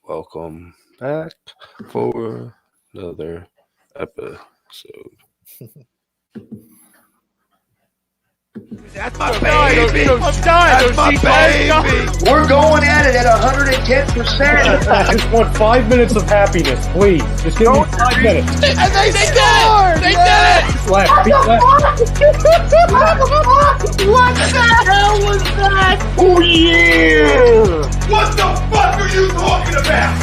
Welcome back for another episode. That's my baby. I'm dying. That's my baby. We're going at it at 110%. I just want 5 minutes of happiness, please. Just give me 5 minutes. And they scored. They did it. Left, feet left. What the hell was that? Oh yeah. What the fuck are you talking about?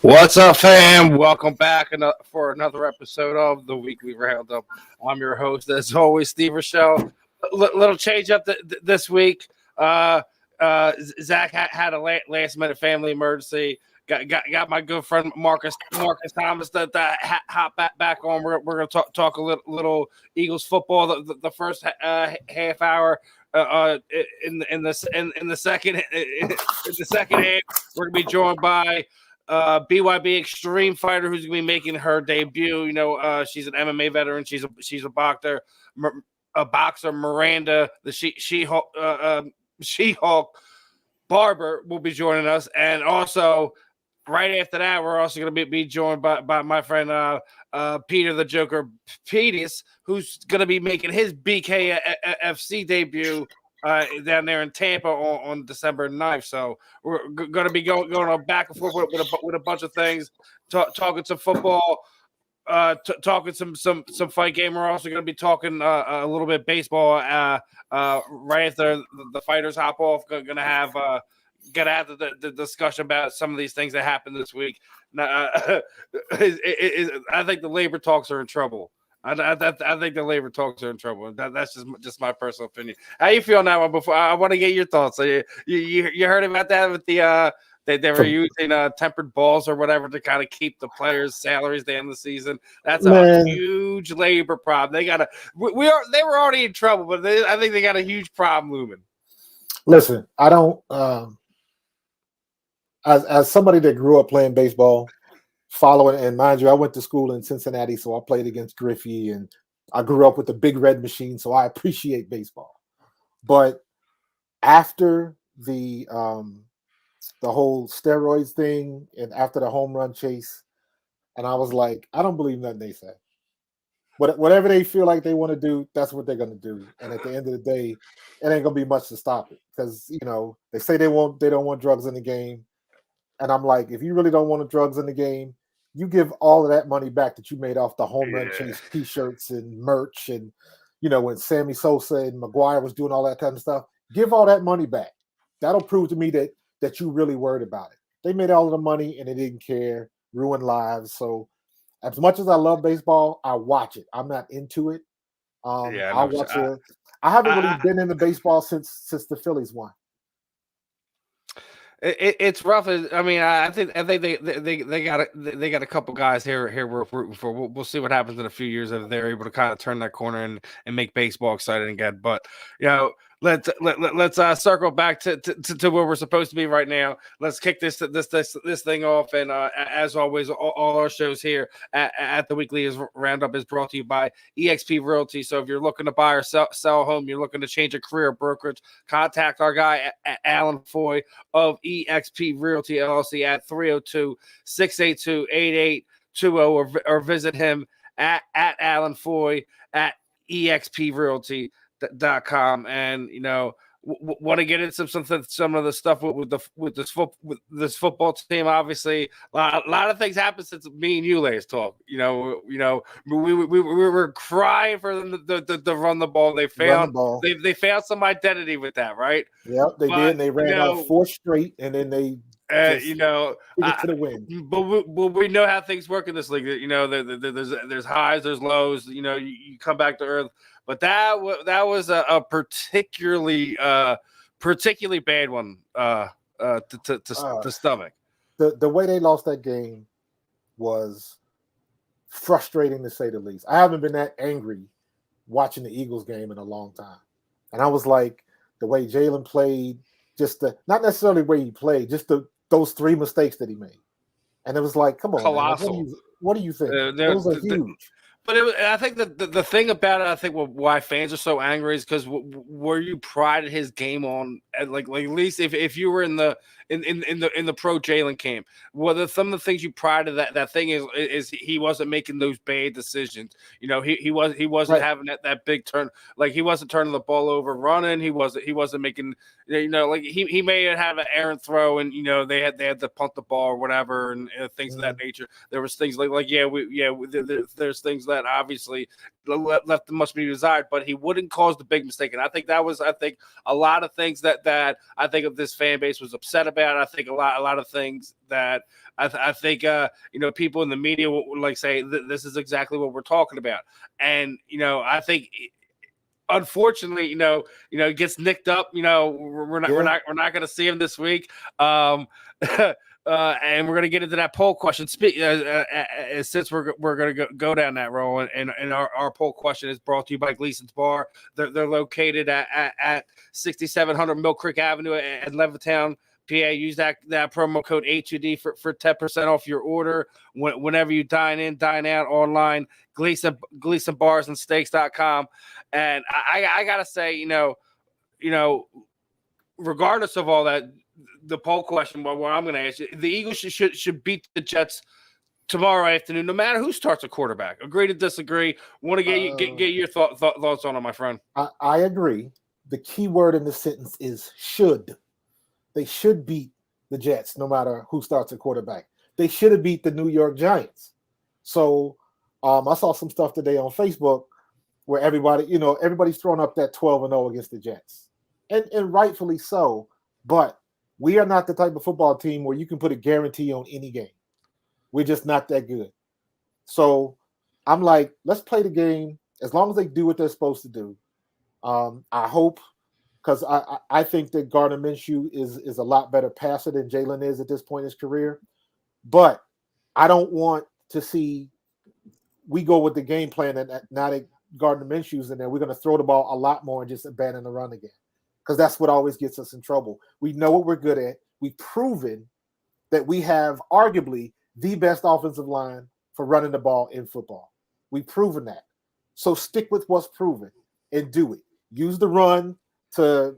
What's up, fam? Welcome back for another episode of the Weekly Roundup. I'm your host, as always, Steve Rochelle. Little change up this week. Zach had a last-minute family emergency. Got my good friend Marcus Thomas to hop back on. We're going to talk a little Eagles football. The first half hour. In the second half, we're going to be joined by BYB Extreme Fighter, who's gonna be making her debut. She's an MMA veteran. She's a boxer. Miranda, the She-Hulk Barber will be joining us, and also right after that, we're also gonna be joined by my friend Peter the Joker Pettis, who's gonna be making his BKFC debut down there in Tampa on December 9th. So we're going to be going on back and forth with a bunch of things, talking some football, talking some fight game. We're also going to be talking a little bit baseball right after the fighters hop off. Going to have the discussion about some of these things that happened this week. I think the labor talks are in trouble. I think the labor talks are in trouble. That's just my personal opinion. How you feel now? Before I want to get your thoughts. So you heard about that with the they were using tempered balls or whatever to kind of keep the players' salaries down the season. That's a huge labor problem. They were already in trouble, but I think they got a huge problem looming. Listen, I don't. As somebody that grew up playing baseball. Following, and mind you, I went to school in Cincinnati, so I played against Griffey, and I grew up with the big red machine, so I appreciate baseball. But after the whole steroids thing, and after the home run chase, and I was like, I don't believe nothing they say. Whatever they feel like they want to do, that's what they're going to do. And at the end of the day, it ain't going to be much to stop it, because they say they don't want drugs in the game, and I'm like, if you really don't want the drugs in the game, you give all of that money back that you made off the home run chase T-shirts and merch, and when Sammy Sosa and McGuire was doing all that kind of stuff, give all that money back. That'll prove to me that you really worried about it. They made all of the money and they didn't care, ruin lives. So as much as I love baseball, I watch it. I'm not into it. I watch it. I haven't really been into baseball since the Phillies won. It's rough. I mean, I think they got a couple guys here we're rooting for. We'll see what happens in a few years if they're able to kind of turn that corner and make baseball exciting again. But let's circle back to where we're supposed to be right now. Let's kick this thing off. And as always, all our shows here at the Weekly Roundup is brought to you by eXp Realty. So if you're looking to buy or sell a home, you're looking to change a career or brokerage, contact our guy Alan Foy of eXp Realty LLC at 302-682-8820 or visit him at Alan Foy at exprealty.com. And want to get into some of the stuff with this football team. Obviously, a lot of things happened since me and you last talked. We were crying for them to run the ball. They found some identity with that, right? Yep, they did. And they ran out 4 straight, and then they to the win. But we know how things work in this league. There's highs, there's lows. You come back to earth. But that was a particularly bad one to stomach. The way they lost that game was frustrating, to say the least. I haven't been that angry watching the Eagles game in a long time. And I was like, the way Jalen played, not necessarily the way he played, just those 3 mistakes that he made. And it was like, come on, colossal. Man, what do you think? Those are huge. But I think the thing about it, I think why fans are so angry is because where you prided his game on, like at least if you were in the pro Jalen camp, whether some of the things you prided that thing is he wasn't making those bad decisions. You know, he wasn't having that big turn, like he wasn't turning the ball over running. He wasn't making, you know, like he may have an errant throw and you know they had to punt the ball or whatever and things of that nature. There was things there's things that obviously left must be desired, but he wouldn't cause the big mistake. And I think that was a lot of things that I think of this fan base was upset about. I think a lot of things that I think you know, people in the media would like say this is exactly what we're talking about. And you know, I think unfortunately, you know, it gets nicked up. You know, we're not going to see him this week. And we're going to get into that poll question. Since we're going to go down that road, and our poll question is brought to you by Gleason's Bar. They're located at 6700 Mill Creek Avenue at Levittown, PA. Use that promo code HUD for 10% off your order whenever you dine in, dine out online. GleasonBarsandSteaks.com. And I gotta say, you know, regardless of all that, the poll question, what I'm going to ask you, the Eagles should beat the Jets tomorrow afternoon, no matter who starts a quarterback. Agree to disagree? Want to get your thoughts on it, my friend? I agree. The key word in this sentence is should. They should beat the Jets, no matter who starts a quarterback. They should have beat the New York Giants. So I saw some stuff today on Facebook where everybody's throwing up that 12-0 against the Jets, and rightfully so. But we are not the type of football team where you can put a guarantee on any game. We're just not that good. So I'm like, let's play the game as long as they do what they're supposed to do. I hope, because I think that Gardner Minshew is a lot better passer than Jalen is at this point in his career. But I don't want to see we go with the game plan that now that Gardner Minshew's in there, we're going to throw the ball a lot more and just abandon the run again. Because that's what always gets us in trouble. We know what we're good at. We've proven that we have arguably the best offensive line for running the ball in football. We've proven that. So stick with what's proven and do it. Use the run to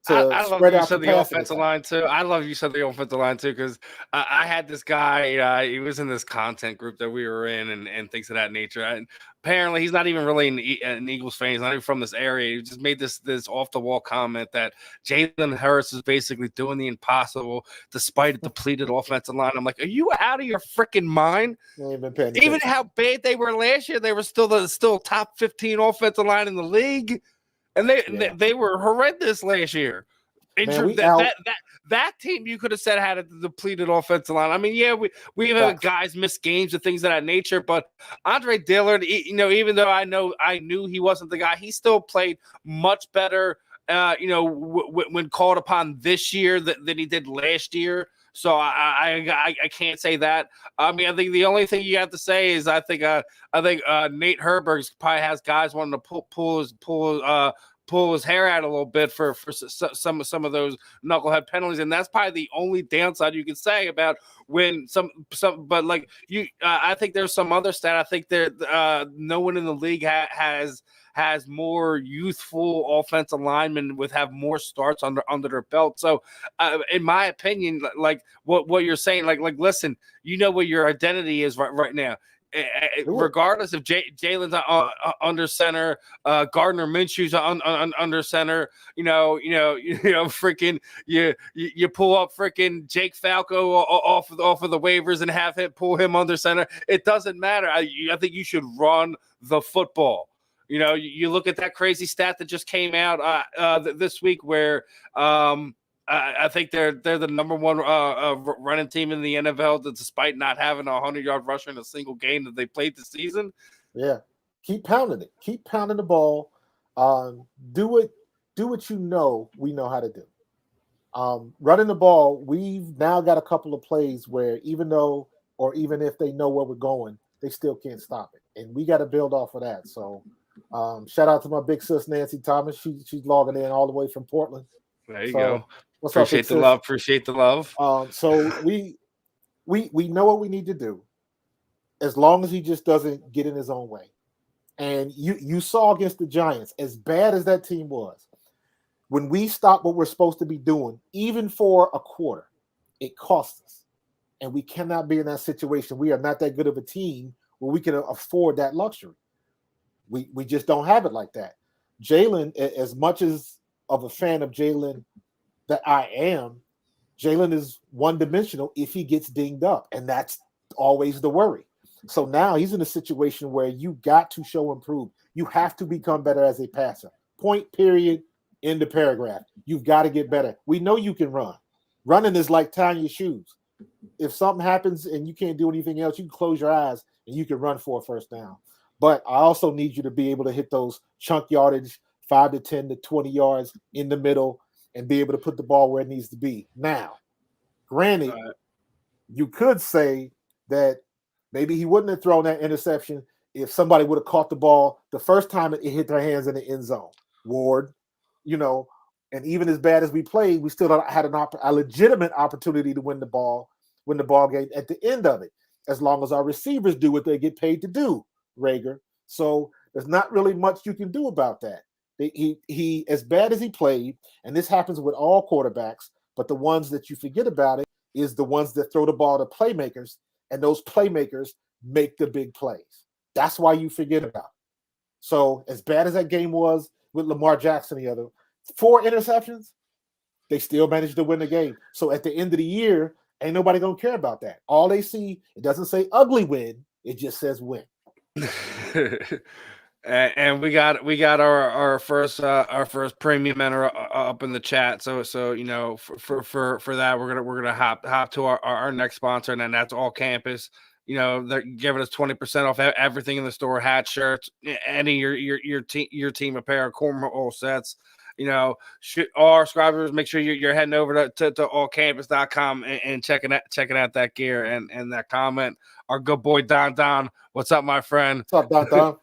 I love spread you out said the offensive line too. I love you said the offensive line too, because I had this guy. He was in this content group that we were in, and things of that nature. And apparently, he's not even really an Eagles fan. He's not even from this area. He just made this off the wall comment that Jalen Hurts is basically doing the impossible despite a depleted offensive line. I'm like, are you out of your freaking mind? Even how bad they were last year, they were still top 15 offensive line in the league. And they were horrendous last year. Man, that team you could have said had a depleted offensive line. I mean, yeah, we have guys miss games and things of that nature, but Andre Dillard, you know, even though I knew he wasn't the guy, he still played much better, you know, when called upon this year than he did last year. So I can't say that. I mean, I think the only thing you have to say is I think Nate Herberg probably has guys wanting to pull his hair out a little bit for some of those knucklehead penalties, and that's probably the only downside you can say about when some. But like you, I think there's some other stat. I think there no one in the league has more youthful offensive linemen have more starts under their belt. So, in my opinion, like what you're saying, like listen, you know what your identity is right now. Regardless if Jalen's under center, Gardner Minshew's under center, you know, freaking you pull up freaking Jake Falco off of the waivers and have him pull him under center. It doesn't matter. I think you should run the football. You know, you look at that crazy stat that just came out this week where I think they're the number one running team in the NFL, despite not having a 100-yard rusher in a single game that they played this season. Yeah, keep pounding it. Keep pounding the ball. Do what you know we know how to do. Running the ball, we've now got a couple of plays where even if they know where we're going, they still can't stop it, and we got to build off of that. So. Shout out to my big sis Nancy Thomas. She's logging in all the way from Portland. There you go. Appreciate the love. Appreciate the love. So we know what we need to do. As long as he just doesn't get in his own way. And you saw against the Giants, as bad as that team was, when we stop what we're supposed to be doing, even for a quarter, it costs us. And we cannot be in that situation. We are not that good of a team where we can afford that luxury. We just don't have it like that. Jalen, as much as of a fan of Jalen that I am, Jalen is one-dimensional if he gets dinged up, and that's always the worry. So now he's in a situation where you got to show improve. You have to become better as a passer. Point, period, end of paragraph. You've got to get better. We know you can run. Running is like tying your shoes. If something happens and you can't do anything else, you can close your eyes and you can run for a first down. But I also need you to be able to hit those chunk yardage, 5 to 10 to 20 yards in the middle, and be able to put the ball where it needs to be. Now, granted, you could say that maybe he wouldn't have thrown that interception if somebody would have caught the ball the first time it hit their hands in the end zone. Ward, and even as bad as we played, we still had a legitimate opportunity to win the ball game at the end of it, as long as our receivers do what they get paid to do, Rager. So there's not really much you can do about that. He as bad as he played, and this happens with all quarterbacks, but the ones that you forget about it is the ones that throw the ball to playmakers, and those playmakers make the big plays. That's why you forget about it. So as bad as that game was with Lamar Jackson, the other 4 interceptions, they still managed to win the game. So at the end of the year, ain't nobody gonna care about that. All they see, it doesn't say ugly win, it just says win. And we got our first premium member up in the chat. So for that we're gonna hop to our next sponsor, and then that's All Campus. They're giving us 20% off everything in the store: hats, shirts, any your team apparel, cornhole sets. Our subscribers, make sure you're heading over to allcampus.com and checking out that gear and that comment. Our good boy Don, what's up, my friend? What's up, Don?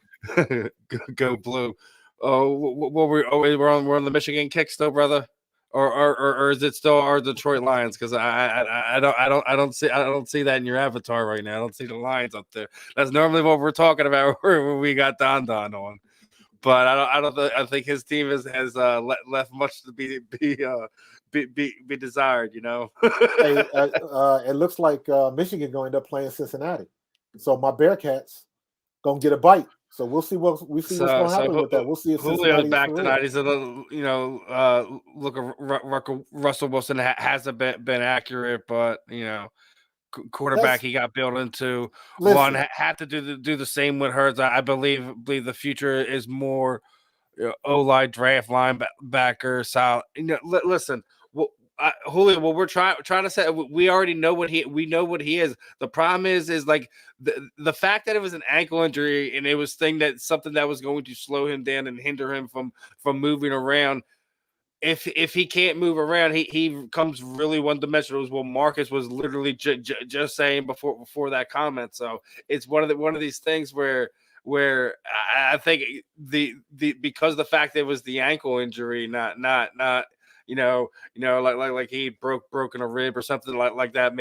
Go Blue. We're on the Michigan kick still, brother, or is it still our Detroit Lions? Because I don't see that in your avatar right now. I don't see the Lions up there. That's normally what we're talking about when we got Don on. But I think his team has left much to be desired. Hey, it looks like Michigan going to end up playing Cincinnati, so my Bearcats gonna get a bite. So we'll see what's going to happen with that. We'll see if Julio's back tonight. He's look, Russell Wilson hasn't been accurate, but quarterback he got built into. One had to do the same with Hurts. I believe the future is more O-line draft linebacker style. Listen. Julio, what we're trying to say, we already know what he is. The problem is like the fact that it was an ankle injury and it was something that was going to slow him down and hinder him from moving around. If he can't move around, he becomes really one-dimensional. As well, Marcus was literally just saying before that comment. So it's one of these things where I think because the fact that it was the ankle injury, not like he broken a rib or something like that,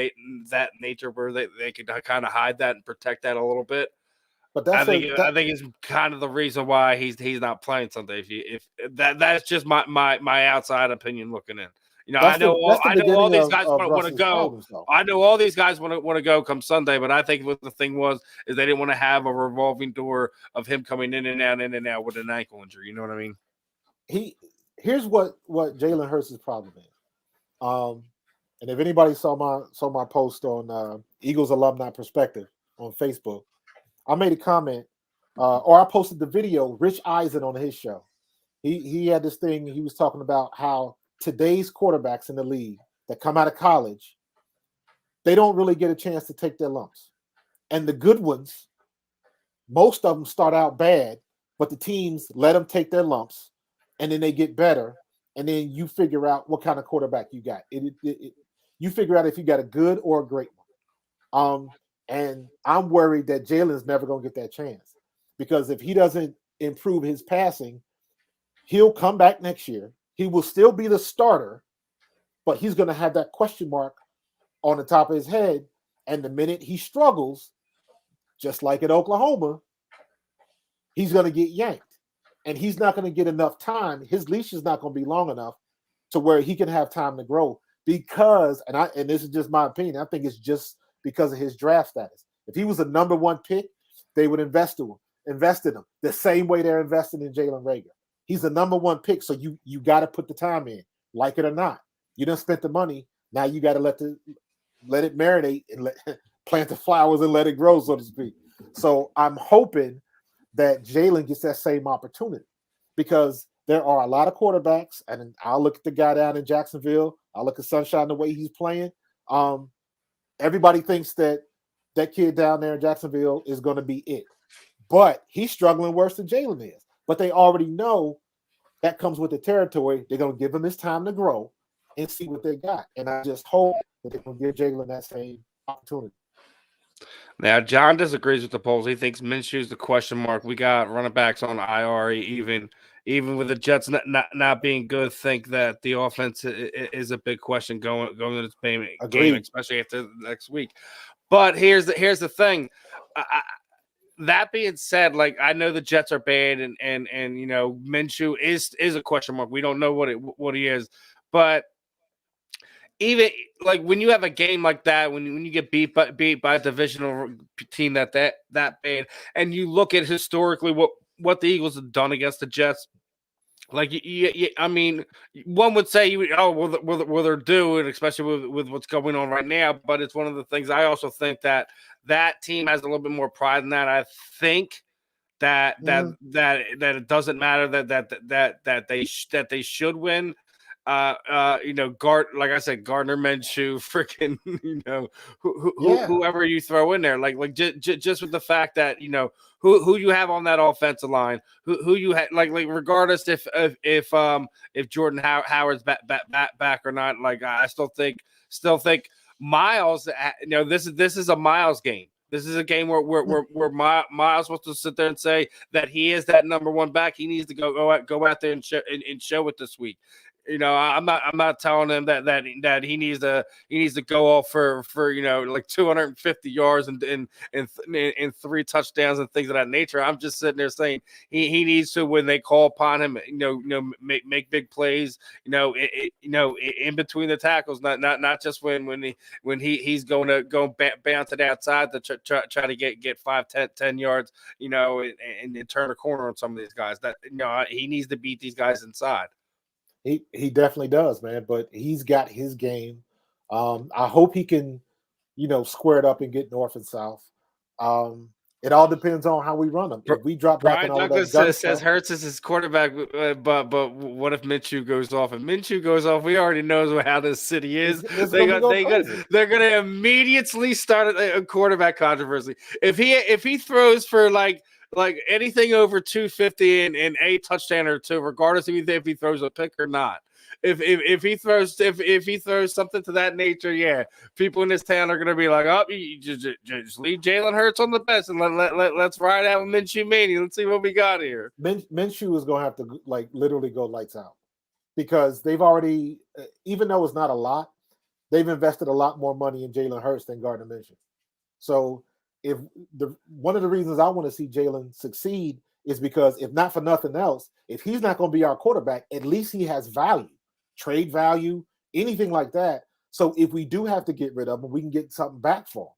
that nature where they could kind of hide that and protect that a little bit. But I think it's kind of the reason why he's not playing Sunday. If that's just my outside opinion looking in. I know all these guys want to go. I know all these guys want to go come Sunday, but I think what the thing is they didn't want to have a revolving door of him coming in and out with an ankle injury. You know what I mean? Here's what Jalen Hurts' problem is. And if anybody saw my post on Eagles Alumni Perspective on Facebook, I made a comment, or I posted the video, Rich Eisen on his show. He had this thing, he was talking about how today's quarterbacks in the league that come out of college, they don't really get a chance to take their lumps. And the good ones, most of them start out bad, but the teams let them take their lumps, and then they get better, and then you figure out what kind of quarterback you got. You figure out if you got a good or a great one. And I'm worried that Jalen's never going to get that chance, because if he doesn't improve his passing, he'll come back next year. He will still be the starter, but he's going to have that question mark on the top of his head. And the minute he struggles, just like at Oklahoma, he's going to get yanked. And he's not going to get enough time. His leash is not going to be long enough to where he can have time to grow because, and this is just my opinion, I think it's just because of his draft status. If he was a number 1 pick, they would invest in him the same way they're investing in Jalen Reagor. He's a number 1 pick, so you got to put the time in, like it or not. You done spent the money. Now you got to let it marinate and plant the flowers and let it grow, so to speak. So I'm hoping that Jalen gets that same opportunity because there are a lot of quarterbacks, and I'll look at the guy down in Jacksonville. I'll look at Sunshine the way he's playing. Everybody thinks that kid down there in Jacksonville is going to be it, but he's struggling worse than Jalen is. But they already know that comes with the territory. They're going to give him his time to grow and see what they got. And I just hope that they can give Jalen that same opportunity. Now, John disagrees with the polls. He thinks Minshew's the question mark. We got running backs on IR, even with the Jets not being good, think that the offense is a big question going into this game, especially after next week. But here's the thing. That being said, like I know the Jets are bad, and Minshew is a question mark. We don't know what he is, but even like when you have a game like that, when you get beat by a divisional team that bad, and you look at historically what the Eagles have done against the Jets. Like, I mean, one would say, well, they're due, and especially with what's going on right now. But it's one of the things I also think that team has a little bit more pride in that. I think that it doesn't matter that they should win. Like I said, Gardner Minshew, freaking, whoever you throw in there, like just with the fact that who you have on that offensive line, who you have, like regardless if Jordan Howard's back or not, like I still think Miles, this is a Miles game. This is a game where Miles supposed to sit there and say that he is that number 1 back. He needs to go out there and show it this week. I'm not telling him that he needs to go off for like 250 yards and 3 touchdowns and things of that nature. I'm just sitting there saying he needs to, when they call upon him, make big plays, in between the tackles, not just when he's going to go bounce to the outside to try to get 5-10 yards, and turn a corner on some of these guys. That he needs to beat these guys inside. He definitely does, man. But he's got his game. I hope he can, square it up and get north and south. It all depends on how we run them. If we drop back and all Douglas that says Hurts is his quarterback, but what if Minshew goes off? If Minshew goes off, we already know how this city is. They're going to immediately start a quarterback controversy. If he throws for like anything over 250 and a touchdown or 2, regardless if he throws a pick or not. If he throws something to that nature, yeah, people in this town are gonna be like, oh, you just leave Jalen Hurts on the bench and let's ride out with Minshew Mania. Let's see what we got here. Minshew is gonna have to literally go lights out because they've already, even though it's not a lot, they've invested a lot more money in Jalen Hurts than Gardner Minshew. So if one of the reasons I want to see Jalen succeed is because if not for nothing else, if he's not going to be our quarterback, at least he has value, trade value, anything like that. So if we do have to get rid of him, we can get something back for him.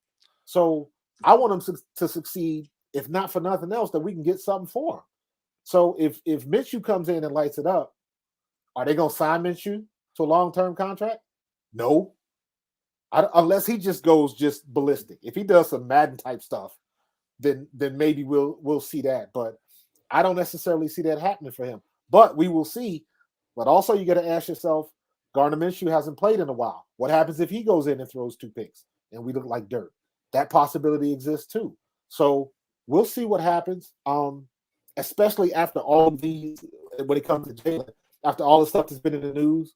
So I want him to succeed, if not for nothing else, that we can get something for him. So if Minshew comes in and lights it up, are they going to sign Minshew to a long-term contract? No. Unless he just goes ballistic. If he does some Madden type stuff, then maybe we'll see that. But I don't necessarily see that happening for him. But we will see. But also you got to ask yourself, Gardner Minshew hasn't played in a while. What happens if he goes in and throws 2 picks and we look like dirt? That possibility exists too. So we'll see what happens. Especially after all of these, when it comes to Jalen, after all the stuff that's been in the news,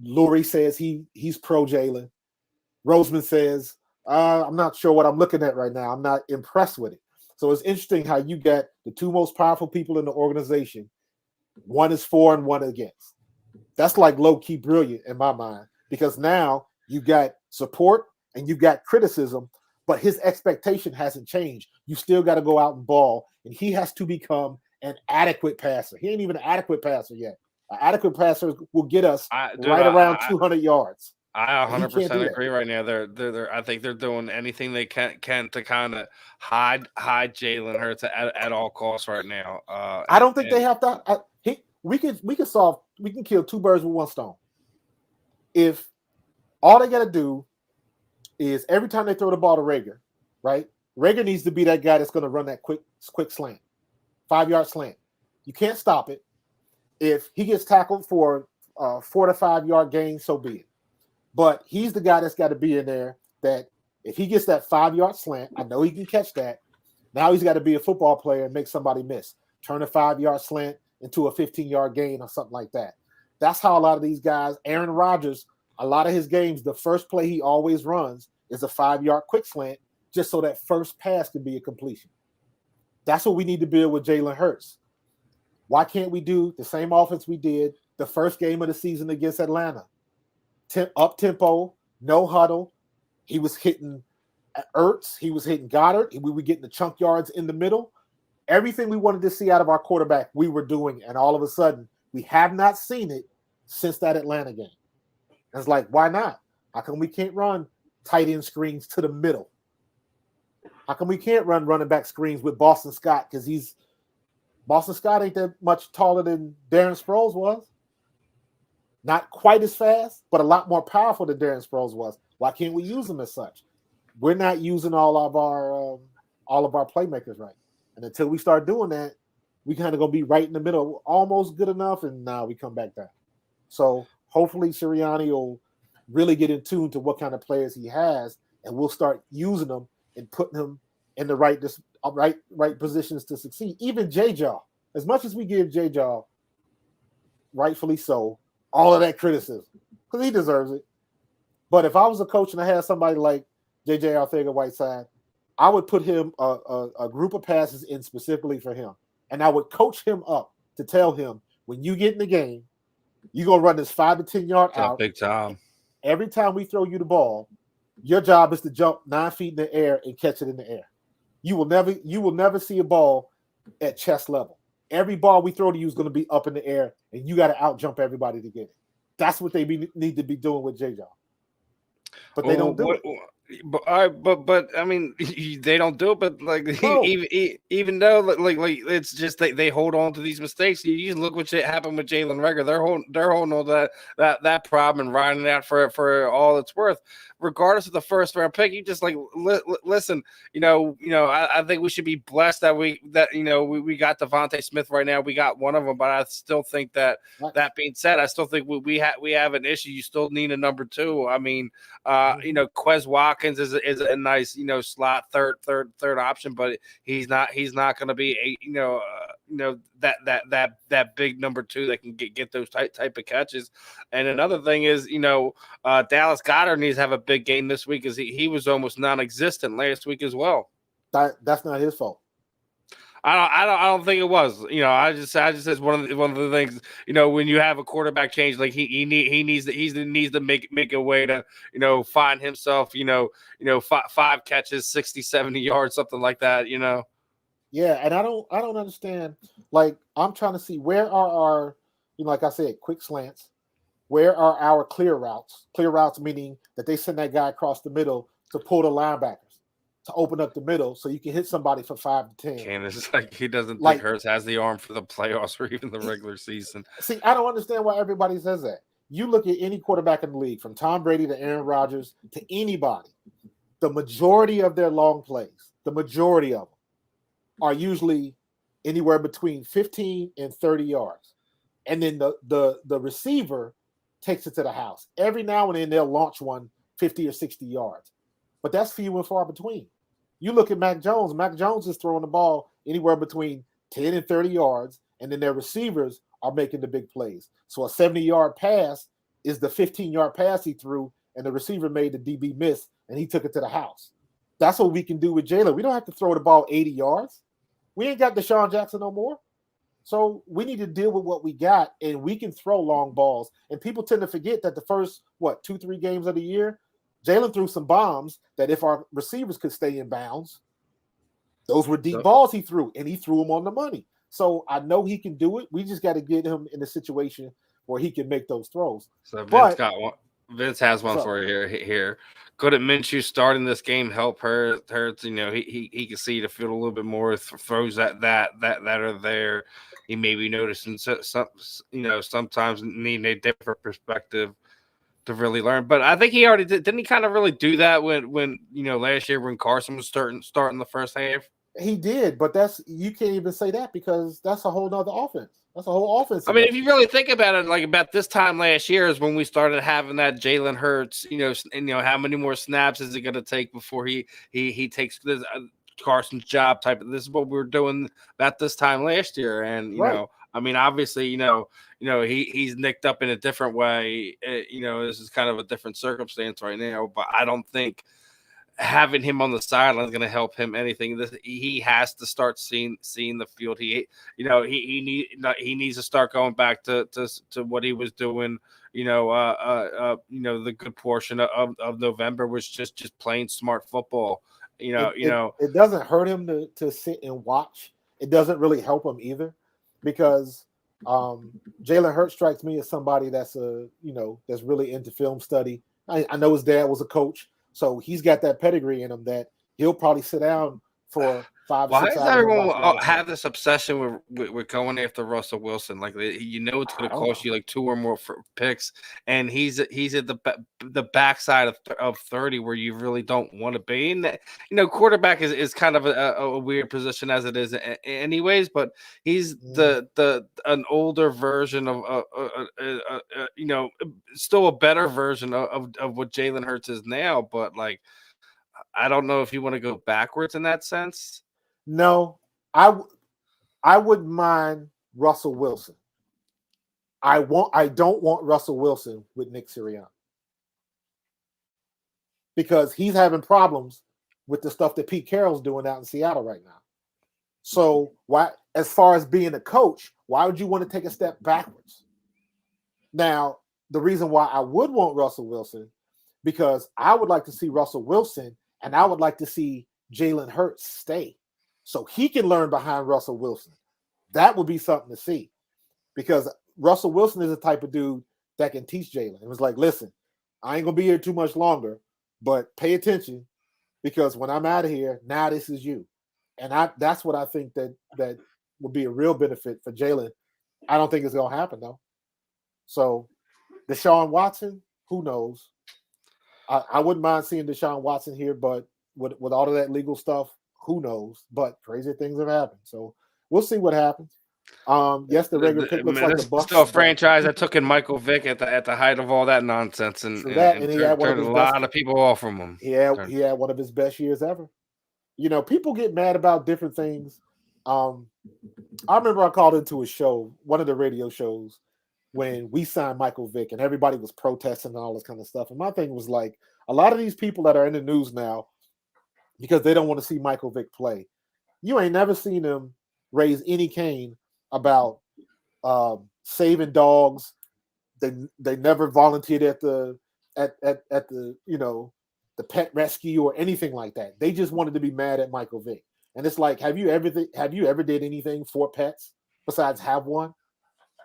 Lurie says he's pro Jalen. Roseman says, I'm not sure what I'm looking at right now. I'm not impressed with it. So it's interesting how you get the 2 most powerful people in the organization. One is for and one against. That's like low-key brilliant in my mind because now you got support and you got criticism, but his expectation hasn't changed. You still got to go out and ball, and he has to become an adequate passer. He ain't even an adequate passer yet. An adequate passer will get us around 200 yards. I 100% agree right now. I think they're doing anything they can to kind of hide Jalen Hurts at all costs right now. I don't think they have to. We can kill two birds with one stone. If all they got to do is every time they throw the ball to Rager, right? Rager needs to be that guy that's going to run that quick slant, 5-yard slant. You can't stop it. If he gets tackled for 4 to 5 yard gain, so be it. But he's the guy that's got to be in there that if he gets that 5-yard slant, I know he can catch that. Now he's got to be a football player and make somebody miss. Turn a 5-yard slant into a 15-yard gain or something like that. That's how a lot of these guys, Aaron Rodgers, a lot of his games, the first play he always runs is a 5-yard quick slant just so that first pass can be a completion. That's what we need to build with Jalen Hurts. Why can't we do the same offense we did the first game of the season against Atlanta? Up-tempo, no huddle. He was hitting Ertz. He was hitting Goddard. We were getting the chunk yards in the middle. Everything we wanted to see out of our quarterback, we were doing. And all of a sudden, we have not seen it since that Atlanta game. And it's like, why not? How come we can't run tight end screens to the middle? How come we can't run running back screens with Boston Scott? Because Boston Scott ain't that much taller than Darren Sproles was. Not quite as fast, but a lot more powerful than Darren Sproles was. Why can't we use them as such? We're not using all of our playmakers right. And until we start doing that, we kind of gonna be right in the middle, almost good enough, and now we come back down. So hopefully Sirianni will really get in tune to what kind of players he has, and we'll start using them and putting them in the right positions to succeed. Even J-Jaw, as much as we give J-Jaw, rightfully so, all of that criticism, because he deserves it. But if I was a coach and I had somebody like J.J. Arcega-Whiteside, I would put him a group of passes in specifically for him. And I would coach him up to tell him, when you get in the game, you're going to run this 5 to 10 yard out. Big time. Every time we throw you the ball, your job is to jump 9 feet in the air and catch it in the air. You will never see a ball at chest level. Every ball we throw to you is going to be up in the air, and you got to out jump everybody to get it. That's what they need to be doing with J-Jaw. But they don't do it. But I mean, they don't do it. But like, No. even though like it's just they hold on to these mistakes. You just look what happened with Jalen Reagor. They're holding on that problem and riding it out for all it's worth, regardless of the first round pick. You just like listen. I think we should be blessed that we got Devonta Smith right now. We got one of them, but I still think that being said, I still think we have an issue. You still need a number 2. I mean, Quez Watkins is a nice slot third option, but he's not going to be that big number 2 that can get those type of catches. And another thing is Dallas Goedert needs to have a big game this week, as he was almost non-existent last week as well. That's not his fault. I don't think it was. I just it's one of the things. When you have a quarterback change, like he needs to make a way to find himself. 5 catches, 60, 70 yards, something like that. Yeah, and I don't understand. Like, I'm trying to see, where are our, like I said, quick slants. Where are our clear routes? Clear routes meaning that they send that guy across the middle to pull the linebackers, to open up the middle so you can hit somebody for 5 to 10. Candace, like, he doesn't think Hurts has the arm for the playoffs or even the regular season. See, I don't understand why everybody says that. You look at any quarterback in the league, from Tom Brady to Aaron Rodgers to anybody, the majority of their long plays, the majority of them, are usually anywhere between 15 and 30 yards. And then the receiver takes it to the house. Every now and then they'll launch one 50 or 60 yards. But that's few and far between. You look at Mac Jones. Mac Jones is throwing the ball anywhere between 10 and 30 yards, and then their receivers are making the big plays. So a 70-yard pass is the 15-yard pass he threw, and the receiver made the DB miss, and he took it to the house. That's what we can do with Jalen. We don't have to throw the ball 80 yards. We ain't got Deshaun Jackson no more. So we need to deal with what we got, and we can throw long balls. And people tend to forget that the first, 2-3 games of the year, Jalen threw some bombs that if our receivers could stay in bounds, those were deep balls he threw, and he threw them on the money. So I know he can do it. We just got to get him in a situation where he can make those throws. So Vince has one for you here. Couldn't Minshew starting this game help Hurts? He can see the field a little bit more. Throws that are there. He may be noticing sometimes needing a different perspective to really learn. But I think he already did. Didn't he kind of really do that when last year when Carson was starting the first half? He did, but you can't even say that because that's a whole nother offense. That's a whole offense. I mean, if you really think about it, like about this time last year is when we started having that Jalen Hurts. How many more snaps is it going to take before he takes this Carson's job type? This is what we were doing about this time last year, and I mean, obviously, he's nicked up in a different way. This is kind of a different circumstance right now, but I don't think having him on the sideline is going to help him anything. He has to start seeing the field. He needs to start going back to what he was doing. The good portion of November was just playing smart football. It doesn't hurt him to sit and watch. It doesn't really help him either, because Jalen Hurts strikes me as somebody that's that's really into film study. I know his dad was a coach. So he's got that pedigree in him that he'll probably sit down for 5 or 6 hours. Why does everyone have this obsession with going after Russell Wilson? Like, it's going to cost you like 2 or more picks, and he's at the backside of 30 where you really don't want to be. And quarterback is kind of a weird position as it is anyways. But he's an older version of still a better version of what Jalen Hurts is now. But like, I don't know if you want to go backwards in that sense. No, I wouldn't mind Russell Wilson. I don't want Russell Wilson with Nick Sirianni, because he's having problems with the stuff that Pete Carroll's doing out in Seattle right now. So why, as far as being a coach, why would you want to take a step backwards? Now, the reason why I would want Russell Wilson, because I would like to see Russell Wilson and I would like to see Jalen Hurts stay so he can learn behind Russell Wilson. That would be something to see, because Russell Wilson is the type of dude that can teach Jalen. It was like, listen, I ain't going to be here too much longer, but pay attention, because when I'm out of here, now this is you. And that's what I think that would be a real benefit for Jalen. I don't think it's going to happen, though. So Deshaun Watson, who knows? I wouldn't mind seeing Deshaun Watson here, but with all of that legal stuff, who knows? But crazy things have happened. So we'll see what happens. Yes, the regular pick looks like the Bucs. Still a franchise that took in Michael Vick at the height of all that nonsense, and he had turned a lot of people off from him. He had one of his best years ever. People get mad about different things. I remember I called into a show, one of the radio shows, when we signed Michael Vick, and everybody was protesting and all this kind of stuff. And my thing was like, a lot of these people that are in the news now, because they don't want to see Michael Vick play, you ain't never seen them raise any cane about saving dogs. They never volunteered at the the pet rescue or anything like that. They just wanted to be mad at Michael Vick. And it's like, have you ever did anything for pets besides have one?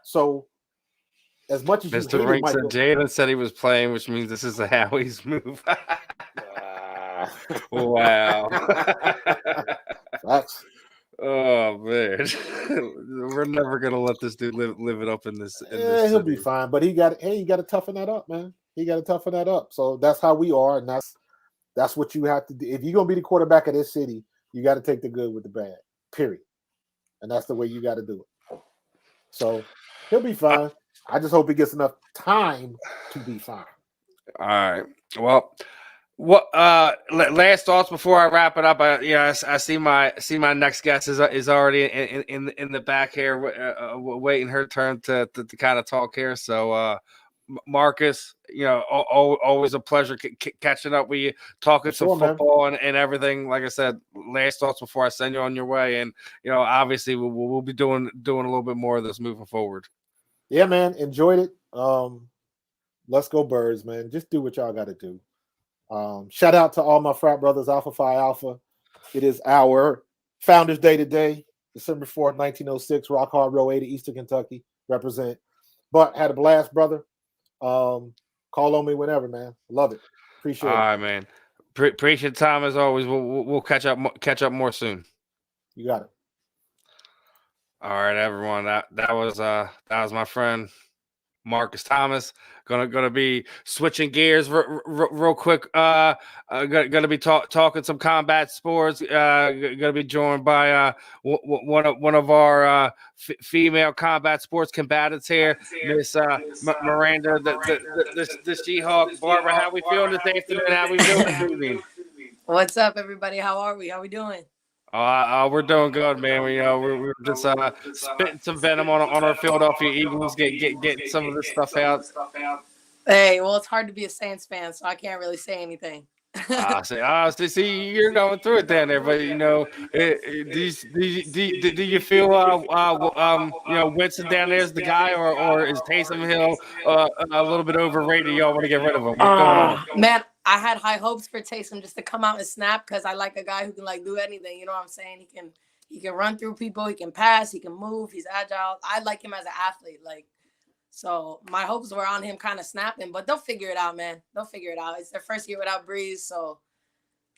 So as much as Mr. you Rink said Jalen said he was playing, which means this is a Howie's move. Wow. Facts. Oh man, we're never gonna let this dude live it up in this. He'll be fine, but he got to toughen that up, man. He got to toughen that up. So that's how we are, and that's what you have to do. If you're gonna be the quarterback of this city, you got to take the good with the bad. Period. And that's the way you got to do it. So he'll be fine. I just hope he gets enough time to be fine. All right. Well, what last thoughts before I wrap it up? I see my next guest is already in the back here, waiting her turn to kind of talk here. So Marcus, always a pleasure catching up with you, talking some football and everything. Like I said, last thoughts before I send you on your way, and obviously we'll be doing a little bit more of this moving forward. Yeah, man, enjoyed it. Let's go Birds, man. Just do what y'all got to do. Shout out to all my frat brothers, Alpha Phi Alpha. It is our Founders Day today, December 4th, 1906, Rock Hard Row 80, Eastern Kentucky. Represent. But had a blast, brother. Call on me whenever, man. Love it. Appreciate it. All right, man. Appreciate the time as always. We'll catch up more soon. You got it. All right, everyone. That was my friend Marcus Thomas. Gonna be switching gears real quick. Gonna be talking some combat sports. Gonna be joined by one of our female combat sports combatants here, Miss Miranda, the She-Hulk. Barbara, how we feeling this afternoon? How we feeling this evening? What's up, everybody? How are we? How we doing? We're doing good, man. We're just spitting some venom on our Philadelphia Eagles, getting some of this stuff out. Hey, well, it's hard to be a Saints fan, so I can't really say anything. See, you're going through it down there, but do you feel Winston down there is the guy, or is Taysom Hill a little bit overrated? Y'all want to get rid of him? What's going on? Man, I had high hopes for Taysom just to come out and snap because I like a guy who can do anything. You know what I'm saying? He can run through people, he can pass, he can move, he's agile. I like him as an athlete, So my hopes were on him kind of snapping, but they'll figure it out, man. They'll figure it out. It's their first year without Breeze, so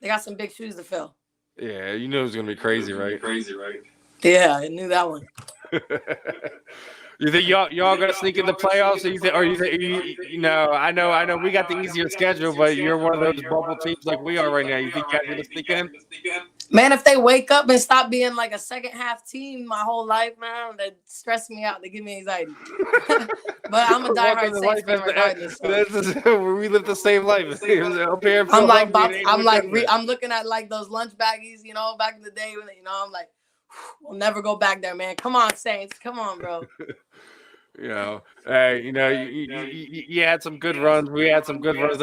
they got some big shoes to fill. Yeah, you knew it was gonna be crazy, right? Yeah, I knew that one. You think y'all gonna sneak in the playoffs? I know we got the easier schedule, but you're one of those bubble teams like we are right now. You think you guys gonna sneak in? Man, if they wake up and stop being like a second half team my whole life, man, they stress me out. They give me anxiety. But I'm a diehard Saints fan regardless. So. We live the same life. I'm looking at those lunch baggies, back in the day when I'm like, we'll never go back there, man. Come on, Saints. Come on, bro. You had some good runs. We had some good runs.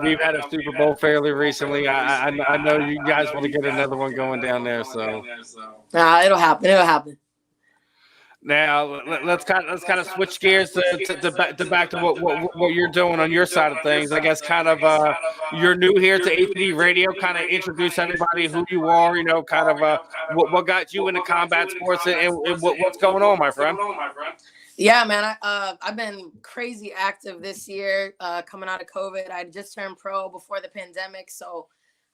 We've had a Super Bowl fairly recently. I know you guys want to get another one going down there. So, nah, it'll happen. It'll happen. Now let's kind of switch gears to back to what you're doing on your side of things. I guess you're new here to APD Radio. Kind of introduce everybody who you are. What got you into combat sports and what's going on, my friend. Yeah, man, I've been crazy active this year coming out of COVID. I just turned pro before the pandemic, so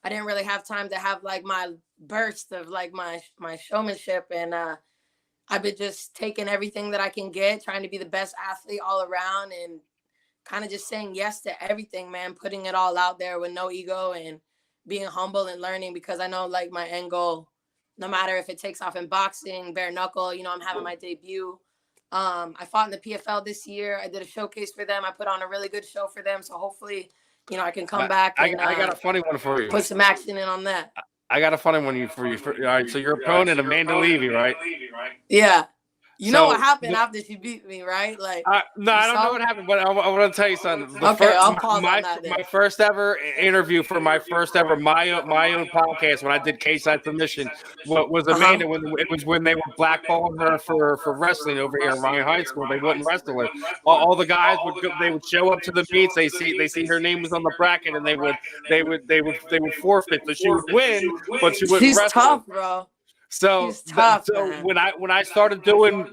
I didn't really have time to have my burst of my showmanship. And I've been just taking everything that I can get, trying to be the best athlete all around and kind of just saying yes to everything, man, putting it all out there with no ego and being humble and learning because I know my end goal, no matter if it takes off in boxing, bare knuckle, I'm having my debut. I fought in the PFL this year. I did a showcase for them. I put on a really good show for them. So hopefully, I can come back. And, I got a funny one for you. Put some action in on that. I got a funny one for you. All right, so your opponent, Amanda Levy, right? Yeah. You know what happened after she beat me, right? No, I don't know what happened, but I want to tell you something. I'll pause on that then. My first ever interview for my first ever my own podcast when I did K-Side Submission was Amanda when they were blackballing her for wrestling over here in Ryan High School. They wouldn't wrestle her. All the guys would show up to the meets. They see her name was on the bracket and they would forfeit. So she would win, but she wouldn't wrestle. She's tough, bro. So when I started doing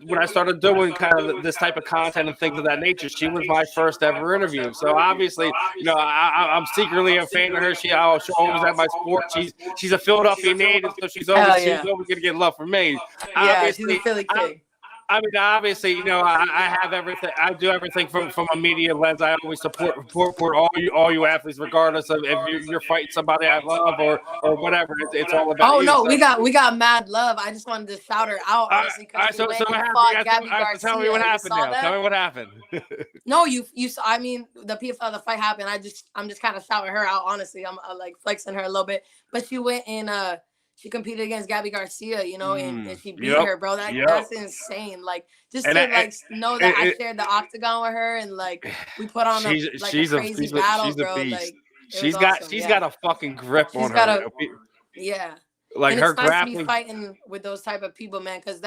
kind of this type of content and things of that nature, she was my first ever interview. So obviously, I'm secretly a fan of her. She'll always have my support. She's a Philadelphia native, so she's always gonna get love from me. Yeah, she's a Philly kid. I mean, obviously, I have everything. I do everything from a media lens. I always support all you athletes, regardless of if you're fighting somebody I love or whatever. It's all about. Oh you, no, so. we got mad love. I just wanted to shout her out, honestly. So what happened? Tell me what happened now. Tell me what happened. No, you. I mean, the PFL, the fight happened. I'm just kind of shouting her out. Honestly, I'm flexing her a little bit. But she went and she competed against Gabby Garcia, and she beat her, bro. That's insane. Just know that I shared the octagon with her, and we put on a crazy battle, bro. She's got a fucking grip on her. Yeah. Like and her it's nice grappling. to be fighting with those type of people, man, because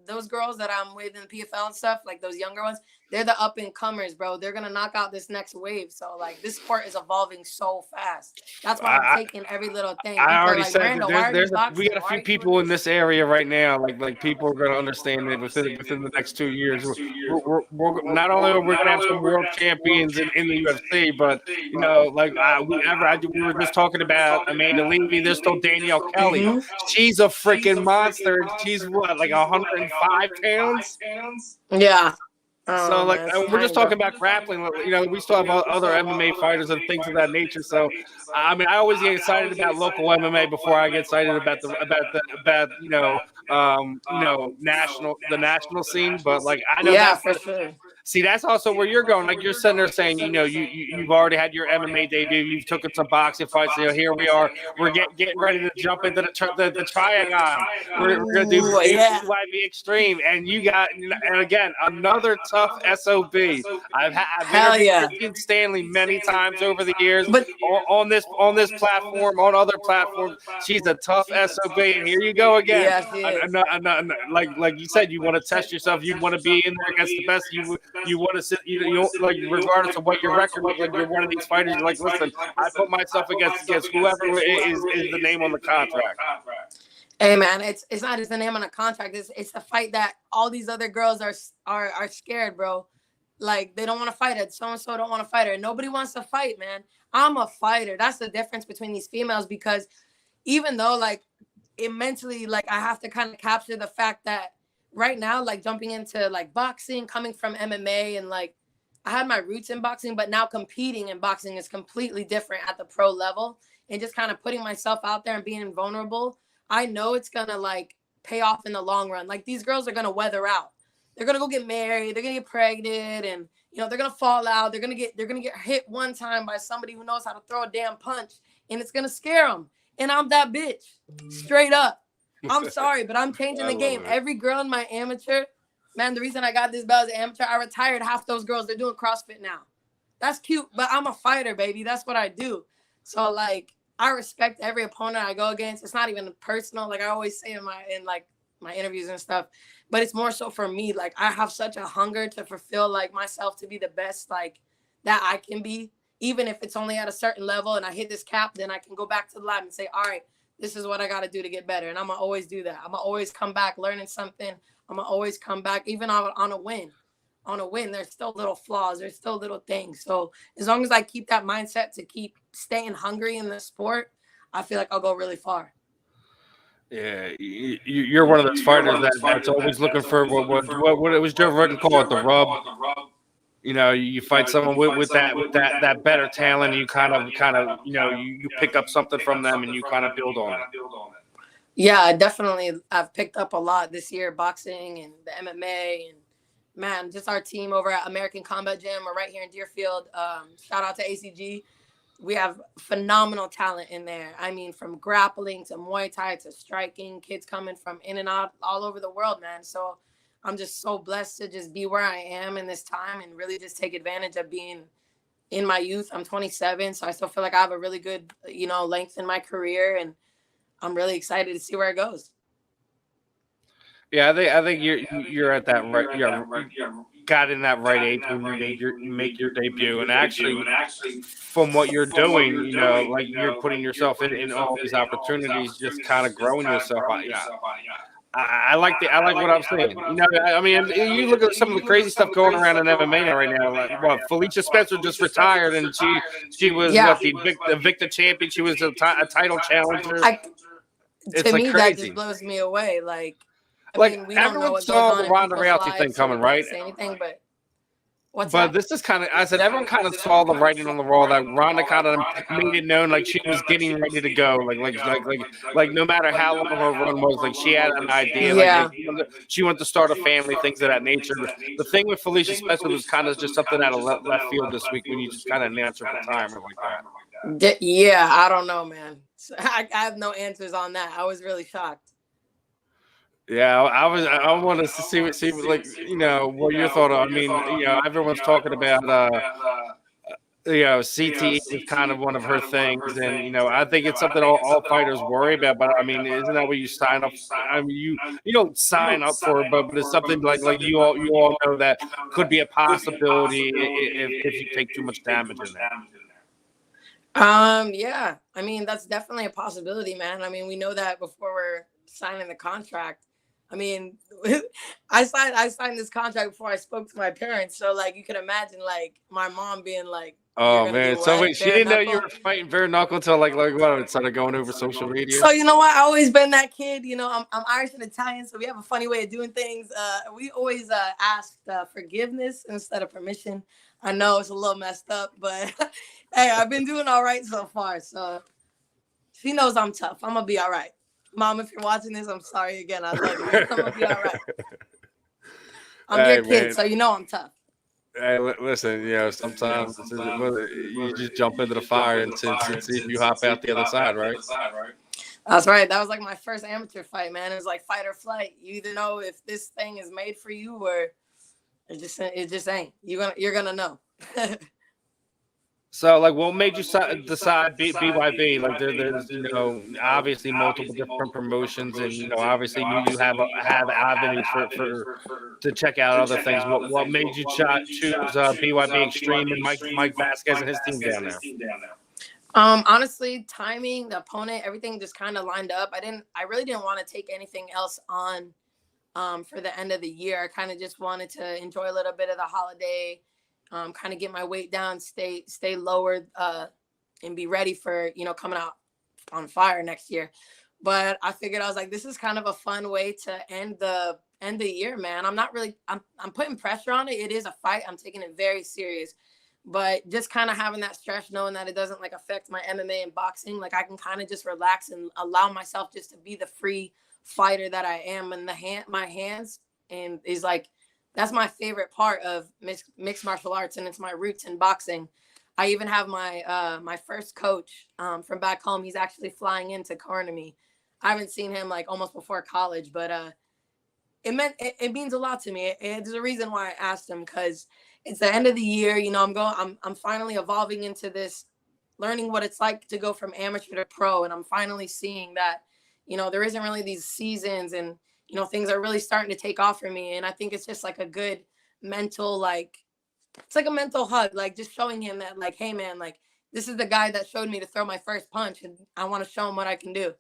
those girls that I'm with in the PFL and stuff, like those younger ones, they're the up and comers, bro. They're gonna knock out this next wave. So like this sport is evolving so fast. That's why I'm taking every little thing. I already like, said we got a few people in this area right now. Like people are gonna understand that within the next 2 years, we're not only are we gonna have some world champions in the UFC, but you know, like we were just talking about Amanda Levy. There's still Danielle Kelly. Mhm. She's a freaking monster. She's what, like 105 pounds? Yeah. So, like, we're just talking about grappling. You know, we still have other MMA fighters and things of that nature. So, I mean, I always get excited about local MMA before I get excited about the national scene. But like, I know yeah, for sure. See, that's also where you're going. Like you're sitting there saying, you know, you've already had your MMA debut. You've taken some boxing fights. You know, here we are. We're getting ready to jump into the triathlon. We're going to do YB Extreme. And you got, and again, another tough SOB. I've interviewed Stanley many times over the years, but on this platform, on other platforms, she's a tough SOB. And here you go again. Like you said, you want to test yourself. You want to be in there against the best. You want to sit, you like, regardless of what your record looks like, you're one of these fighters. You're like, listen, I put myself against whoever is the name on the contract. Hey man, it's not just the name on a contract. It's the fight that all these other girls are scared, bro. Like they don't want to fight it. So and so don't want to fight her. Nobody wants to fight, man. I'm a fighter. That's the difference between these females, because even though like it mentally, like I have to kind of capture the fact that right now, like jumping into like boxing, coming from MMA, and like I had my roots in boxing, but now competing in boxing is completely different at the pro level, and just kind of putting myself out there and being vulnerable. I know it's going to like pay off in the long run. Like these girls are going to weather out. They're going to go get married. They're going to get pregnant, and you know, they're going to fall out. They're going to get hit one time by somebody who knows how to throw a damn punch, and it's going to scare them. And I'm that bitch, straight up. I'm sorry, but I'm changing the game. Every girl in my amateur, man, the reason I got this belt as an amateur, I retired half those girls. They're doing CrossFit now. That's cute, but I'm a fighter, baby. That's what I do. So, like, I respect every opponent I go against. It's not even personal. Like I always say in my interviews and stuff, but it's more so for me. Like I have such a hunger to fulfill like myself to be the best like that I can be. Even if it's only at a certain level and I hit this cap, then I can go back to the lab and say, all right, this is what I got to do to get better. And I'm going to always do that. I'm going to always come back learning something. I'm going to always come back, even on a win. On a win, there's still little flaws. There's still little things. So as long as I keep that mindset to keep staying hungry in the sport, I feel like I'll go really far. Yeah, you're one of those fighters that's always looking for what it was Joe Rogan called it, the rub. You know, you fight someone with that better talent, and you kind of you know, you pick up something from them and you kind of build on it. Yeah, definitely. I've picked up a lot this year, boxing and the MMA, and man, just our team over at American Combat Gym. We're right here in Deerfield. Shout out to ACG. We have phenomenal talent in there. I mean, from grappling to Muay Thai to striking, kids coming from in and out all over the world, man. So I'm just so blessed to just be where I am in this time and really just take advantage of being in my youth. I'm 27, so I still feel like I have a really good, you know, length in my career, and I'm really excited to see where it goes. Yeah, I think you're at that right. You got in that right age when you make your debut, and actually, from what you're doing, you know, like you're putting yourself in all these opportunities, just kind of growing yourself. Yeah. I like what I'm saying. You know, I mean, you look at some of the crazy stuff going around in MMA right now. Like, what, Felicia Spencer just retired, and she was the Invicta champion. She was a title challenger. To me, that just blows me away. Like I mean, we don't know what saw goes the Ronda Rousey thing coming, right? Say anything, but what's but that? This is kind of, I said, everyone kind of saw the writing on the wall that Ronda kind of made it known, like she was getting ready to go, like no matter how long her run was, like she had an idea, like she wanted to start a family, things of that nature. The thing with Felicia Spencer was kind of just something out of left field this week when you just kind of announced her retirement like that. Yeah, I don't know, man. I have no answers on that. I was really shocked. Yeah, I wanted to see like, you know, what your thought of. I mean, you know, everyone's talking about CTE was kind of one of her things, and I think it's something all fighters worry about. But I mean, isn't that what you sign up? I mean, you don't sign up for it, but it's something like you all know that could be a possibility if you take too much damage in there. Yeah, I mean, that's definitely a possibility, man. I mean, we know that before we're signing the contract. I mean, I signed this contract before I spoke to my parents, so like you can imagine, like my mom being like, "Oh man, so wait, she didn't know you were fighting bare knuckle until like what? It started going over social media." So you know what? I always been that kid. I'm Irish and Italian, so we have a funny way of doing things. We always ask forgiveness instead of permission. I know it's a little messed up, but hey, I've been doing all right so far. So she knows I'm tough. I'm gonna be all right. Mom, if you're watching this, I'm sorry again. I love you. I'm gonna be all right. I'm your kid, so you know I'm tough. Hey, listen, sometimes you just jump into the fire and see if you hop out the other side, right? That's right. That was like my first amateur fight, man. It was like fight or flight. You either know if this thing is made for you or it just ain't. You're gonna know. So, like, what made you decide BYB? Like, there's obviously multiple different promotions, and obviously you have avenues to check out other things. What made you choose BYB Extreme and Mike Vasquez and his team down there? Honestly, timing, the opponent, everything just kind of lined up. I really didn't want to take anything else on for the end of the year. I kind of just wanted to enjoy a little bit of the holiday. Kind of get my weight down, stay lower, and be ready for, coming out on fire next year. But I figured, I was like, this is kind of a fun way to end the year, man. I'm putting pressure on it. It is a fight. I'm taking it very serious, but just kind of having that stress, knowing that it doesn't like affect my MMA and boxing. Like I can kind of just relax and allow myself just to be the free fighter that I am. And my hands and is like, that's my favorite part of mixed martial arts, and it's my roots in boxing. I even have my first coach from back home. He's actually flying in to corner me. I haven't seen him like almost before college, but it means a lot to me. There's a reason why I asked him, because it's the end of the year. I'm finally evolving into this, learning what it's like to go from amateur to pro, and I'm finally seeing that there isn't really these seasons, and things are really starting to take off for me. And I think it's just like a good mental, it's like a mental hug, like just showing him that, like, hey man, like this is the guy that showed me to throw my first punch, and I want to show him what I can do.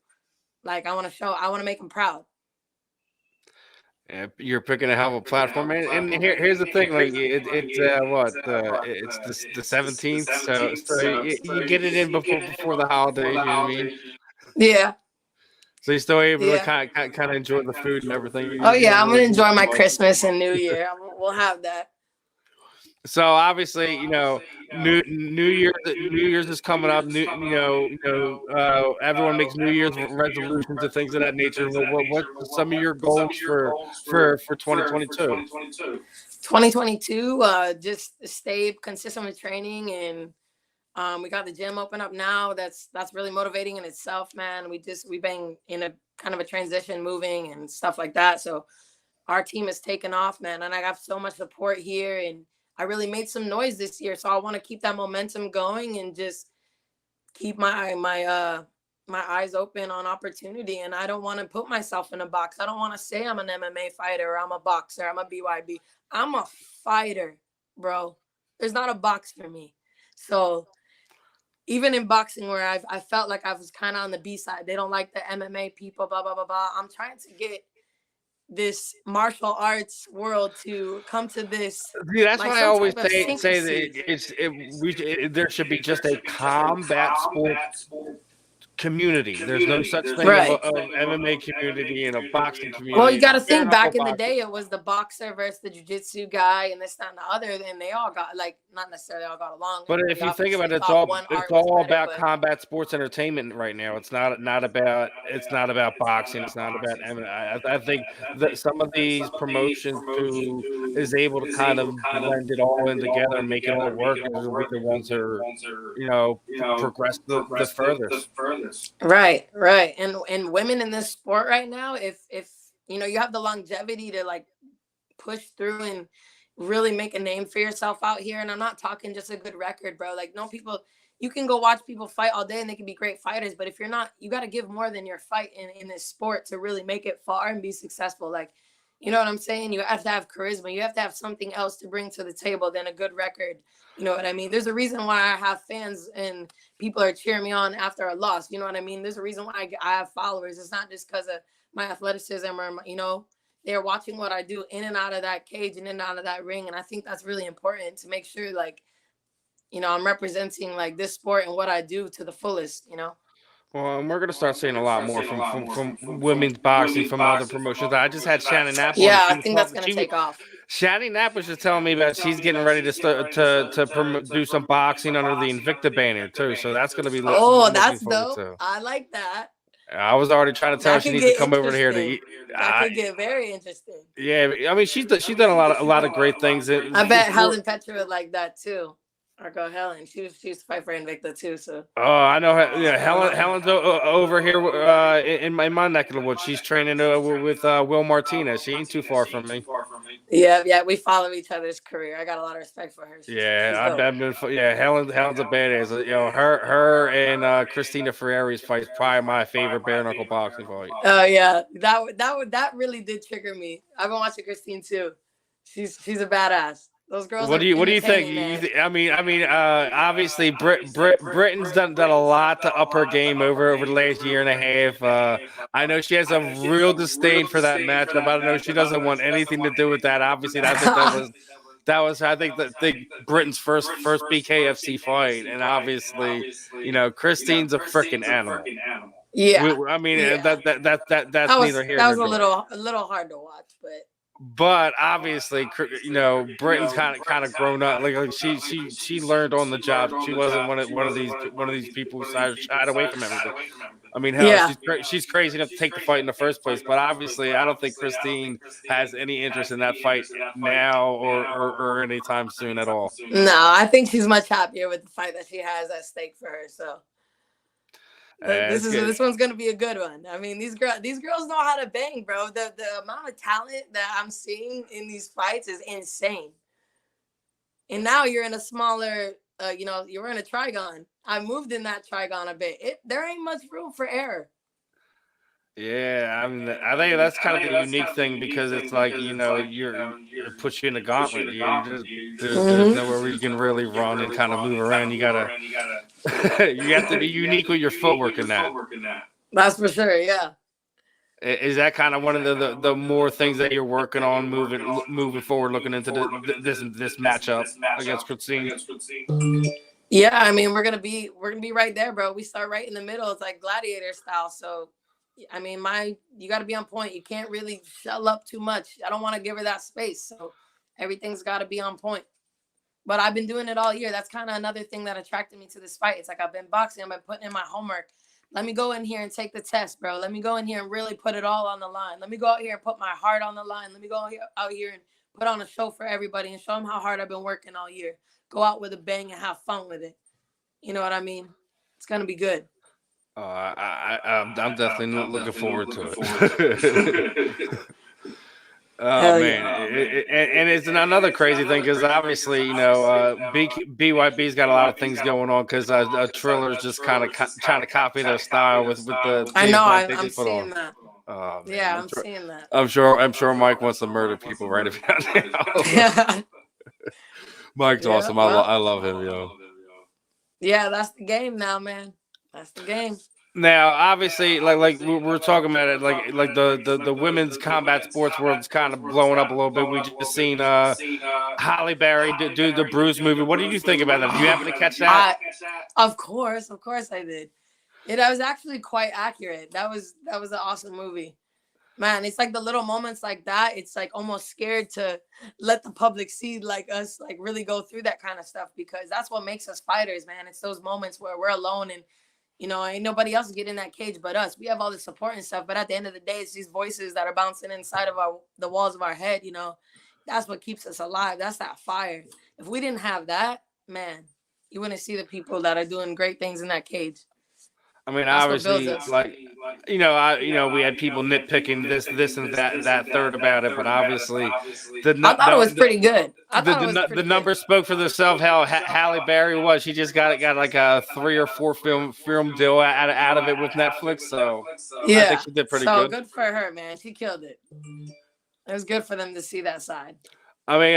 Like I want to make him proud. Yeah, you're picking a hell of a platform, and here's the thing, like it's the 17th, so you get it in before the holidays, you know what I mean? Yeah. So you're still able to kind of enjoy the food and everything. Oh yeah, I'm gonna enjoy my Christmas and New Year. We'll have that. So obviously, New Year's is coming up. Everyone makes New Year's resolutions and things of that nature. What are some of your goals for 2022? 2022, just stay consistent with training, and we got the gym open up now. That's really motivating in itself, man. We've been in a kind of a transition, moving and stuff like that. So our team has taken off, man, and I got so much support here, and I really made some noise this year. So I want to keep that momentum going and just keep my eyes open on opportunity. And I don't want to put myself in a box. I don't want to say I'm an MMA fighter or I'm a boxer. I'm a BYB. I'm a fighter, bro. There's not a box for me. So even in boxing, where I felt like I was kind of on the B side, they don't like the MMA people, blah, blah, blah, blah. I'm trying to get this martial arts world to come to this. Dude, that's why I always say that there should be just a combat sport community. There's no such thing of MMA community and a boxing community. Well, you got to think back in the day, it was the boxer versus the jiu-jitsu guy and this, that, and the other, and they all got, like, not necessarily all got along. But if you think about it, it's all about combat sports entertainment right now. It's not about boxing. It's not about MMA. I think that some of these promotions who is able to kind of blend it all in together and make it all work are the ones that are progress the furthest. Right. And women in this sport right now, if you have the longevity to like push through and really make a name for yourself out here. And I'm not talking just a good record, bro. Like, no, people, you can go watch people fight all day and they can be great fighters, but if you're not, you got to give more than your fight in this sport to really make it far and be successful. Like, you know what I'm saying? You have to have charisma. You have to have something else to bring to the table than a good record. You know what I mean? There's a reason why I have fans and people are cheering me on after a loss. You know what I mean? There's a reason why I have followers. It's not just because of my athleticism or, you know, they're watching what I do in and out of that cage and in and out of that ring. And I think that's really important to make sure, like, you know, I'm representing like this sport and what I do to the fullest, you know? Well, and we're going to start seeing a lot more from women's boxing, from other promotions. I just had Shannon Knapp on. Yeah, I think that's going to take off. Shannon Knapp was just telling me about she's getting ready to do some boxing under the Invicta banner too. So that's going to be that's dope. I like that. I was already trying to tell her she needs to come over here to eat. That could get very interesting. Yeah, I mean she's done a lot of great things. I bet Helen Petra would like that too. Or go Helen. She used to fight for Invicta too. So. Oh, I know. Yeah, Helen's over here in my neck of the woods. She's training with Will Martinez. She ain't too far from me. Yeah, we follow each other's career. I got a lot of respect for her. Helen's a badass. You know, her and Christina Ferreri's fight is probably my favorite bare knuckle boxing fight. Oh yeah, that really did trigger me. I've been watching Christine too. She's a badass. Those girls. What do you think? I mean, obviously, Britain's done a lot to up her game over the last year and a half. I know she has a real disdain for that matchup. I don't know. She doesn't want anything to do with that. Obviously, I think that was I think Britain's first BKFC fight, and obviously, you know, Christine's a freaking animal. Yeah, I mean, that's neither here nor there. That was a little hard to watch, but. But obviously, you know, Britain's kind of grown up. Like she learned on the job. She wasn't one of these people who shied away from everything. I mean, hell, she's crazy enough to take the fight in the first place. But obviously, I don't think Christine has any interest in that fight now or anytime soon at all. No, I think she's much happier with the fight that she has at stake for her. So. This one's gonna be a good one. I mean, these girls know how to bang, bro. The amount of talent that I'm seeing in these fights is insane. And now you're in a smaller, you know, you're in a trigon. I moved in that trigon a bit. There ain't much room for error. Yeah, I mean, I think that's kind of the unique thing because it's like, you know, it puts you in a gauntlet. There's nowhere where you can really run and kind of move around. You have to be unique with your footwork in that. That's for sure. Yeah. Is that kind of one of the more things that you're working on moving forward, looking into this matchup against Christine? Yeah, I mean, we're gonna be right there, bro. We start right in the middle. It's like gladiator style. So. I mean, you got to be on point. You can't really shell up too much. I don't want to give her that space. So everything's got to be on point. But I've been doing it all year. That's kind of another thing that attracted me to this fight. It's like I've been boxing. I've been putting in my homework. Let me go in here and take the test, bro. Let me go in here and really put it all on the line. Let me go out here and put my heart on the line. Let me go out here and put on a show for everybody and show them how hard I've been working all year. Go out with a bang and have fun with it. You know what I mean? It's going to be good. I'm definitely looking forward to it. Oh man, and it's another crazy thing because obviously, you know, BYB's got a lot of things going on because Triller's just kind of trying to copy their style with the. I know, I'm seeing that. Oh, man. Yeah, I'm seeing that. I'm sure Mike wants to murder people right about now. Mike's awesome. I love him, yo. Yeah, that's the game now, man. That's the game. Now, obviously, like we're talking about it, like the women's combat sports world's kind of blowing up a little bit. We just seen Halle Berry do the Bruce movie. What did you think about that? Did you happen to catch that? Of course I did. It was actually quite accurate. That was an awesome movie. Man, it's like the little moments like that. It's like almost scared to let the public see like us like really go through that kind of stuff because that's what makes us fighters, man. It's those moments where we're alone and, you know, ain't nobody else get in that cage but us. We have all the support and stuff, but at the end of the day, it's these voices that are bouncing inside of the walls of our head, you know. That's what keeps us alive. That's that fire. If we didn't have that, man, you wouldn't see the people that are doing great things in that cage. I mean, That's what builds obviously, us. like we had people nitpicking this and that third about it, but obviously, I thought it was pretty good. I thought it was the pretty good. numbers spoke for themselves. How Halle Berry was, she just got like a 3 or 4 film deal out of it with Netflix. So Yeah, I think she did pretty so good. for her, man. She killed it. It was good for them to see that side. I mean,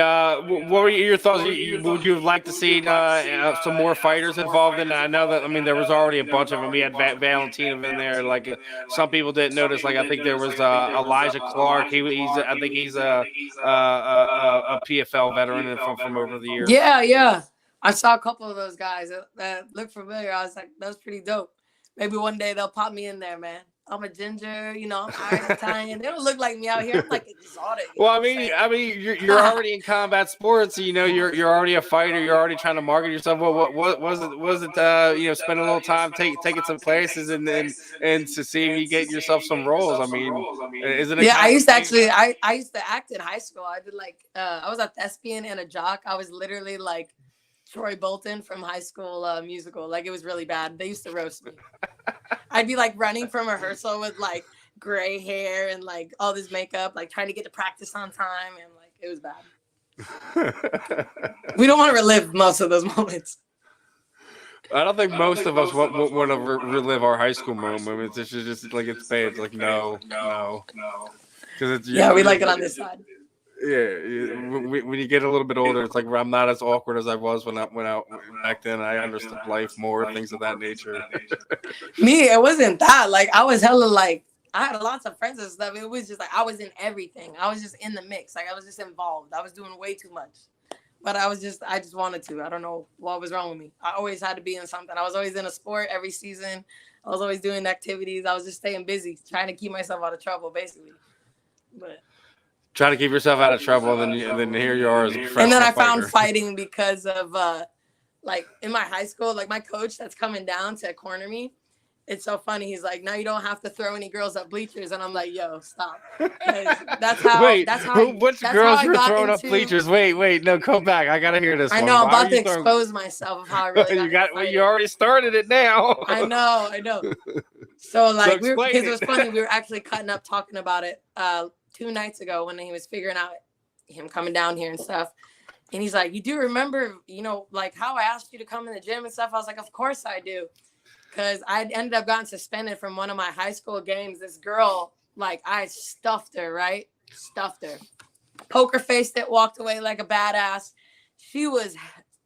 what were your thoughts? Would you have liked to see some more fighters involved in it? I know that. I mean, there was already a bunch of them. We had Valentina in there. Like some people didn't notice. Like I think there was Elijah Clark. I think he's a PFL veteran from over the years. Yeah. I saw a couple of those guys that looked familiar. I was like, that's pretty dope. Maybe one day they'll pop me in there, man. I'm a ginger, I'm Irish Italian. They don't look like me out here. I'm like exotic. Well, I mean, you're already in combat sports. You're already a fighter. You're already trying to market yourself. What was it? Spend a little time taking some classes and to see if you get yourself some roles. I mean, isn't it? Yeah, I used to act in high school. I did I was a thespian and a jock. I was literally like Troy Bolton from High School Musical. Like it was really bad. They used to roast me. I'd be like running from rehearsal with like gray hair and like all this makeup, like trying to get to practice on time, and like it was bad. We don't want to relive most of those moments. I don't think most of us want to relive our high school moments. It's just like it's bad. It's like no. Yeah, we like it on this side. Yeah, when you get a little bit older, it's like I'm not as awkward as I was when I went out back then. I understood life more, things of that nature. Me, it wasn't that. Like I was hella like I had lots of friends and stuff. It was just like I was in everything. I was just in the mix. Like I was just involved. I was doing way too much. But I just wanted to. I don't know what was wrong with me. I always had to be in something. I was always in a sport every season. I was always doing activities. I was just staying busy, trying to keep myself out of trouble, basically. But try to keep yourself out of trouble, and then here you are as a professional and then I fighter. found fighting because of like in my high school, like my coach that's coming down to corner me. It's so funny. He's like, now you don't have to throw any girls up bleachers, and I'm like, yo, stop. That's how. Wait, that's how. Which that's girls how I were got throwing into, up bleachers? Wait, no, come back. I gotta hear this. I know. I'm about to expose myself of how I really got. You already started it now. I know. So like because it was funny. We were actually cutting up talking about it 2 nights ago when he was figuring out him coming down here and stuff. And he's like, you do remember, like how I asked you to come in the gym and stuff? I was like, of course I do. Because I ended up getting suspended from one of my high school games. This girl, like I stuffed her, right? Stuffed her. Poker faced it, walked away like a badass. She was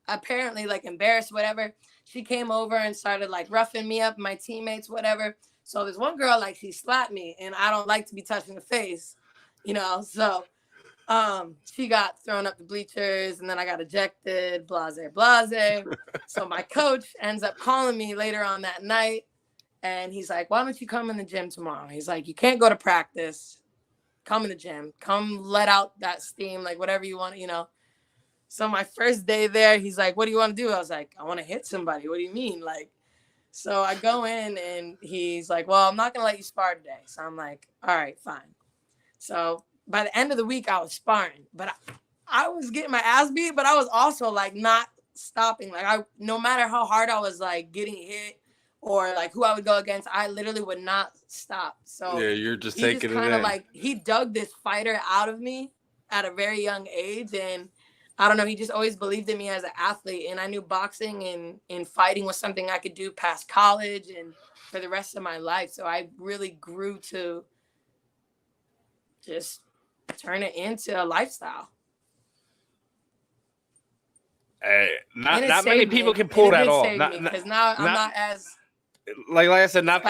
apparently like embarrassed, whatever. She came over and started like roughing me up, my teammates, whatever. So there's one girl, like she slapped me and I don't like to be touched in the face, so she got thrown up the bleachers and then I got ejected, blase. So my coach ends up calling me later on that night and he's like, why don't you come in the gym tomorrow? He's like, you can't go to practice. Come in the gym. Come let out that steam, like whatever you want, So my first day there, he's like, what do you want to do? I was like, I want to hit somebody. What do you mean? So I go in and he's like, well, I'm not going to let you spar today. So I'm like, all right, fine. So by the end of the week, I was sparring, but I was getting my ass beat, but I was also like not stopping. Like no matter how hard I was like getting hit or like who I would go against, I literally would not stop. So yeah, you're just taking it in. Kind of like he dug this fighter out of me at a very young age. And I don't know, he just always believed in me as an athlete. And I knew boxing and fighting was something I could do past college and for the rest of my life. So I really grew to just turn it into a lifestyle. Not many people can pull that off. Because now I'm not as like I said, not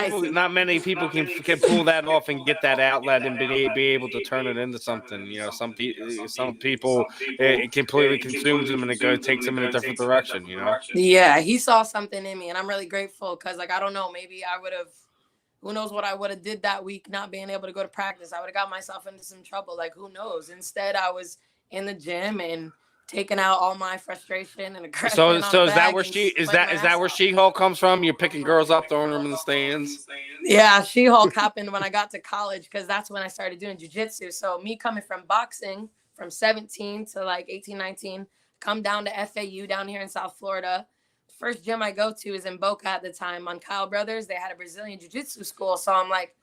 many people can pull that off and get that outlet and be able to turn it into something. Some people it completely consumes them and it takes them in a different direction. Yeah, he saw something in me, and I'm really grateful because I don't know, maybe I would have. Who knows what I would have did that week, not being able to go to practice. I would have got myself into some trouble. Like, who knows? Instead, I was in the gym and taking out all my frustration and aggression. So is that where She-Hulk comes from? You're picking girls up, throwing them in the stands? Yeah, She-Hulk happened when I got to college because that's when I started doing jiu-jitsu. So me coming from boxing from 17 to like 18, 19, come down to FAU down here in South Florida, first gym I go to is in Boca at the time on Kyle Brothers. They had a Brazilian jiu-jitsu school. So I'm like,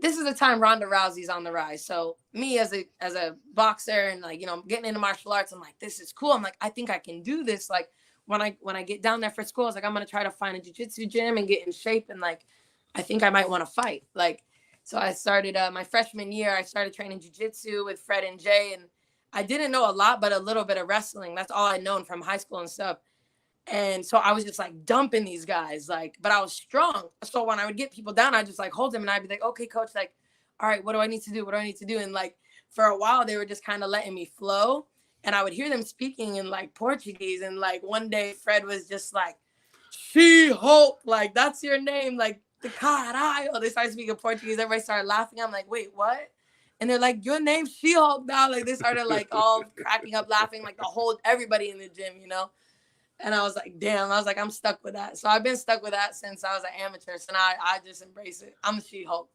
this is the time Ronda Rousey's on the rise. So me as a boxer and like, you know, getting into martial arts, I'm like, this is cool. I'm like, I think I can do this. Like when I get down there for school, I was like, I'm going to try to find a jiu-jitsu gym and get in shape. And like, I think I might want to fight. Like, so I started my freshman year, I started training jiu-jitsu with Fred and Jay. And I didn't know a lot, but a little bit of wrestling. That's all I'd known from high school and stuff. And so I was just like dumping these guys, like, but I was strong. So when I would get people down, I'd just like hold them and I'd be like, okay, coach, like, all right, what do I need to do? What do I need to do? And like, for a while, they were just kind of letting me flow. And I would hear them speaking in like Portuguese. And like one day, Fred was just like, She-Hulk, like, that's your name. Like, the caralho. They started speaking Portuguese. Everybody started laughing. I'm like, wait, what? And they're like, your name's She-Hulk now. Like, they started like all cracking up, laughing, like everybody in the gym, you know? And I was like, damn, I was like, I'm stuck with that. So I've been stuck with that since I was an amateur. So now I just embrace it. I'm She-Hulk.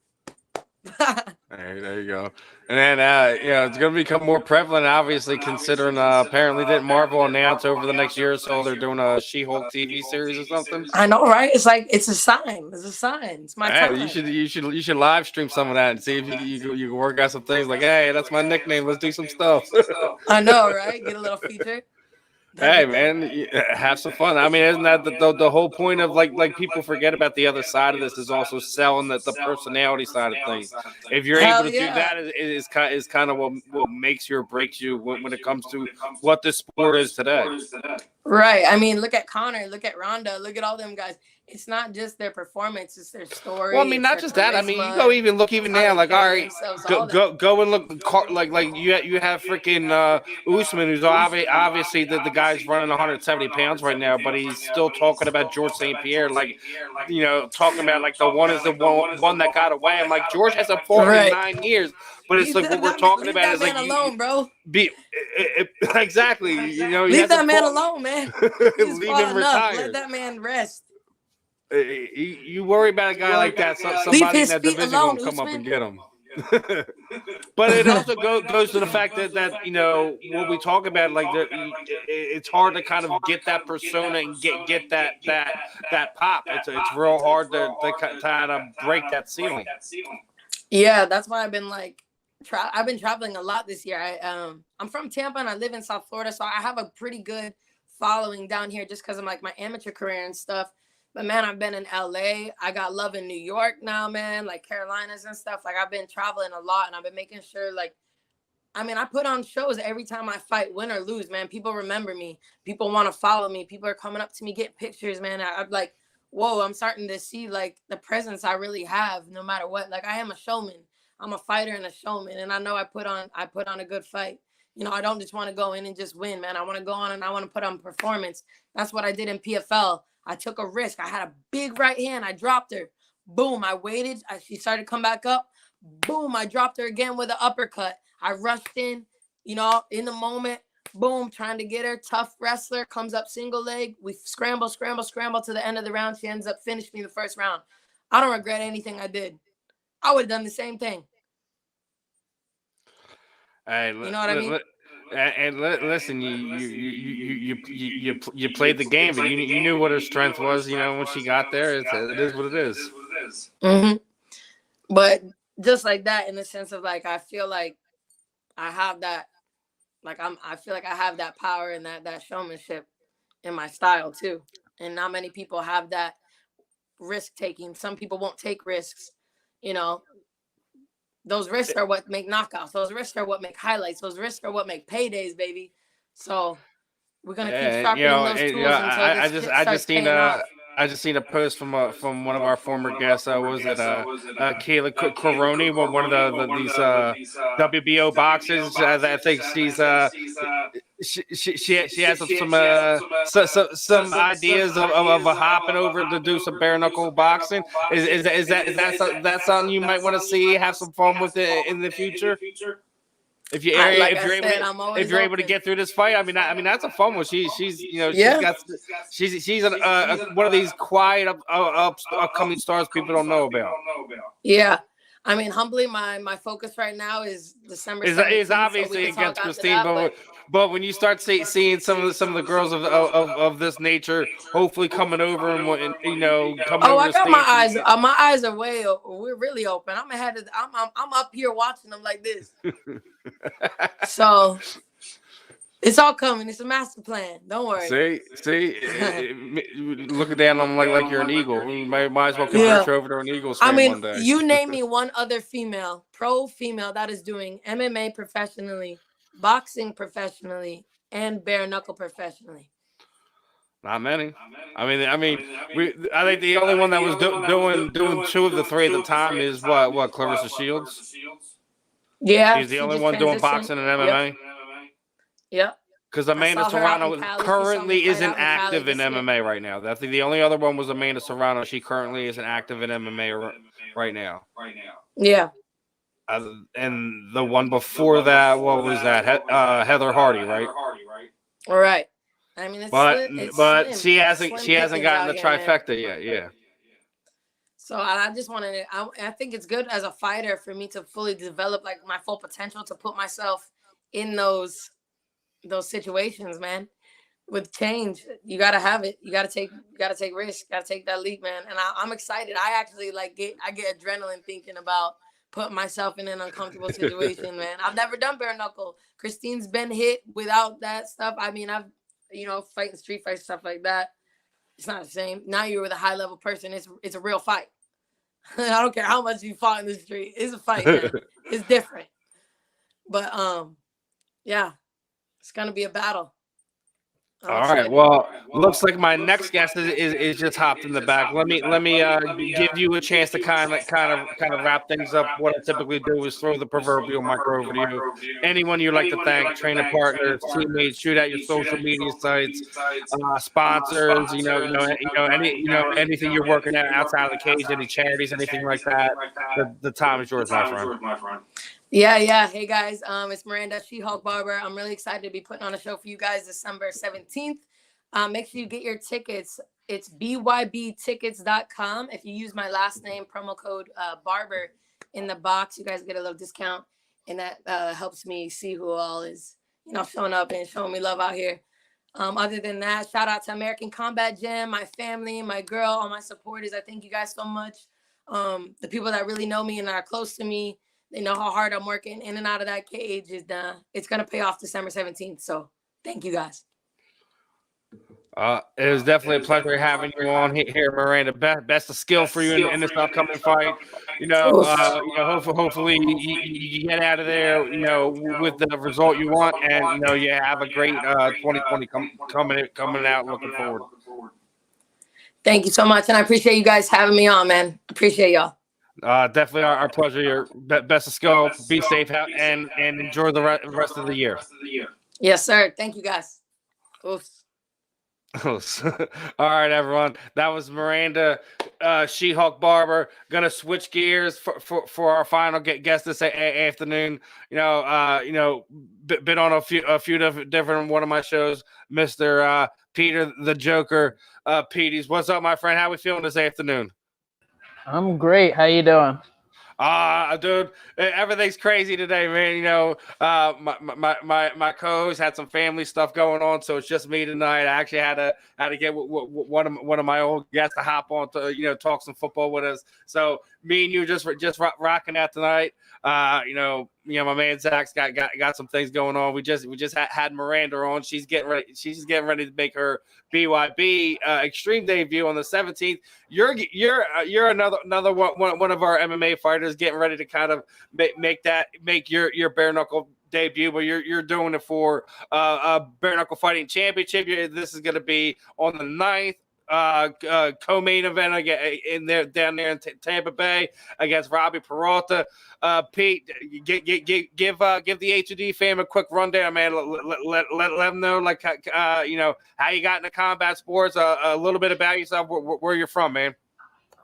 Hey, there you go. And then, you know, it's going to become more prevalent, obviously, considering apparently didn't Marvel announce over the next year or so they're doing a She-Hulk TV series or something? I know, right? It's like, it's a sign. It's a sign. It's my time. You should live stream some of that and see if you can work out some things like, hey, that's my nickname. Let's do some stuff. I know, right? Get a little feature. Hey man, have some fun. I mean, isn't that the whole point of like people forget about the other side of this is also selling the personality side of things. If you're able to do that, is kind of what makes you or breaks you when it comes to what this sport is today. Right. I mean, look at Connor, look at Ronda, look at all them guys. It's not just their performance; it's their story. Well, I mean, not just that. I mean, you go even now. Like, all right, go and look. Like you have freaking Usman, who's obviously the guy's running 170 pounds right now, but he's still talking about George St. Pierre, like, you know, talking about like the one is the one that got away. I'm like, George hasn't fought in 9 years, but it's like what we're talking about is like alone, bro. Exactly. You know, leave that man alone, man. Leave him retired. Let that man rest. You worry about a guy like that, somebody in that division will come up and get him. But it also goes to the fact that you know, when we talk about like it's hard to kind of get that persona and get that pop. It's real hard to kind of break that ceiling. Yeah, that's why I've been like I've been traveling a lot this year. I'm from Tampa and I live in South Florida, so I have a pretty good following down here just because of like my amateur career and stuff. But man, I've been in LA. I got love in New York now, man, like Carolinas and stuff. Like I've been traveling a lot and I've been making sure like, I mean, I put on shows every time I fight, win or lose, man. People remember me. People want to follow me. People are coming up to me, getting pictures, man. I'm like, whoa, I'm starting to see like the presence I really have no matter what. Like I am a showman. I'm a fighter and a showman. And I know I put on a good fight. You know, I don't just want to go in and just win, man. I want to go on and I want to put on performance. That's what I did in PFL. I took a risk. I had a big right hand. I dropped her. Boom. I waited. She started to come back up. Boom. I dropped her again with an uppercut. I rushed in, you know, in the moment. Boom. Trying to get her. Tough wrestler. Comes up single leg. We scramble to the end of the round. She ends up finishing me the first round. I don't regret anything I did. I would have done the same thing. Hey, you know what I mean? And listen, you played the game, but you knew what her strength was. You know, when she got there, it is what it is. Mm-hmm. But just like that, in the sense of like, I feel like I have that, like I feel like I have that power and that showmanship in my style too. And not many people have that risk taking. Some people won't take risks, you know. Those risks are what make knockouts. Those risks are what make highlights. Those risks are what make paydays, baby. So we're gonna keep sharpening those tools until I just seen a post from one of our former guests. Was it Kayla Coroni, one of these WBO boxers? I think she has some ideas of hopping over to do some bare knuckle boxing. Is that something you might want to see? Have some fun with it in the future. If you're able to get through this fight, I mean that's a fun one. She's one of these quiet upcoming stars people don't know about. Yeah, I mean, humbly, my focus right now is December. Is obviously against Christine, but when you start seeing some of the girls of this nature, hopefully coming over and you know coming Oh, over I the got stage. my eyes are way open. We're really open. I'm up here watching them like this. So it's all coming. It's a master plan. Don't worry. Looking down on them like you're an eagle. You might as well convert you over to an Eagles I fan mean, one day. you name me one other pro female that is doing MMA professionally, boxing professionally, and bare knuckle professionally. Not many. I mean, I think the only one that was doing two of the three at the time is what Clarissa Shields. Yeah, she's the only one doing boxing and MMA. Yep. Because Amanda Serrano currently isn't active in MMA right now. I think the only other one was Amanda Serrano. She currently isn't active in MMA right now. Yeah. And the one before that, what was that? Heather Hardy, right? All right. I mean, but she hasn't gotten the trifecta yet. Yeah. So I just wanted to. I think it's good as a fighter for me to fully develop like my full potential to put myself in those situations, man. With change, you gotta have it. You gotta take risks. Gotta take that leap, man. And I'm excited. I actually get adrenaline thinking about putting myself in an uncomfortable situation, man. I've never done bare knuckle. Christine's been hit without that stuff. I mean, I've fighting street fights, stuff like that. It's not the same. Now you're with a high level person. It's a real fight. I don't care how much you fought in the street. It's a fight, man. It's different. But yeah, it's gonna be a battle. All right. Well, looks like my next guest is just hopped in the back. Let me give you a chance to kind of wrap things up. What I typically do is throw the proverbial mic over to you. Anyone you'd like to thank, trainer partners, teammates, shoot out your social media sites, sponsors. Anything you're working at outside of the cage, any charities, anything like that. The time is yours, my friend. Yeah. Hey guys, it's Miranda Barber. I'm really excited to be putting on a show for you guys December 17th. Make sure you get your tickets. It's bybtickets.com. If you use my last name, promo code Barber in the box, you guys get a little discount, and that helps me see who all is showing up and showing me love out here. Other than that, shout out to American Combat Gym, my family, my girl, all my supporters. I thank you guys so much. The people that really know me and are close to me, they know how hard I'm working in and out of that cage. It's going to pay off December 17th. So thank you guys. It was definitely a pleasure having you on here, Miranda. Best of skill for you in this upcoming fight. Hopefully you get out of there, with the result you want, and you have a great 2020 coming out. Looking forward. Thank you so much, and I appreciate you guys having me on, man. Appreciate y'all. Definitely our pleasure. Best of skill. Be safe and enjoy the rest of the year. Yes, sir. Thank you, guys. Oof. All right, everyone. That was Miranda Barber. Gonna switch gears for our final guest this afternoon. Been on a few different one of my shows, Mr. Peter the Joker. Pettis, what's up, my friend? How we feeling this afternoon? I'm great. How you doing? Dude, everything's crazy today, man. My co-host had some family stuff going on, so it's just me tonight. I actually had to get one of my old guests to hop on to talk some football with us. So me and you just rocking out tonight. My man Zach's got some things going on. We just had Miranda on. She's getting ready to make her BYB Extreme debut on the 17th. You're another one of our MMA fighters getting ready to kind of make your bare knuckle debut, but you're doing it for a bare knuckle fighting championship. This is going to be on the 9th. Co-main event down there in Tampa Bay against Robbie Peralta. Pete, give the H2D fam a quick rundown, man. Let them know how you got into combat sports, a little bit about yourself, where you're from, man.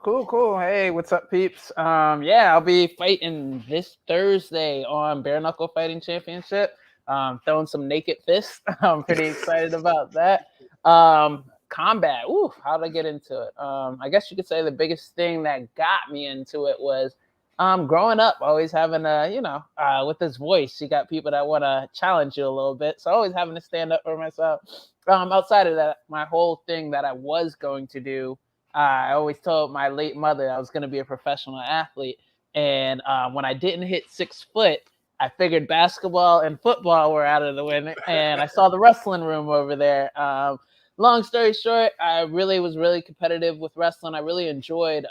Cool. Hey, what's up, peeps? I'll be fighting this Thursday on Bare Knuckle Fighting Championship. Throwing some naked fists. I'm pretty excited about that. Combat. Ooh, how did I get into it? I guess you could say the biggest thing that got me into it was Growing up, always having with his voice, you got people that want to challenge you a little bit. So always having to stand up for myself. Outside of that, my whole thing that I was going to do, I always told my late mother I was going to be a professional athlete. And when I didn't hit 6 foot, I figured basketball and football were out of the way. And I saw the wrestling room over there. Long story short, I was really competitive with wrestling. I really enjoyed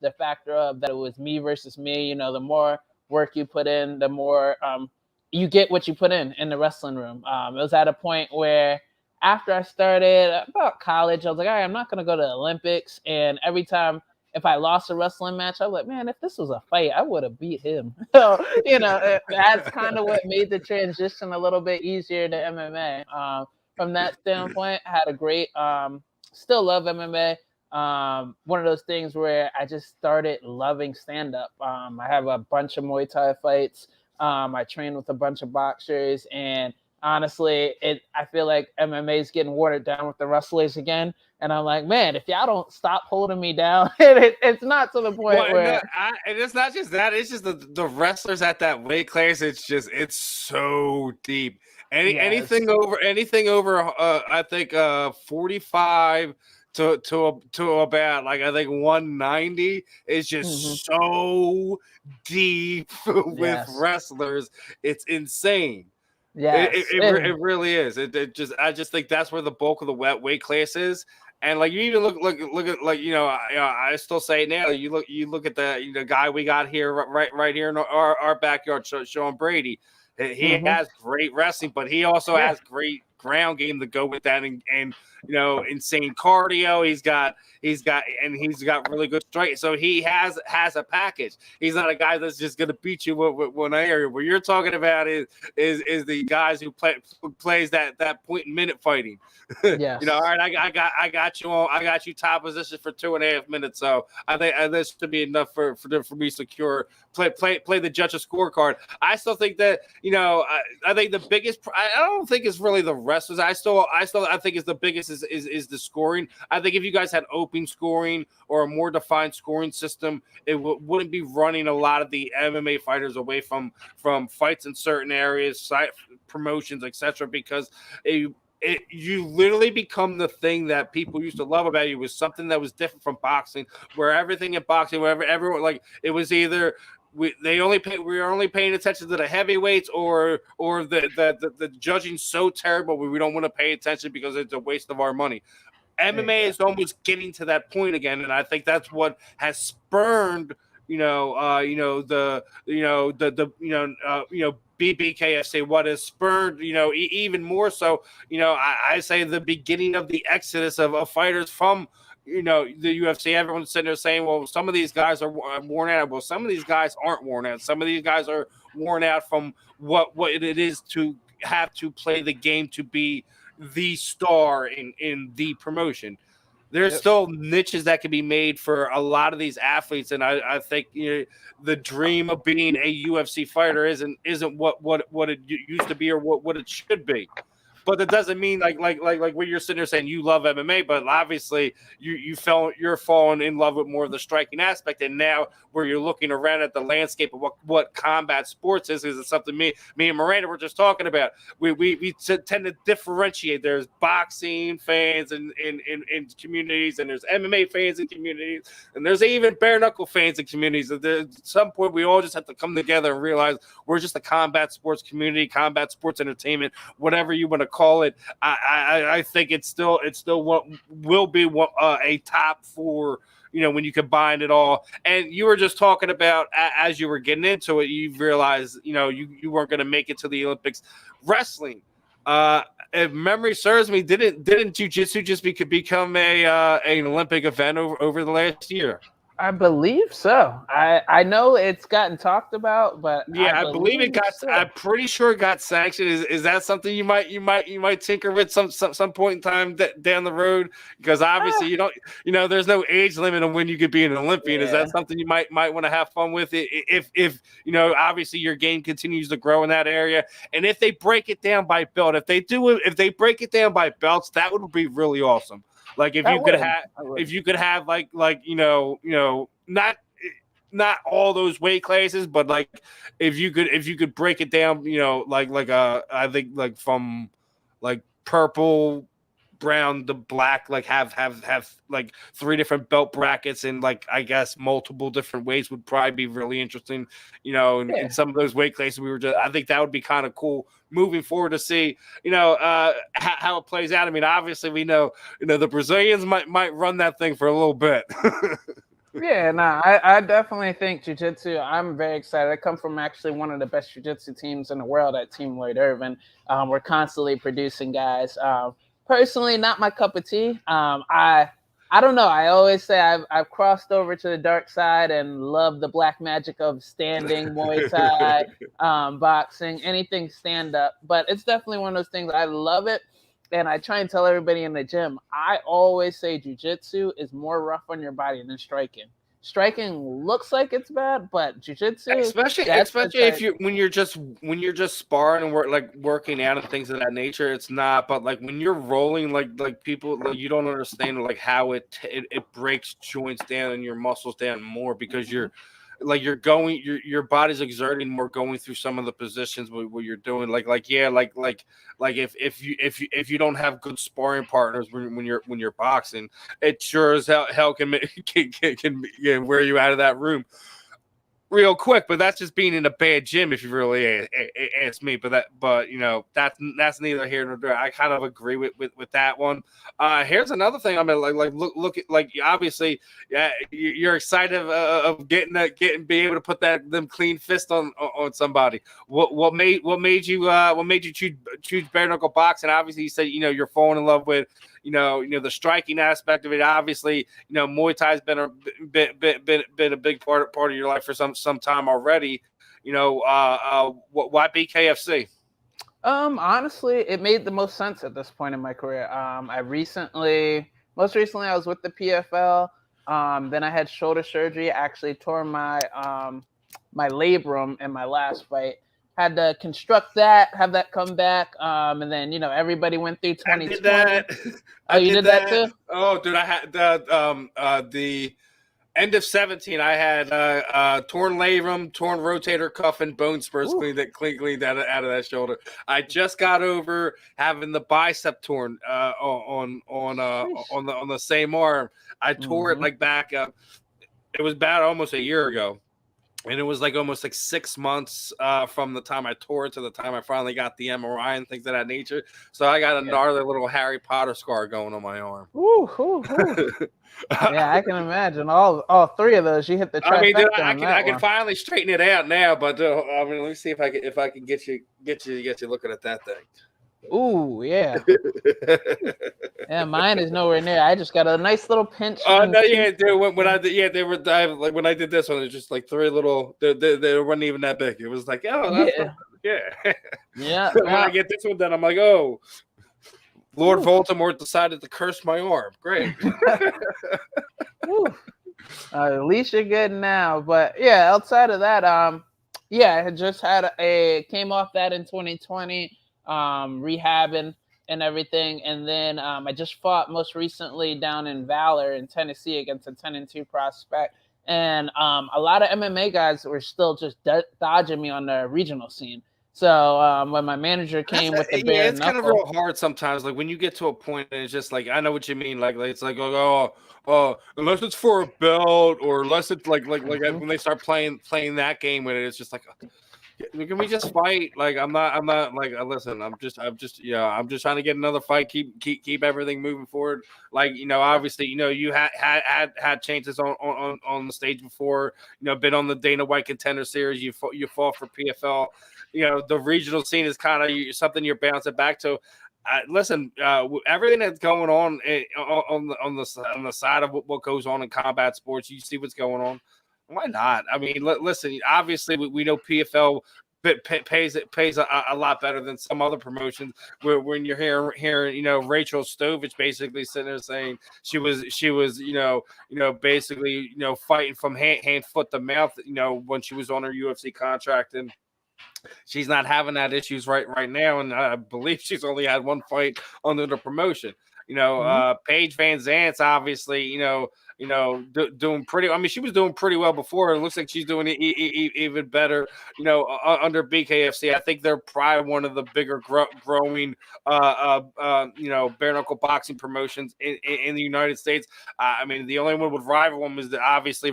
the factor of that it was me versus me. You know, the more work you put in, the more you get what you put in the wrestling room. It was at a point where after I started about college, I was like, all right, I'm not going to go to the Olympics. And every time if I lost a wrestling match, I was like, man, if this was a fight, I would have beat him. So, that's kind of what made the transition a little bit easier to MMA. From that standpoint, I had a great, still love MMA. One of those things where I just started loving stand-up. I have a bunch of Muay Thai fights. I train with a bunch of boxers, and honestly, I feel like MMA is getting watered down with the wrestlers again. And I'm like, man, if y'all don't stop holding me down, it's not to the point where. And it's not just that; it's just the wrestlers at that weight class. It's so deep. Anything over, I think 45 to about like I think 190 is just so deep with wrestlers. It's insane. Yeah, it really is. I just think that's where the bulk of the weight class is. And like you even look at like I still say it now. You look at the guy we got here right here in our backyard, Sean Brady. He has great wrestling, but he also has great ground game to go with that, and insane cardio. He's got really good strength. So he has a package. He's not a guy that's just going to beat you with one area. What you're talking about is the guys who plays that point and minute fighting. Yes. All right, I got you top position for 2.5 minutes. So I think this should be enough for me to secure play the judge's scorecard. I still think that I think the biggest. I don't think it's really the wrestlers. I think it's the biggest is the scoring. I think if you guys had open scoring or a more defined scoring system, it wouldn't be running a lot of the MMA fighters away from fights in certain areas, site promotions, etc. Because you literally become the thing that people used to love about you. Was something that was different from boxing, where everything in boxing, wherever everyone like it was either. We were only paying attention to the heavyweights or the judging so terrible we don't want to pay attention because it's a waste of our money. MMA is almost getting to that point again, and I think that's what has spurned BBKFC, what has spurred even more so I say the beginning of the exodus of fighters from the UFC. Everyone's sitting there saying, well, some of these guys are worn out. Well, some of these guys aren't worn out. Some of these guys are worn out from what it is to have to play the game to be the star in the promotion. There's still niches that can be made for a lot of these athletes, and I think the dream of being a UFC fighter isn't what it used to be or what it should be. But that doesn't mean like when you're sitting there saying you love MMA, but obviously you're falling in love with more of the striking aspect. And now where you're looking around at the landscape of what combat sports is it something me and Miranda were just talking about. We tend to differentiate. There's boxing fans in communities, and there's MMA fans in communities, and there's even bare knuckle fans in communities. At some point, we all just have to come together and realize we're just a combat sports community, combat sports entertainment, whatever you want to call it. I think it's still what will be a top 4 when you combine it all. And you were just talking about as you were getting into it, you realized you weren't going to make it to the Olympics. Wrestling, if memory serves me, didn't jiu-jitsu just become an Olympic event over the last year? I believe so. I know it's gotten talked about, but yeah, I believe it got. So. I'm pretty sure it got sanctioned. Is that something you might tinker with some point in time down the road? Because obviously you don't. There's no age limit on when you could be an Olympian. Yeah. Is that something you might want to have fun with? If obviously your game continues to grow in that area, and if they break it down by belt, if they break it down by belts, that would be really awesome. Like if you could have like not not all those weight classes, but like if you could break it down, I think like from like purple, brown to black, like have like 3 different belt brackets and like I guess multiple different ways would probably be really interesting, in some of those weight classes. I think that would be kind of cool moving forward to see, how it plays out. I mean, obviously we know, the Brazilians might run that thing for a little bit. Yeah, no, I definitely think jiu-jitsu, I'm very excited. I come from actually one of the best jiu-jitsu teams in the world at Team Lloyd Irvin. We're constantly producing guys. Personally, not my cup of tea. I don't know. I always say I've crossed over to the dark side and love the black magic of standing, Muay Thai, boxing, anything stand-up. But it's definitely one of those things. I love it. And I try and tell everybody in the gym, I always say jiu-jitsu is more rough on your body than striking. Striking looks like it's bad, but jiu-jitsu, especially if when you're just sparring and working out and things of that nature, it's not. But like when you're rolling, like people, like you don't understand like how it breaks joints down and your muscles down more because your body's exerting more going through some of the positions where you're doing if you don't have good sparring partners when you're boxing, it sure as hell can wear you out of that room real quick. But that's just being in a bad gym, if you really ask me. But that's neither here nor there. I kind of agree with that one. Here's another thing. I mean, look at obviously, yeah, you're excited of being able to put them clean fist on somebody. What made you choose bare knuckle boxing? Obviously, you said you're falling in love with the striking aspect of it. Obviously, Muay Thai's been a big part of your life for some time already. Why BKFC? Honestly, it made the most sense at this point in my career. Most recently, I was with the PFL. Then I had shoulder surgery. I actually tore my my labrum in my last fight. Had to construct that, have that come back, and then everybody went through 2020. I did that. You did that too? Oh, dude, I had the end of 2017. I had torn labrum, torn rotator cuff, and bone spurs cleaned out of that shoulder. I just got over having the bicep torn on the same arm. I tore it back up. It was bad almost a year ago. And it was almost 6 months from the time I tore it to the time I finally got the MRI and things of that nature. So I got a gnarly little Harry Potter scar going on my arm. Yeah, I can imagine all 3 of those. You hit the trifecta. I mean, dude, I can finally straighten it out now. But let me see if I can get you looking at that thing. Ooh, yeah. Yeah, mine is nowhere near. I just got a nice little pinch. Oh no, yeah, dude. When I did, they were diving. Like when I did this one, it was just 3 little. They weren't even that big. It was that's yeah. When I get this one done, I'm like, oh, Lord Voldemort decided to curse my arm. Great. At least you're good now. But yeah, outside of that, I had just came off that in 2020. Rehabbing and everything, and then I just fought most recently down in Valor in Tennessee against a 10-2 prospect, and a lot of MMA guys were still just dodging me on the regional scene. So when my manager came with the bare it's kind of real hard sometimes. Like when you get to a point and it's just I know what you mean. It's unless it's for a belt or unless it's when they start playing that game with it, it's just can we just fight? I'm not listen, I'm just trying to get another fight, keep everything moving forward. Obviously, you had chances on the stage before, been on the Dana White Contender Series, you fought for PFL. The regional scene is kind of something you're bouncing back to. Listen, everything that's going on the side of what goes on in combat sports, you see what's going on. Why not? I mean, listen. Obviously, we know PFL pays a lot better than some other promotions. Where when you're hearing Rachel Stovich basically sitting there saying she was basically fighting from hand, foot to mouth when she was on her UFC contract, and she's not having that issues right now. And I believe she's only had one fight under the promotion. Paige Van Zant's obviously doing pretty. I mean, she was doing pretty well before. It looks like she's doing even better. Under BKFC, I think they're probably one of the bigger growing, bare knuckle boxing promotions in the United States. I mean, the only one would rival them is obviously,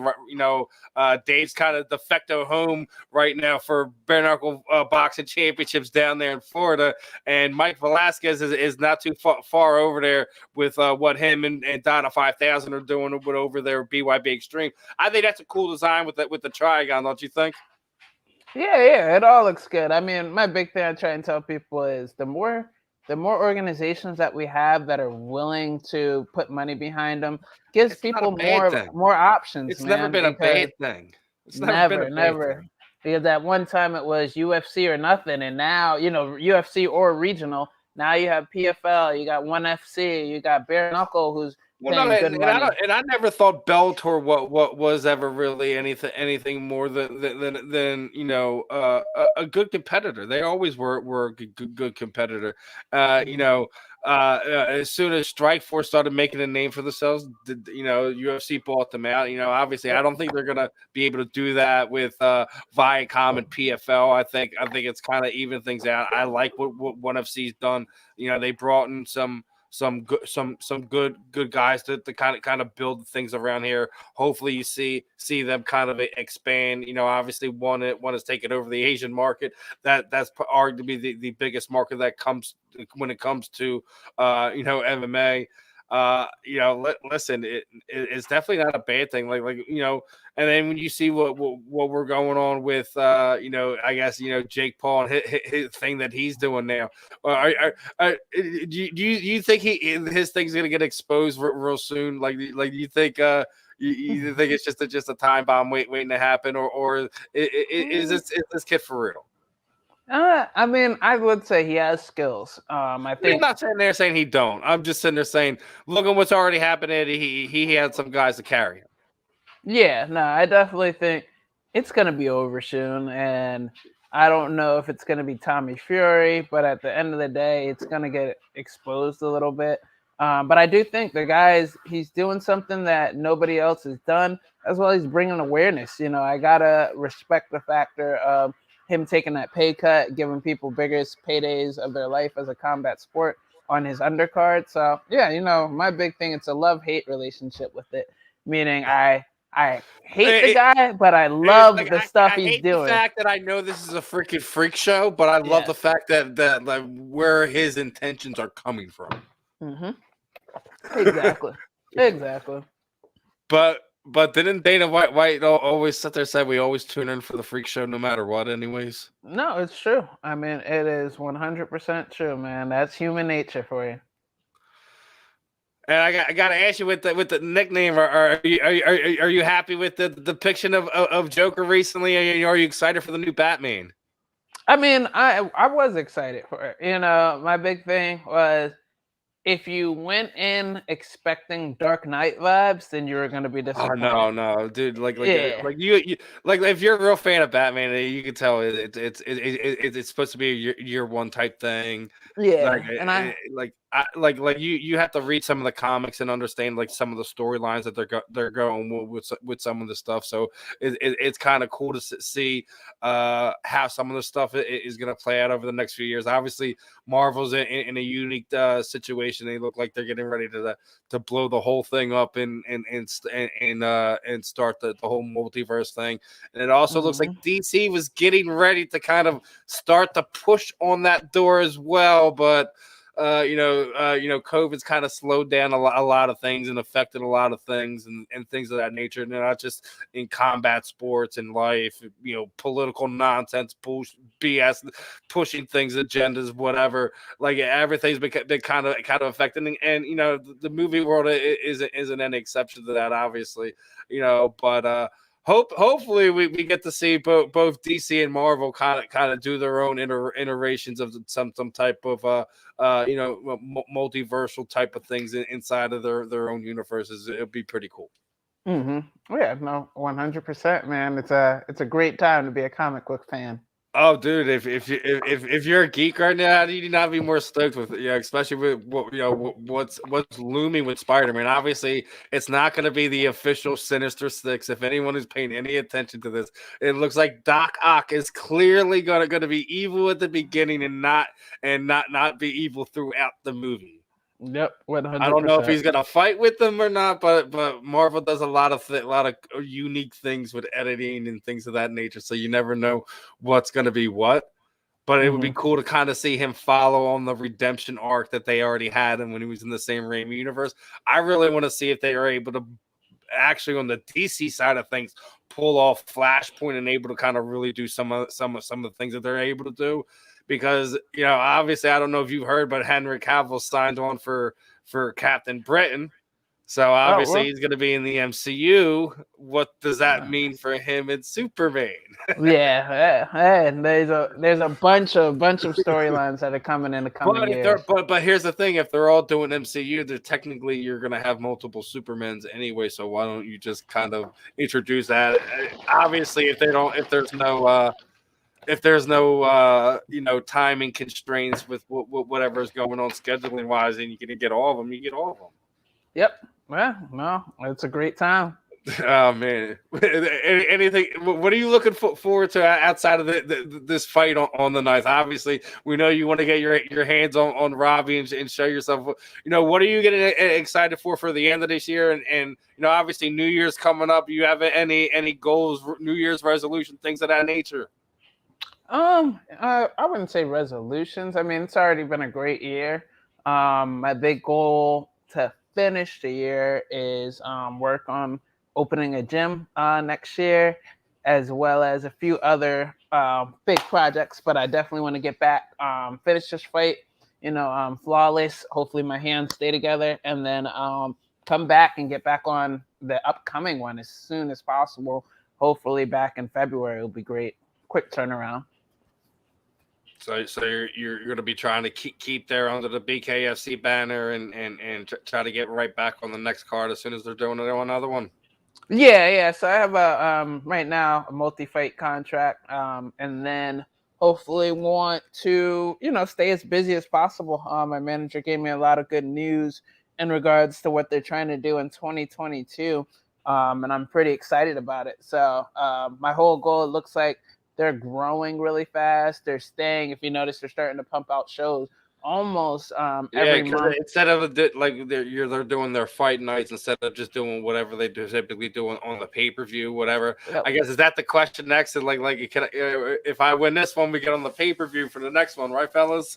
Dave's kind of de facto home right now for bare knuckle boxing championships down there in Florida, and Mike Velasquez is not too far over there with what him and Donna 5000 are doing over there BYB Extreme. I think that's a cool design with the trigon, don't you think? Yeah, it all looks good. I mean, my big thing I try and tell people is the more organizations that we have that are willing to put money behind them gives people more options. It's never been a bad thing. It's never. Because at one time it was UFC or nothing, and now UFC or regional. Now you have PFL, you got ONE FC, you got Bare Knuckle, who's and I never thought Bellator what was ever really anything more than a good competitor. They always were a good competitor. As soon as Strikeforce started making a name for themselves, UFC bought them out. Obviously, I don't think they're gonna be able to do that with Viacom and PFL. I think it's kind of even things out. I like what ONE FC's done. They brought in some good guys to kind of build things around here. Hopefully you see them kind of expand. Obviously one is taking over the Asian market. That's arguably the biggest market that comes when it comes to MMA. Listen, it's definitely not a bad thing. And then when you see what we're going on with, I guess Jake Paul and his thing that he's doing now. Do you think his thing's gonna get exposed real soon? Like you think you think it's just a time bomb waiting to happen, or is this kid for real? I mean, I would say he has skills. I think I'm not sitting there saying he don't. I'm just sitting there saying, look at what's already happened. He had some guys to carry him. Yeah, no, I definitely think it's gonna be over soon, and I don't know if it's gonna be Tommy Fury, but at the end of the day, it's gonna get exposed a little bit. But I do think he's doing something that nobody else has done, as well as bringing awareness. I gotta respect the factor of him taking that pay cut, giving people biggest paydays of their life as a combat sport on his undercard. So yeah, my big thing, it's a love-hate relationship with it. Meaning I hate the guy, but I love the stuff he's doing. The fact that I know this is a freaking freak show, but I love the fact that like where his intentions are coming from. Mm-hmm. Exactly. But didn't Dana White always sit there and say we always tune in for the freak show no matter what anyways? No, it's true. I mean, it is 100% true, man. That's human nature for you. And I got to ask you with the nickname, are you happy with the depiction of Joker recently? Are you excited for the new Batman? I mean, I was excited for it. My big thing was, if you went in expecting Dark Knight vibes, then you were going to be disappointed. Oh no, dude! Like you if you're a real fan of Batman, you can tell it's supposed to be a year one type thing. Yeah, you have to read some of the comics and understand like some of the storylines that they're going with some of the stuff. So it's kind of cool to see how some of the stuff is going to play out over the next few years. Obviously, Marvel's in a unique situation. They look like they're getting ready to blow the whole thing up and start the whole multiverse thing. And it also looks like DC was getting ready to kind of start to push on that door as well, but COVID's kind of slowed down a lot of things and affected a lot of things and things of that nature. And not just in combat sports and life, political nonsense, BS, pushing things, agendas, whatever. Like everything's been kind of affecting. And the movie world isn't any exception to that, obviously. But hopefully we get to see both DC and Marvel kind of do their own iterations of some type of multiversal type of things inside of their own universes. It'll be pretty cool. Mm-hmm. Yeah, no, 100%, man. It's a great time to be a comic book fan. Oh, dude! If you're a geek right now, how do you not be more stoked with especially with what's looming with Spider-Man? Obviously, it's not going to be the official Sinister Six. If anyone is paying any attention to this, it looks like Doc Ock is clearly going to be evil at the beginning and not be evil throughout the movie. Yep, 100%. I don't know if he's gonna fight with them or not, but Marvel does a lot of unique things with editing and things of that nature, so you never know what's gonna be what. But it would be cool to kind of see him follow on the redemption arc that they already had, and when he was in the same Raimi universe, I really want to see if they are able to actually on the DC side of things pull off Flashpoint and able to kind of really do some of the things that they're able to do. Because, obviously, I don't know if you've heard, but Henry Cavill signed on for Captain Britain. So, obviously, he's going to be in the MCU. What does that mean for him and Superman? And there's a bunch of storylines that are coming in the coming years. But here's the thing. If they're all doing MCU, they're technically you're going to have multiple Supermans anyway. So, why don't you just kind of introduce that? Obviously, if there's no timing constraints with whatever is going on scheduling wise, and you can get all of them, you get all of them. Yep. Well, no, it's a great time. Oh man, anything? What are you looking forward to outside of this fight on the 9th? Obviously, we know you want to get your hands on Robbie and show yourself. What are you getting excited for the end of this year? And obviously, New Year's coming up. You have any goals, New Year's resolution, things of that nature? I wouldn't say resolutions. I mean, it's already been a great year. My big goal to finish the year is work on opening a gym next year, as well as a few other big projects. But I definitely want to get back, finish this fight, flawless. Hopefully my hands stay together, and then come back and get back on the upcoming one as soon as possible. Hopefully back in February will be great. Quick turnaround. So you're going to be trying to keep there under the BKFC banner and try to get right back on the next card as soon as they're doing another one. Yeah. So I have right now a multi-fight contract, and then hopefully want to stay as busy as possible. My manager gave me a lot of good news in regards to what they're trying to do in 2022, and I'm pretty excited about it. So my whole goal, it looks like. They're growing really fast. They're staying. If you notice, they're starting to pump out shows almost every month. Instead of they're doing their fight nights instead of just doing whatever they typically do on the pay-per-view, whatever. Yep. I guess is that the question next? And if I win this one, we get on the pay-per-view for the next one, right, fellas?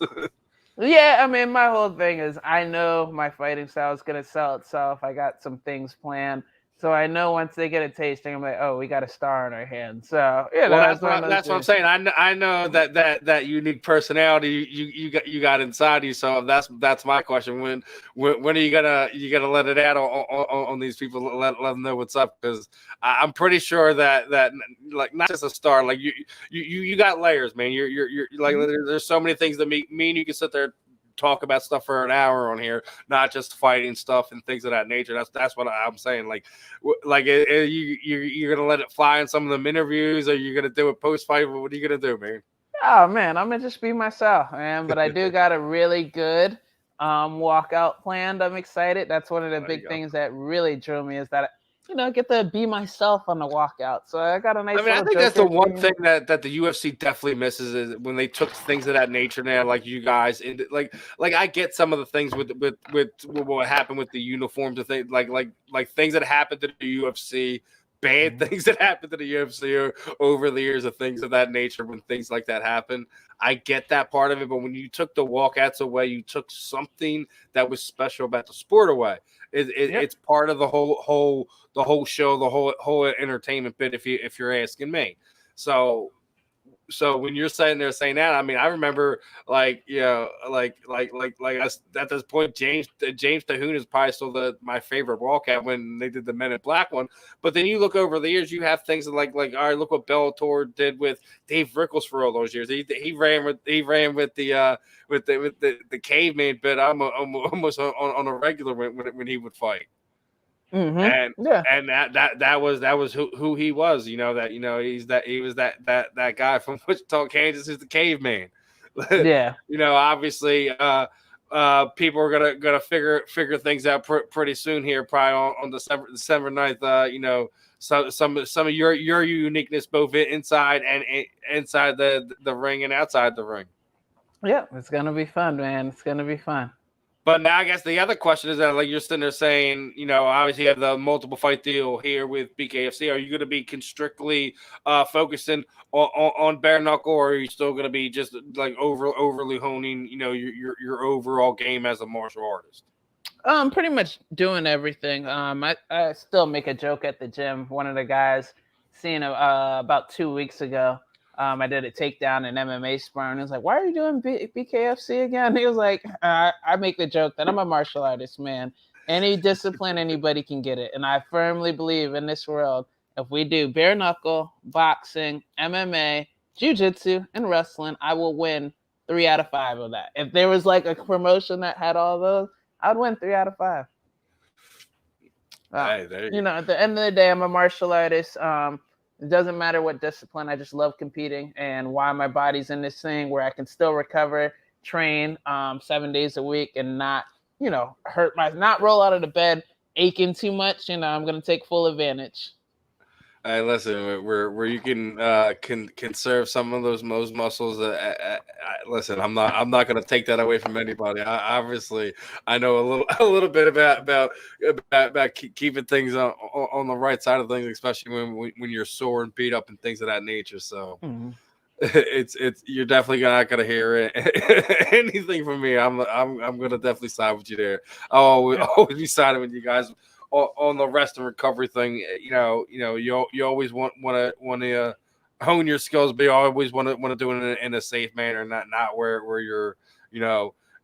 Yeah, I mean, my whole thing is I know my fighting style is gonna sell itself. I got some things planned. So I know once they get a tasting, I'm like, oh, we got a star in our hand. So that's what I'm saying. I know that unique personality you got inside you. So that's my question. When are you gonna let it out on these people? Let them know what's up, because I'm pretty sure that like not just a star, like you got layers, man. You're like there's so many things that me and you can sit there. Talk about stuff for an hour on here, not just fighting stuff and things of that nature. That's what I'm saying. You're gonna let it fly in some of them interviews, or you're gonna do it post fight. What are you gonna do, man? Oh man, I'm gonna just be myself, man. But I do got a really good walkout planned. I'm excited. That's one of the big things that really drew me is that get to be myself on the walkout. So I got a nice. I think that's the one thing that the UFC definitely misses is when they took things of that nature. Now, like you guys, like I get some of the things with what happened with the uniforms and things like things that happened to the UFC, bad things that happened to the UFC over the years of things of that nature. When things like that happen, I get that part of it. But when you took the walkouts away, you took something that was special about the sport away. It's part of the whole show, the whole entertainment bit. If you're asking me, so when you're sitting there saying that, I mean, I remember at this point, James Tahoon is probably still my favorite walkout when they did the Men in Black one. But then you look over the years, you have things like all right, look what Bellator did with Dave Rickles for all those years. He ran with the caveman bit almost on a regular when he would fight. And Yeah. and that was who he was. He was that guy from Wichita, Kansas, who's the caveman. Yeah. Obviously, people are gonna figure things out pretty soon here, probably on December 9th. Some of your uniqueness both inside and inside the ring and outside the ring. Yeah, it's gonna be fun, man. It's gonna be fun. But now I guess the other question is that, like, you're sitting there saying, obviously you have the multiple fight deal here with BKFC. Are you going to be strictly focusing on bare knuckle, or are you still going to be just like overly honing, your overall game as a martial artist? Pretty much doing everything. I still make a joke at the gym. One of the guys seen about 2 weeks ago. I did a takedown in MMA sparring. And he was like, "Why are you doing BKFC again?" He was like, I make the joke that I'm a martial artist, man. Any discipline, anybody can get it. And I firmly believe in this world, if we do bare knuckle, boxing, MMA, jiu-jitsu, and wrestling, I will win 3 out of 5 of that. If there was like a promotion that had all those, I'd win 3 out of 5. Hey, there you go. At the end of the day, I'm a martial artist. It doesn't matter what discipline. I just love competing, and why my body's in this thing where I can still recover, train 7 days a week, and not not roll out of the bed aching too much. I'm gonna take full advantage. Hey, listen, where you can conserve some of those muscles. Listen, I'm not going to take that away from anybody. I know a little bit about keeping things on the right side of things, especially when you're sore and beat up and things of that nature. So it's you're definitely not going to hear anything from me. I'm going to definitely side with you there. I'll always be siding with you guys on the rest and recovery thing. You always want to hone your skills, but you always want to do it in a safe manner, not where you're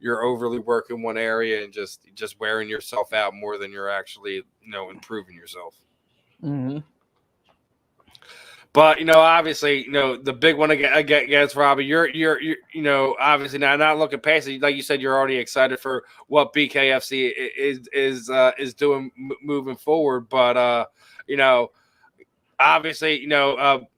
overly working one area and just wearing yourself out more than you're actually improving yourself. But obviously, the big one against Robbie, you're obviously now not looking past it. Like you said, you're already excited for what BKFC is doing moving forward. But obviously, Bellator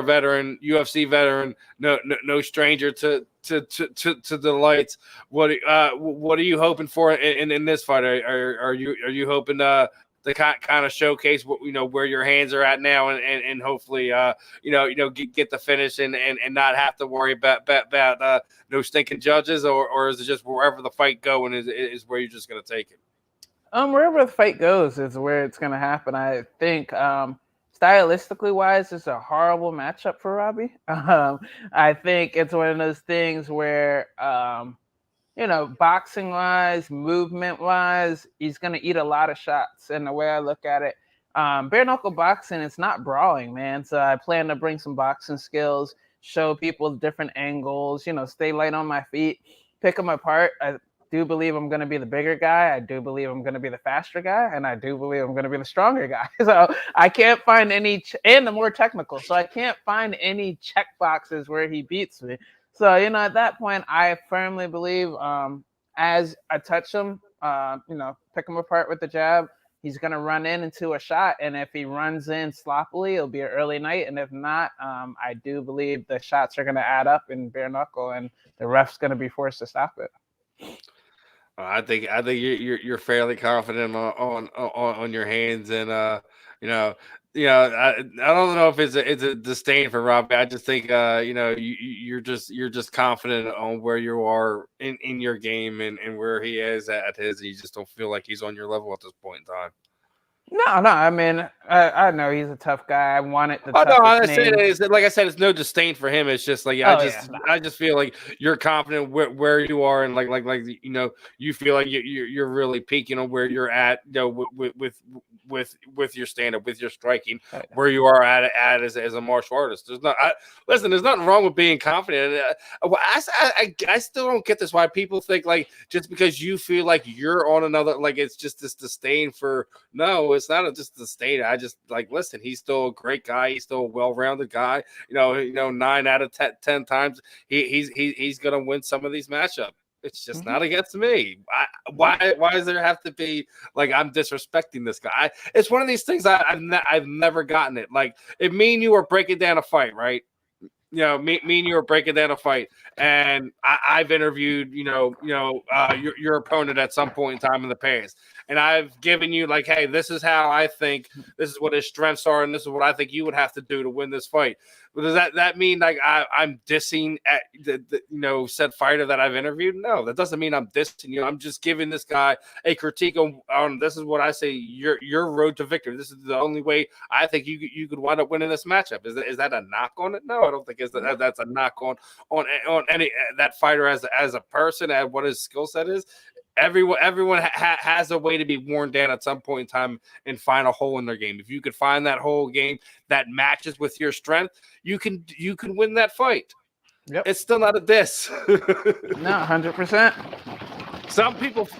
veteran, UFC veteran, no stranger to the lights. What are you hoping for in this fight? Are you hoping to kind of showcase where your hands are at now, and hopefully get the finish and not have to worry about no stinking judges, or is it just wherever the fight going is where you're just going to take it? Wherever the fight goes is where it's going to happen. I think stylistically wise, it's a horrible matchup for Robbie. I think it's one of those things where boxing wise, movement wise, he's going to eat a lot of shots. And the way I look at it, bare knuckle boxing, it's not brawling, man. So I plan to bring some boxing skills, show people different angles, stay light on my feet, pick them apart. I do believe I'm going to be the bigger guy. I do believe I'm going to be the faster guy. And I do believe I'm going to be the stronger guy. So I can't find any, and the more technical. So I can't find any check boxes where he beats me. So, at that point, I firmly believe as I touch him, pick him apart with the jab, he's going to run into a shot. And if he runs in sloppily, it'll be an early night. And if not, I do believe the shots are going to add up in bare knuckle, and the ref's going to be forced to stop it. I think you're fairly confident on your hands, and I don't know if it's a disdain for Robbie. I just think you're just confident on where you are in your game and where he is at his. You just don't feel like he's on your level at this point in time. No. I mean, I know he's a tough guy. I wanted the like I said, it's no disdain for him. It's just like I just feel like you're confident where you are, and like you feel like you're really peaking on where you're at, with your stand up, with your striking, where you are at as a martial artist. There's nothing wrong with being confident. I still don't get this, why people think like just because you feel like you're on another, like it's just this disdain for. No, it's not just disdain. I just listen, he's still a great guy. He's still a well-rounded guy. 9 out of 10 times he's gonna win some of these matchups. It's just not against me. Why does there have to be like I'm disrespecting this guy? It's one of these things I've never gotten it. Like if me and you were breaking down a fight, right? Me and you were breaking down a fight, and I've interviewed, your opponent at some point in time in the past, and I've given you like, hey, this is how I think, this is what his strengths are, and this is what I think you would have to do to win this fight. But does that mean like I'm dissing at the said fighter that I've interviewed? No, that doesn't mean I'm dissing you. I'm just giving this guy a critique on this is what I say your road to victory. This is the only way I think you could wind up winning this matchup. Is that a knock on it? No, I don't think that's a knock on any that fighter as a person and what his skill set is. Everyone has a way to be worn down at some point in time and find a hole in their game. If you could find that whole game that matches with your strength, you can win that fight. Yep. It's still not a diss. No, 100%.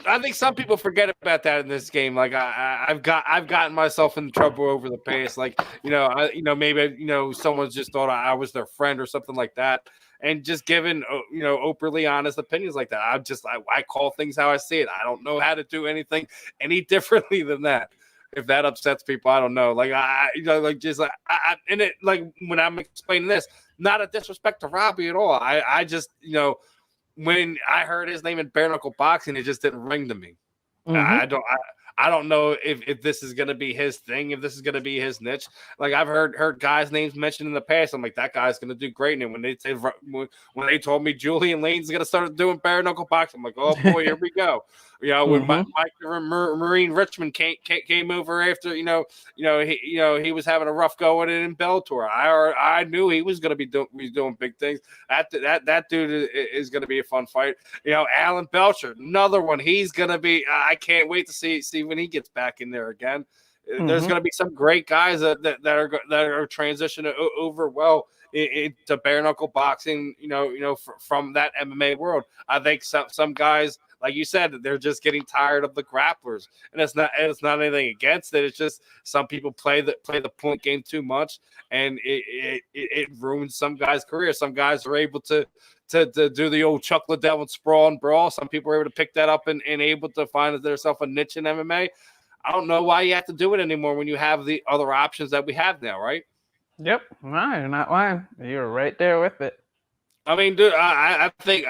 I think some people forget about that in this game. Like I've gotten myself in trouble over the past. Like maybe someone's just thought I was their friend or something like that. And just giving, openly honest opinions like that. I call things how I see it. I don't know how to do anything any differently than that. If that upsets people, I don't know. Like and it like when I'm explaining this, not a disrespect to Robbie at all. I just when I heard his name in bare knuckle boxing, it just didn't ring to me. Mm-hmm. I don't know if this is going to be his thing, if this is going to be his niche. Like I've heard guys' names mentioned in the past. I'm like, that guy's going to do great. And when they told me Julian Lane's going to start doing bare knuckle boxing, I'm like, oh boy, here we go. When Mike Marine Richmond came over after, he was having a rough go at it in Bellator. I knew he was going to be doing big things. That dude is going to be a fun fight. Alan Belcher, another one. He's going to be. I can't wait to see when he gets back in there again. Mm-hmm. There's going to be some great guys that are transitioning over well into bare knuckle boxing. From that MMA world. I think some guys, like you said, they're just getting tired of the grapplers, and it's not anything against it. It's just some people play the point game too much, and it ruins some guys' career. Some guys are able to do the old Chuck Liddell and sprawl and brawl. Some people are able to pick that up and able to find themselves a niche in MMA. I don't know why you have to do it anymore when you have the other options that we have now, right? Yep. No, you're not lying. You're right there with it. I mean, dude, I think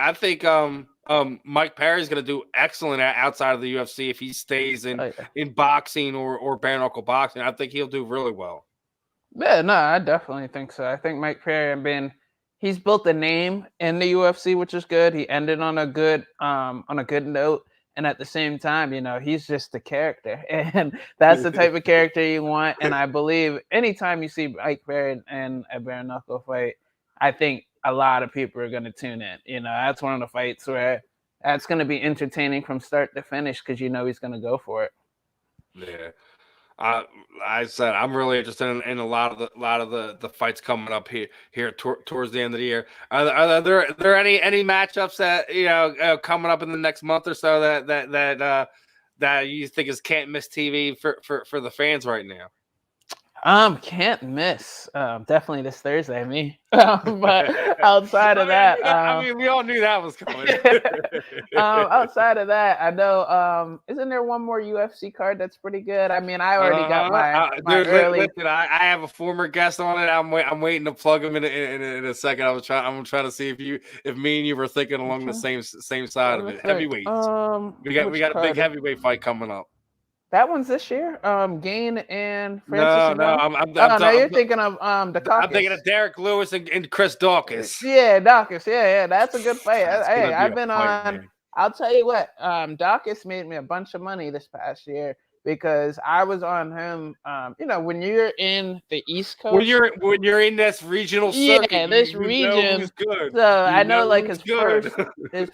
Mike Perry's going to do excellent outside of the UFC if he stays in boxing or bare knuckle boxing. I think he'll do really well. Yeah, no, I definitely think so. I think Mike Perry he's built a name in the UFC, which is good. He ended on a good note, and at the same time, he's just a character, and that's the type of character you want. And I believe anytime you see Mike Perry in a bare knuckle fight, I think a lot of people are going to tune in. That's one of the fights where that's going to be entertaining from start to finish because he's going to go for it. Yeah. I said I'm really interested in a lot of the fights coming up here towards the end of the year. Are there any matchups that coming up in the next month or so that you think is can't miss TV for the fans right now? Can't miss. Definitely this Thursday, but outside of that, we all knew that was coming. Outside of that, I know. Isn't there one more UFC card that's pretty good? I already got my early. Listen, I have a former guest on it. I'm waiting to plug him in a second. I'm trying to see if me and you were thinking along the same side of it. Heavyweights. We got a big heavyweight fight coming up. That one's this year. Gain and Francis. No, you're thinking of Dacus. I'm thinking of Derek Lewis and Chris Dawkins. Yeah, Dacus. Yeah, that's a good fight. I've been on. Man. I'll tell you what. Dacus made me a bunch of money this past year because I was on him. When you're in the East Coast, when you're in this regional circuit, this region. Who's good. So I know like his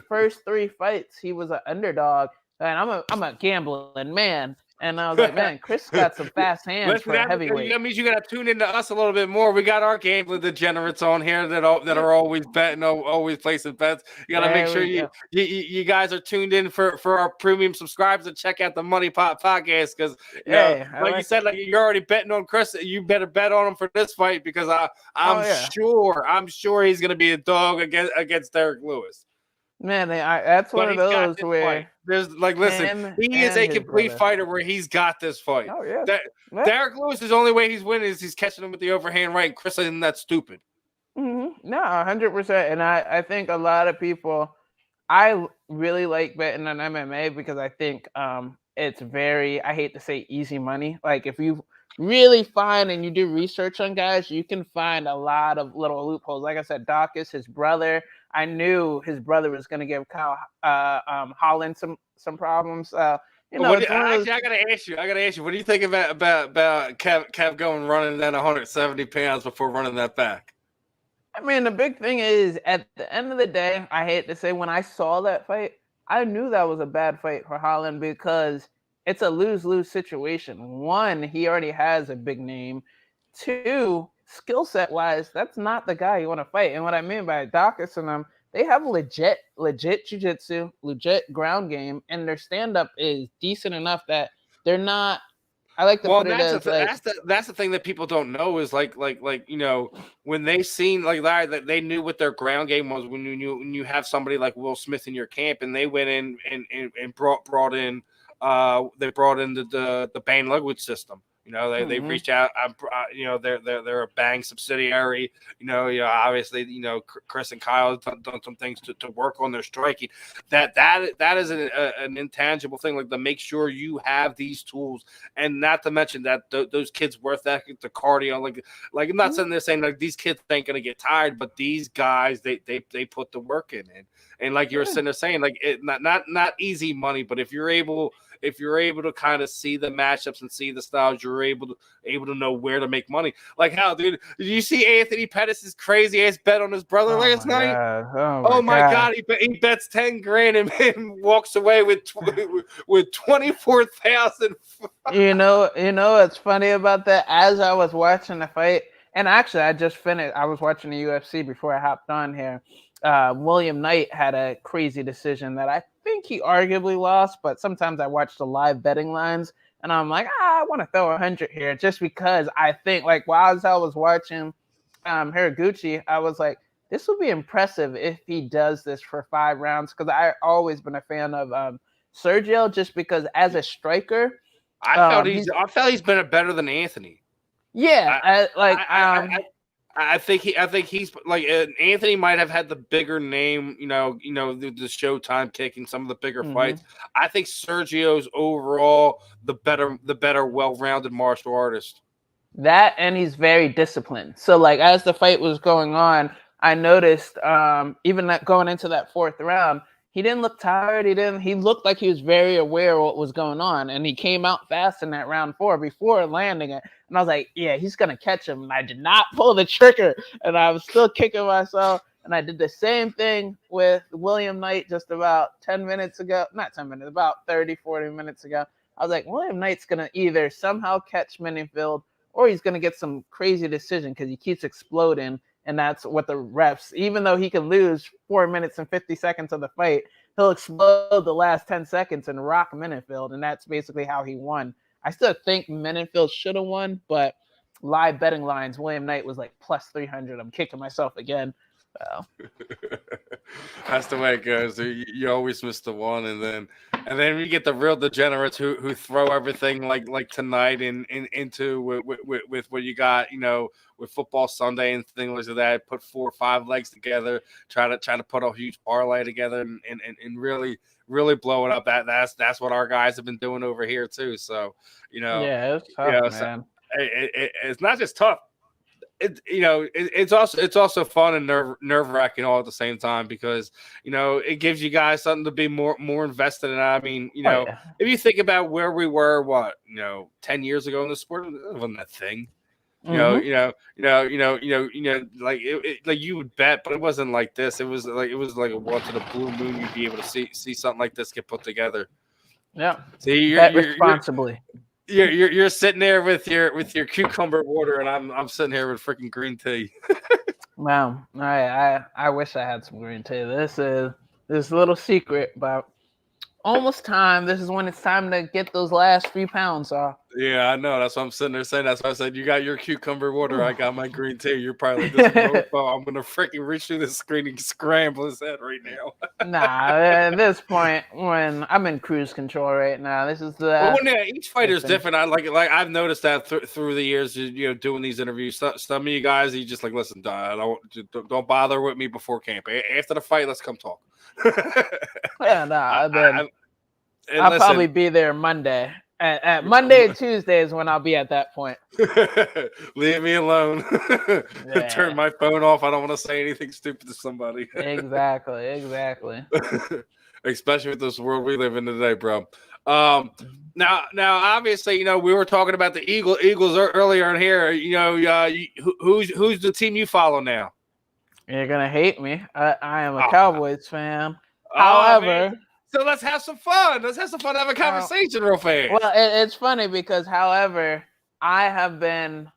first 3 fights, he was an underdog. And I'm a gambling man. And I was like, man, Chris got some fast hands for a heavyweight. That means you got to tune into us a little bit more. We got our gambling degenerates on here that are always betting, always placing bets. You got to make sure you guys are tuned in for our premium subscribers and check out the Money Pot podcast because, you said, like you're already betting on Chris. You better bet on him for this fight because I'm sure he's going to be a dog against Derek Lewis. Man, that's one But of he's got those this where fight. There's like, listen, him he is and a his complete brother. fighter where he's got this fight. Oh yeah. Yeah. Derek Lewis, his only way he's winning is he's catching him with the overhand right. And Chris isn't that stupid. Mm-hmm. No, 100%. And I think a lot of people, I really like betting on MMA because I think it's very, I hate to say easy money. Like if you really find and you do research on guys, you can find a lot of little loopholes. Like I said, Dawkins, his brother, I knew his brother was going to give Kyle Holland some problems. You know, Actually, I gotta ask you. What do you think about Kev going running that 170 pounds before running that back? I mean, the big thing is at the end of the day, I hate to say, when I saw that fight, I knew that was a bad fight for Holland because it's a lose-lose situation. One, he already has a big name. Two, skill set wise, that's not the guy you want to fight. And what I mean by Dawkins and them, they have legit jiu-jitsu, legit ground game, and their stand-up is decent enough that they're not. I like to put it as that's the thing that people don't know is like you know, when they seen like that they knew what their ground game was when you have somebody like Will Smith in your camp and they went in and brought in the Bang language system. You know, they reached out. You know, they're a Bang subsidiary. You know, obviously, you know, Chris and Kyle have done some things to work on their striking. That is an intangible thing. Like to make sure you have these tools, and not to mention that those kids worth that the cardio. Like I'm not saying they're saying like these kids ain't gonna get tired, but these guys they put the work in, and like you were sitting there saying, like it not easy money, but if you're able to kind of see the matchups and see the styles, you're able to know where to make money. Like how, dude, did you see Anthony Pettis' crazy ass bet on his brother last night? Oh my God. He bets 10 grand and walks away with 24,000. You know what's funny about that? As I was watching the fight, and actually I just finished. I was watching the UFC before I hopped on here. William Knight had a crazy decision that I think he arguably lost, but sometimes I watch the live betting lines and I'm like, I want to throw 100 here just because I think, like, while I was watching Haraguchi, I was like, this will be impressive if he does this for 5 rounds, because I've always been a fan of Sergio just because as a striker, I felt he's been better than Anthony. Yeah, I think he's like Anthony might have had the bigger name, you know, the Showtime kick and some of the bigger fights. I think Sergio's overall the better well-rounded martial artist. That, and he's very disciplined. So like as the fight was going on, I noticed even that going into that 4th round, he didn't look tired. He looked like he was very aware of what was going on. And he came out fast in that round 4 before landing it. And I was like, yeah, he's going to catch him. And I did not pull the trigger. And I was still kicking myself. And I did the same thing with William Knight just about 10 minutes ago. Not 10 minutes, about 30, 40 minutes ago. I was like, William Knight's going to either somehow catch Minifield or he's going to get some crazy decision because he keeps exploding. And that's what the refs, even though he can lose 4 minutes and 50 seconds of the fight, he'll explode the last 10 seconds and rock Minifield. And that's basically how he won. I still think Minifield should have won, but live betting lines, William Knight was like plus 300. I'm kicking myself again. So. That's the way it goes. You always miss the one, and then you get the real degenerates who throw everything like tonight into with what you got, you know, with football Sunday and things like that. Put 4 or 5 legs together, try to put a huge parlay together, and really blow it up. That's what our guys have been doing over here too. So you know, yeah, it's tough, man. It's not just tough. It's also fun and nerve-wracking all at the same time, because you know it gives you guys something to be more invested in. I mean, you know, if you think about where we were, 10 years ago in the sport, it wasn't that thing. Like you would bet, but it wasn't like this. It was like a once in a blue moon you'd be able to see something like this get put together. Yeah, see, you're responsibly. You're sitting there with your cucumber water, and I'm sitting here with freaking green tea. Wow, I wish I had some green tea. This is a little secret, but almost time. This is when it's time to get those last few pounds off. Yeah, I know. That's what I'm sitting there saying. That's why I said you got your cucumber water. I got my green tea. You're probably like, this mofo, I'm gonna freaking reach through this screen and scramble his head right now. Nah, at this point, when I'm in cruise control right now, this is the. Well, each fighter is different. I like I've noticed that through the years, doing these interviews. Some of you guys, you just like, listen, don't bother with me before camp. After the fight, let's come talk. Yeah, nah. I'll probably be there Monday. At Monday and Tuesday is when I'll be at that point. Leave me alone. Yeah. Turn my phone off. I don't want to say anything stupid to somebody. Exactly. Especially with this world we live in today, bro. Now, obviously, we were talking about the Eagles earlier in here. Who's the team you follow now? You're gonna hate me. I am a Cowboys fan. However. Man. So let's have some fun. Let's have some fun. Have a conversation real fast. Well, it's funny because, however, I have been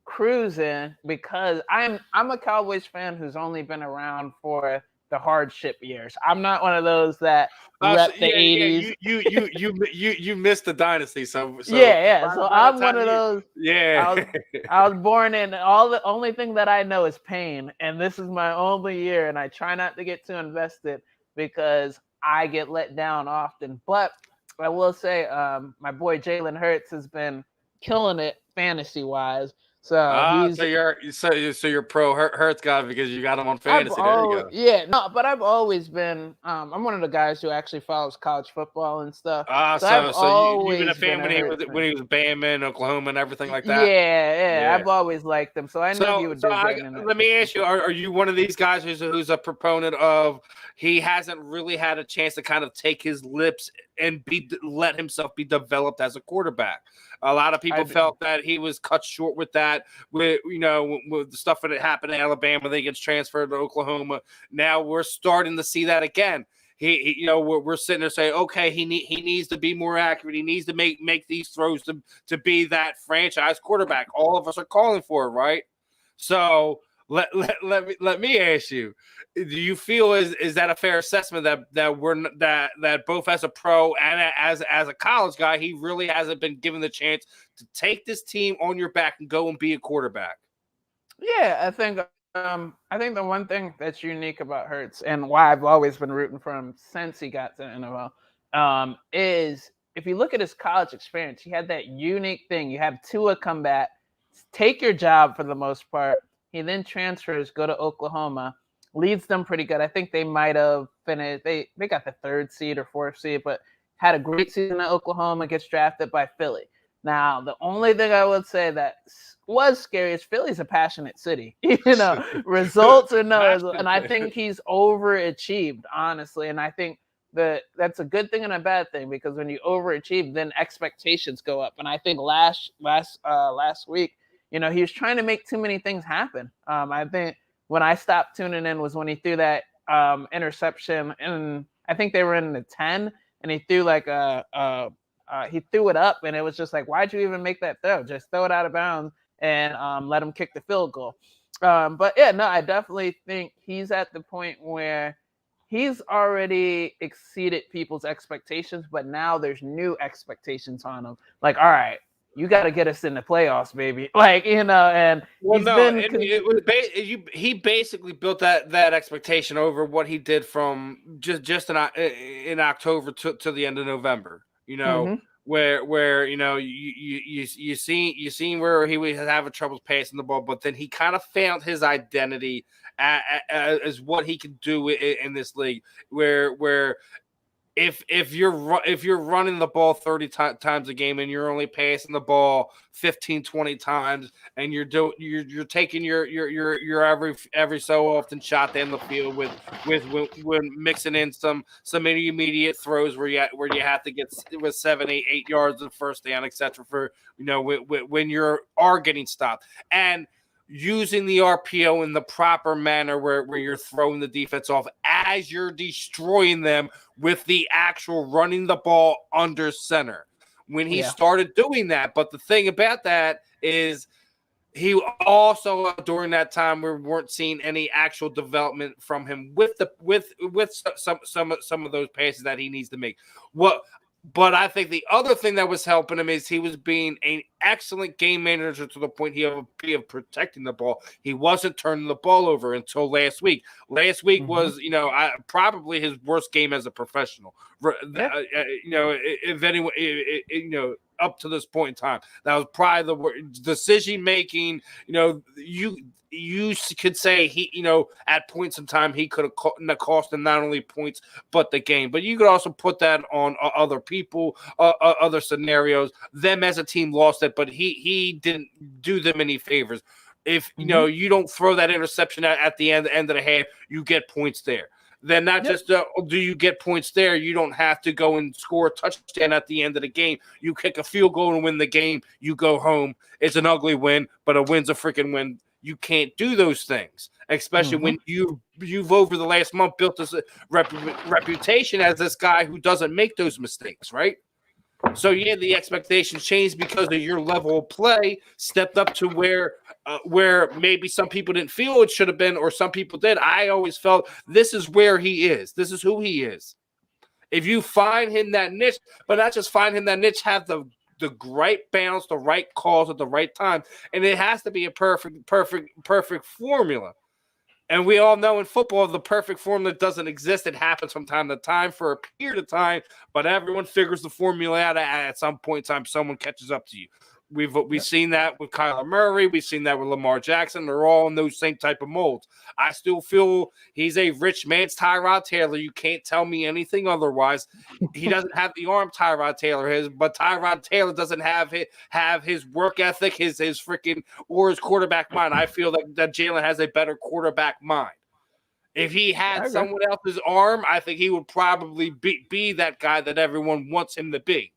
cruising because I'm a Cowboys fan who's only been around for the hardship years. I'm not one of those that rep the 80s. You missed the dynasty. So yeah. So I'm one of those. Yeah. I was born in the only thing that I know is pain, and this is my only year, and I try not to get too invested because I get let down often. But I will say my boy Jalen Hurts has been killing it fantasy wise. So you're pro Hurts guy because you got him on fantasy. There you go. Yeah, no, but I've always been I'm one of the guys who actually follows college football and stuff. So you've been a fan when he was Bama in Oklahoma and everything like that. Yeah. I've always liked him, so I knew he would do good. Let me ask you: Are you one of these guys who's a proponent of he hasn't really had a chance to kind of take his lips and let himself be developed as a quarterback? A lot of people felt that he was cut short with that, with the stuff that happened in Alabama. They gets transferred to Oklahoma. Now we're starting to see that again. We're sitting there saying, okay, he needs to be more accurate. He needs to make these throws to be that franchise quarterback. All of us are calling for it, right? So let me ask you. Do you feel is that a fair assessment that both as a pro and as a college guy, he really hasn't been given the chance to take this team on your back and go and be a quarterback? Yeah, I think the one thing that's unique about Hurts and why I've always been rooting for him since he got to the NFL is if you look at his college experience, he had that unique thing. You have Tua come back, take your job for the most part. He then transfers, go to Oklahoma. Leads them pretty good. I think they might have finished. They got the 3rd seed or 4th seed, but had a great season at Oklahoma. Gets drafted by Philly. Now, the only thing I would say that was scary is Philly's a passionate city. Results or no, and I think he's overachieved, honestly. And I think that's a good thing and a bad thing because when you overachieve, then expectations go up. And I think last week, he was trying to make too many things happen. I think. When I stopped tuning in was when he threw that interception, and I think they were in the 10, and he threw he threw it up, and it was just like, why'd you even make that throw? Just throw it out of bounds and let him kick the field goal. But yeah, no, I definitely think he's at the point where he's already exceeded people's expectations, but now there's new expectations on him. Like, all right, you got to get us in the playoffs, baby. And he basically built that expectation over what he did from just in October to the end of November. Where you seen where he was having trouble passing the ball, but then he kind of found his identity as what he can do in this league. Where if you're running the ball 30 times a game and you're only passing the ball 15, 20 times and you're taking your every so often shot down the field with mixing in some intermediate throws where you have to get with 7, 8 yards of first down, etc. for when you are getting stopped and using the RPO in the proper manner where you're throwing the defense off as you're destroying them with the actual running the ball under center. When he started doing that, but the thing about that is he also during that time we weren't seeing any actual development from him with some of those passes that he needs to make. But I think the other thing that was helping him is he was being an excellent game manager to the point of protecting the ball. He wasn't turning the ball over until last week. Last week was, probably his worst game as a professional. If anyone, up to this point in time, that was probably the decision making. You could say he, at points in time, he could have cost him not only points, but the game. But you could also put that on other people, other scenarios. Them as a team lost it, but he didn't do them any favors. If, you don't throw that interception at the end of the half, you get points there. Then not just do you get points there, you don't have to go and score a touchdown at the end of the game. You kick a field goal and win the game, you go home. It's an ugly win, but a win's a freaking win. You can't do those things, especially when you've over the last month built this reputation as this guy who doesn't make those mistakes, right? So the expectations changed because of your level of play stepped up to where maybe some people didn't feel it should have been, or some people did. I always felt this is where he is. This is who he is. If you find him that niche, but not just find him that niche, have the right balance, the right calls at the right time, and it has to be a perfect formula. And we all know in football the perfect formula doesn't exist. It happens from time to time for a period of time, but everyone figures the formula out at some point in time. Someone catches up to you. We've seen that with Kyler Murray. We've seen that with Lamar Jackson. They're all in those same type of molds. I still feel he's a rich man's Tyrod Taylor. You can't tell me anything otherwise. He doesn't have the arm Tyrod Taylor has, but Tyrod Taylor doesn't have his work ethic, his freaking or his quarterback mind. I feel that Jalen has a better quarterback mind. If he had someone else's arm, I think he would probably be that guy that everyone wants him to be.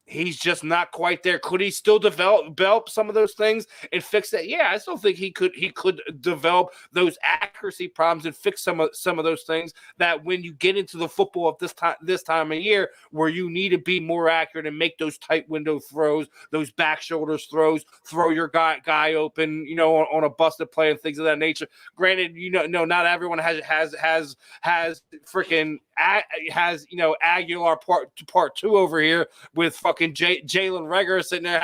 He's just not quite there. Could he still develop some of those things and fix that? Yeah, I still think he could develop those accuracy problems and fix some of those things that when you get into the football of this time of year where you need to be more accurate and make those tight window throws, those back shoulders throws, throw your guy open, on a busted play and things of that nature. Granted, not everyone has freaking Aguilar part two over here with fucking Jalen Hurts sitting there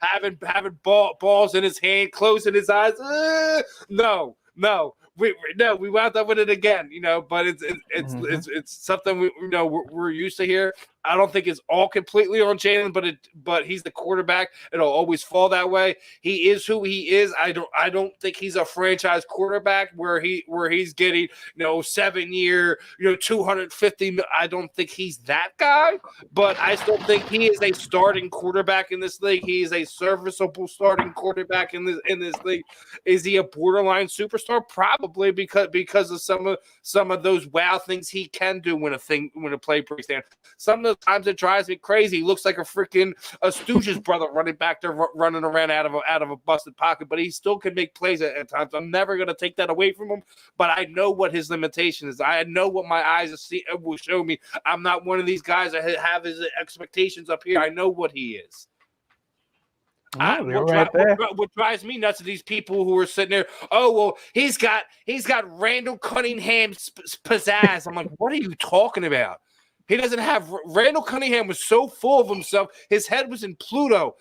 having balls in his hand, closing his eyes. No. We wound up with it again, but it's something we're used to here. I don't think it's all completely on Jalen, but he's the quarterback. It'll always fall that way. He is who he is. I don't think he's a franchise quarterback where he's getting 7-year, 250. I don't think he's that guy, but I still think he is a starting quarterback in this league. He is a serviceable starting quarterback in this league. Is he a borderline superstar? Probably because of some of those wow things he can do when a play breaks down. Some of the times it drives me crazy. He looks like a freaking Stooges brother running back there, running around out of a busted pocket, but he still can make plays at times. I'm never going to take that away from him, but I know what his limitation is. I know what my eyes will show me. I'm not one of these guys that have his expectations up here. I know what he is. What drives me nuts are these people who are sitting there. Oh well, he's got Randall Cunningham's pizzazz. I'm like, what are you talking about? He doesn't have. Randall Cunningham was so full of himself. His head was in Pluto.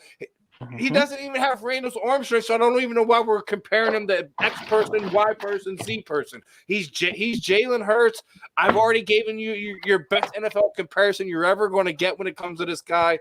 He doesn't even have Randall's arm strength, so I don't even know why we're comparing him to X person, Y person, Z person. He's Jalen Hurts. I've already given you your best NFL comparison you're ever going to get when it comes to this guy.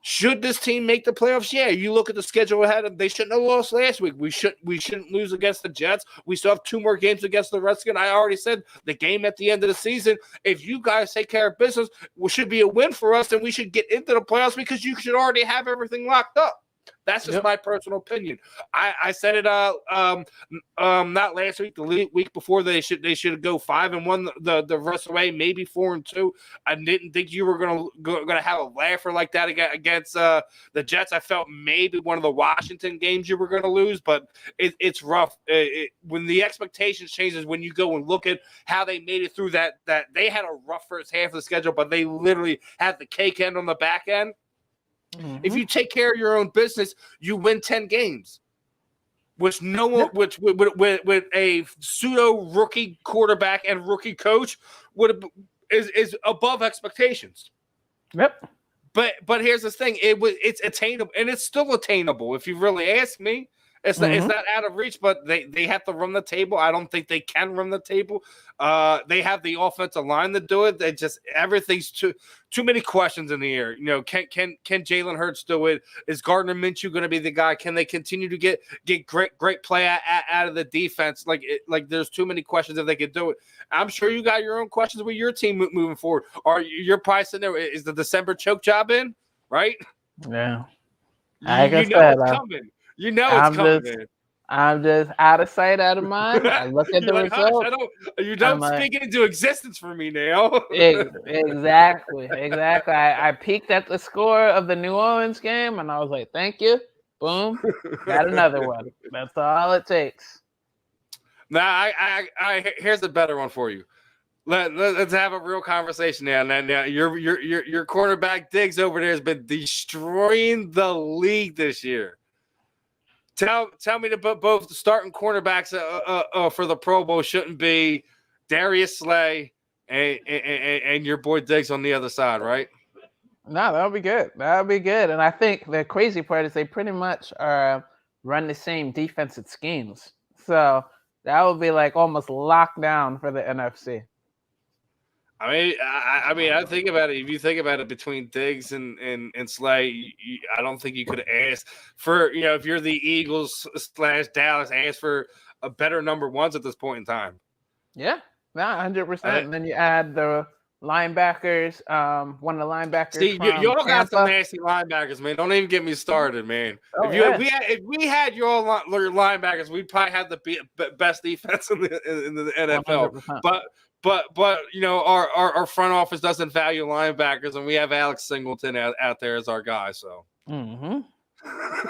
Should this team make the playoffs? Yeah, you look at the schedule ahead. They shouldn't have lost last week. We shouldn't lose against the Jets. We still have 2 more games against the Redskins. I already said the game at the end of the season. If you guys take care of business, should be a win for us, and we should get into the playoffs because you should already have everything locked up. That's just my personal opinion. I said it not last week, the week before. They should go 5-1 the rest of the way, maybe 4-2. I didn't think you were gonna have a laugher like that against the Jets. I felt maybe one of the Washington games you were gonna lose, but it's rough. When the expectations changes, when you go and look at how they made it through that they had a rough first half of the schedule, but they literally had the cake end on the back end. If you take care of your own business, you win 10 games. which no one, which with a pseudo rookie quarterback and rookie coach is above expectations. Yep. But here's the thing: it's attainable, and it's still attainable. If you really ask me, it's not out of reach. But they have to run the table. I don't think they can run the table. They have the offensive line to do it. They just everything's too many questions in the air. You know, can Jalen Hurts do it? Is Gardner Minshew going to be the guy? Can they continue to get great play out of the defense? Like there's too many questions if they could do it. I'm sure you got your own questions with your team moving forward. You're probably sitting there. Is the December choke job in? Right? Yeah. You know it's coming. You know it's coming, man. I'm just out of sight, out of mind. I look at the results. You don't speak it into existence for me now. Exactly. I peeked at the score of the New Orleans game, and I was like, thank you. Boom. Got another one. That's all it takes. Now, here's a better one for you. Let's have a real conversation now. Now, your quarterback Diggs over there has been destroying the league this year. Tell me that both the starting quarterbacks for the Pro Bowl shouldn't be Darius Slay and your boy Diggs on the other side, right? No, that'll be good. That'll be good. And I think the crazy part is they pretty much run the same defensive schemes. So that would be like almost locked down for the NFC. I mean, I think about it. If you think about it, between Diggs and Slay, I don't think you could ask for, if you're the Eagles / Dallas, ask for a better number ones at this point in time. Yeah, 100%. And then you add the linebackers. One of the linebackers. See, you all got some nasty linebackers, man. Don't even get me started, man. Oh, if we had your linebackers, we'd probably have the best defense in the NFL. 100%. But our front office doesn't value linebackers, and we have Alex Singleton out there as our guy. So, but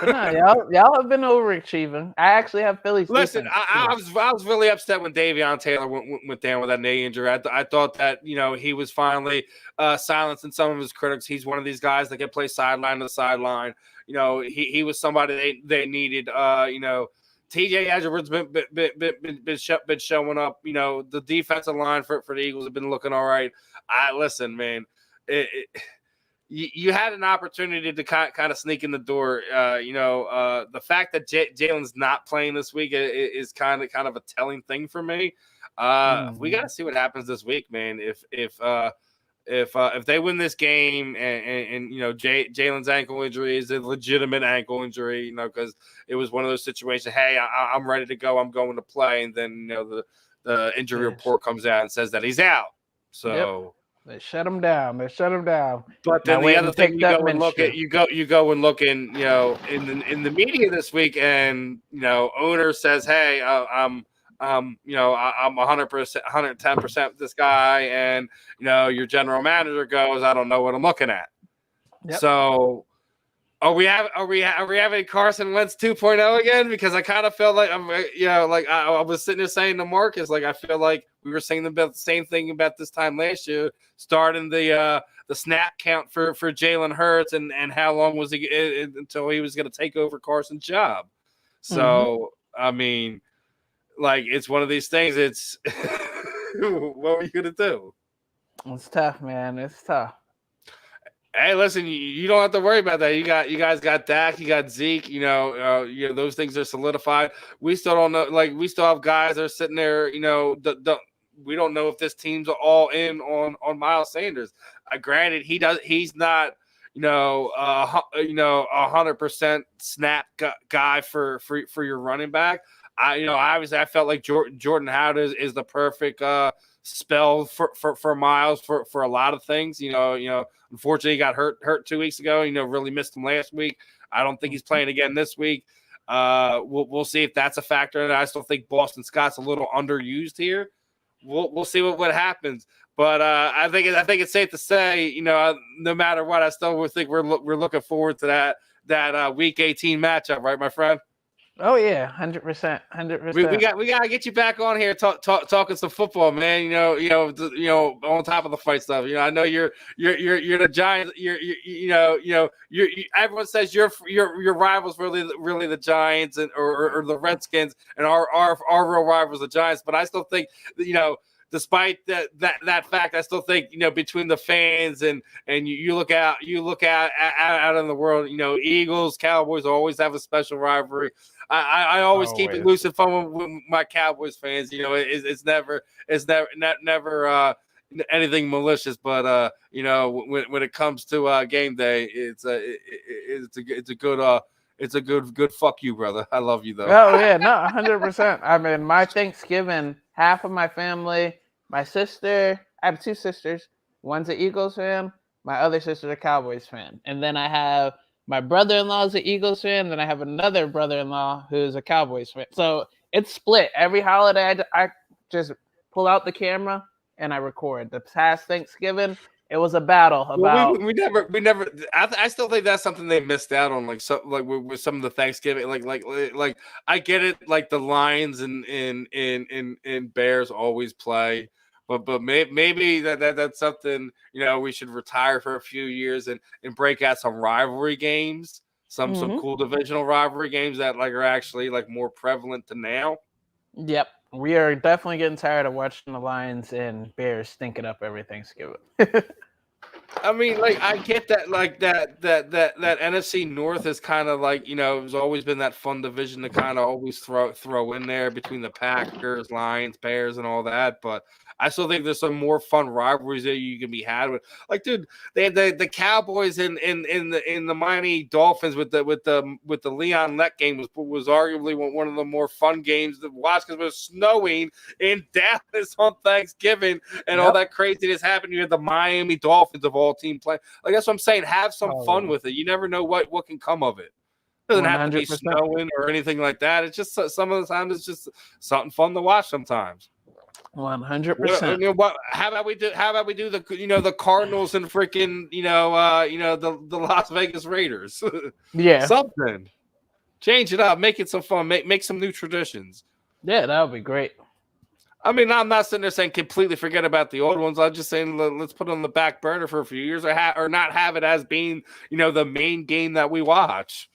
no, y'all have been overachieving. I actually have Philly's. Listen, I was really upset when Davion Taylor went down with that knee injury. I thought that he was finally silencing some of his critics. He's one of these guys that can play sideline to sideline. He was somebody they needed. TJ Edwards been showing up. The defensive line for the Eagles have been looking all right. Listen, man, you had an opportunity to kind of sneak in the door. The fact that Jalen's not playing this week is kind of a telling thing for me. We got to see what happens this week, man. If they win this game and Jalen's ankle injury is a legitimate ankle injury, because it was one of those situations. Hey, I'm ready to go. I'm going to play, and then the injury report comes out and says that he's out. So they shut him down. But then the other thing, you go and look in in the media this week, and owner says, hey, I'm 100%, 110% this guy, and your general manager goes, I don't know what I'm looking at. Yep. So are we having Carson Wentz 2.0 again? Because I kind of felt like I was sitting there saying to Marcus, like I feel like we were saying about the same thing about this time last year, starting the snap count for Jalen Hurts and how long was he until he was going to take over Carson's job. So I mean, like, it's one of these things. It's what were you gonna do? It's tough, man. It's tough. Hey, listen, you don't have to worry about that. You guys got Dak, you got Zeke. Those things are solidified. We still don't know. Like, we still have guys that are sitting there. We don't know if this team's all in on Miles Sanders. Granted, he's not 100% snap guy for your running back. Obviously, I felt like Jordan Howard is the perfect spell for Miles for a lot of things. Unfortunately, he got hurt 2 weeks ago. Really missed him last week. I don't think he's playing again this week. We'll see if that's a factor. And I still think Boston Scott's a little underused here. We'll see what happens. But I think it's safe to say, no matter what, I still think we're looking forward to that Week 18 matchup, right, my friend? Oh yeah, 100%, 100%. We gotta get you back on here talking some football, man. On top of the fight stuff. I know you're the Giants. Everyone says your rivals really the Giants or the Redskins, and our real rivals the Giants. But I still think despite that fact, I still think between the fans and you look out in the world, Eagles, Cowboys always have a special rivalry. I always keep it loose and fun with my Cowboys fans. It's never anything malicious, but when it comes to game day, it's a good fuck you, brother. I love you though. Oh yeah, no, 100%. I mean, my Thanksgiving, half of my family, my sister, I have two sisters. One's an Eagles fan. My other sister's a Cowboys fan. And then I have my brother-in-law is an Eagles fan. Then I have another brother-in-law who's a Cowboys fan. So it's split. Every holiday, I just pull out the camera and I record. The past Thanksgiving, it was a battle about. We never. I still think that's something they missed out on. With some of the Thanksgiving, like I get it. Like the Lions and Bears always play. But maybe that's something we should retire for a few years and break out some rivalry games, some cool divisional rivalry games that are actually more prevalent to now. Yep, we are definitely getting tired of watching the Lions and Bears stinking up every Thanksgiving. I mean, I get that, that NFC North is kind of it's always been that fun division to kind of always throw in there between the Packers, Lions, Bears, and all that. But I still think there's some more fun rivalries that you can be had with. Dude, they had the Cowboys in the Miami Dolphins with the Leon Lett game was arguably one of the more fun games to watch because it was snowing in Dallas on Thanksgiving and all that craziness happened. You had the Miami Dolphins of all team play. That's what I'm saying. Have some fun with it. You never know what can come of it. It doesn't 100%. Have to be snowing or anything like that. It's just some of the time it's just something fun to watch sometimes. 100%. How about we do the the Cardinals and freaking the Las Vegas Raiders? Yeah, something. Change it up, make it some fun, make some new traditions. Yeah, that would be great. I mean, I'm not sitting there saying completely forget about the old ones. I'm just saying let's put it on the back burner for a few years, or not have it as being the main game that we watch.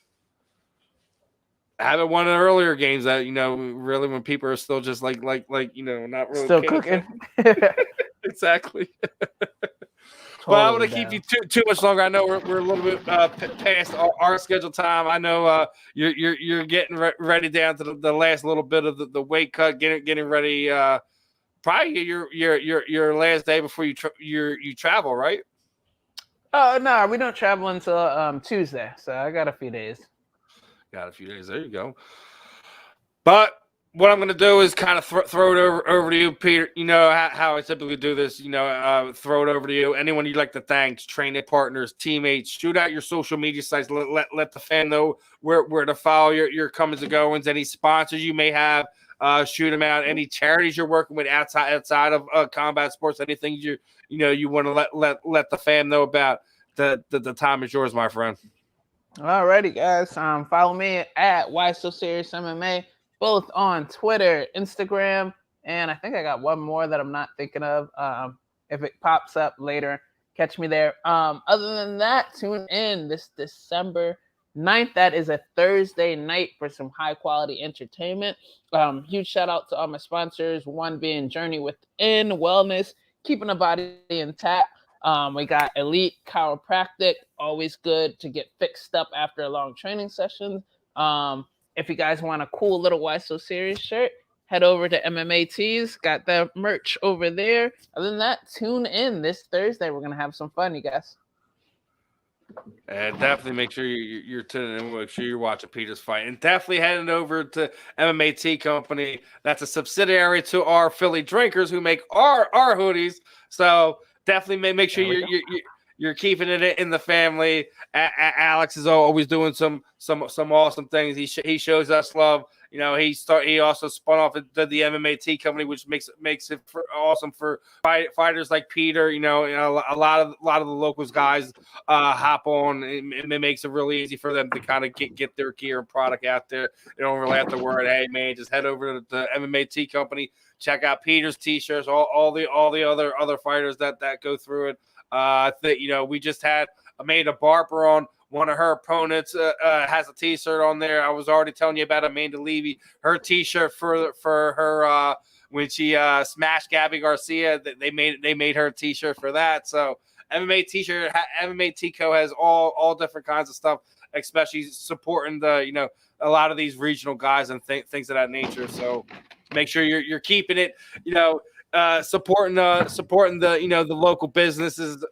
Have it one of the earlier games that really when people are still just not really still cooking. Exactly. Well, I don't want to keep you too much longer. I know we're a little bit past our scheduled time. I know you're getting ready down to the last little bit of the weight cut, getting ready. Probably your last day before you travel, right? Oh no, we don't travel until Tuesday, so I got a few days. Got a few days. There you go. But what I'm going to do is kind of throw it over to you, Peter. How I typically do this. Throw it over to you. Anyone you'd like to thank, training partners, teammates. Shoot out your social media sites. Let the fan know where to follow your comings and goings. Any sponsors you may have, shoot them out. Any charities you're working with outside of combat sports. Anything you want to let the fan know about. The time is yours, my friend. Alrighty, guys. Follow me at Why So Serious MMA, both on Twitter, Instagram, and I think I got one more that I'm not thinking of. If it pops up later, catch me there. Other than that, tune in this December 9th. That is a Thursday night for some high quality entertainment. Huge shout out to all my sponsors. One being Journey Within Wellness, keeping the body intact. We got Elite Chiropractic, always good to get fixed up after a long training session. If you guys want a cool little Why So Serious shirt, head over to MMA Tees. Got the merch over there. Other than that, tune in this Thursday. We're going to have some fun, you guys. And definitely make sure you're tuning in. Make sure you're watching Peter's fight. And definitely heading over to MMA Tea Company. That's a subsidiary to our Philly Drinkers who make our hoodies. So definitely make sure you're keeping it in the family. Alex is always doing some awesome things. He shows us love. he also spun off and did the MMA company, which makes it awesome for fighters like Peter. A lot of the locals guys hop on, and it makes it really easy for them to kind of get their gear and product out there. They don't really have to worry. Hey man, just head over to the MMA company, check out Peter's t-shirts, all the other fighters that go through it. I think we just had Miranda Barber on. One of her opponents has a t-shirt on there. I was already telling you about Amanda Levy. Her t-shirt for her when she smashed Gabby Garcia. They made her a t-shirt for that. So MMA t-shirt, MMA T-Co has all different kinds of stuff, especially supporting the a lot of these regional guys and things of that nature. So make sure you're keeping it, supporting the the local businesses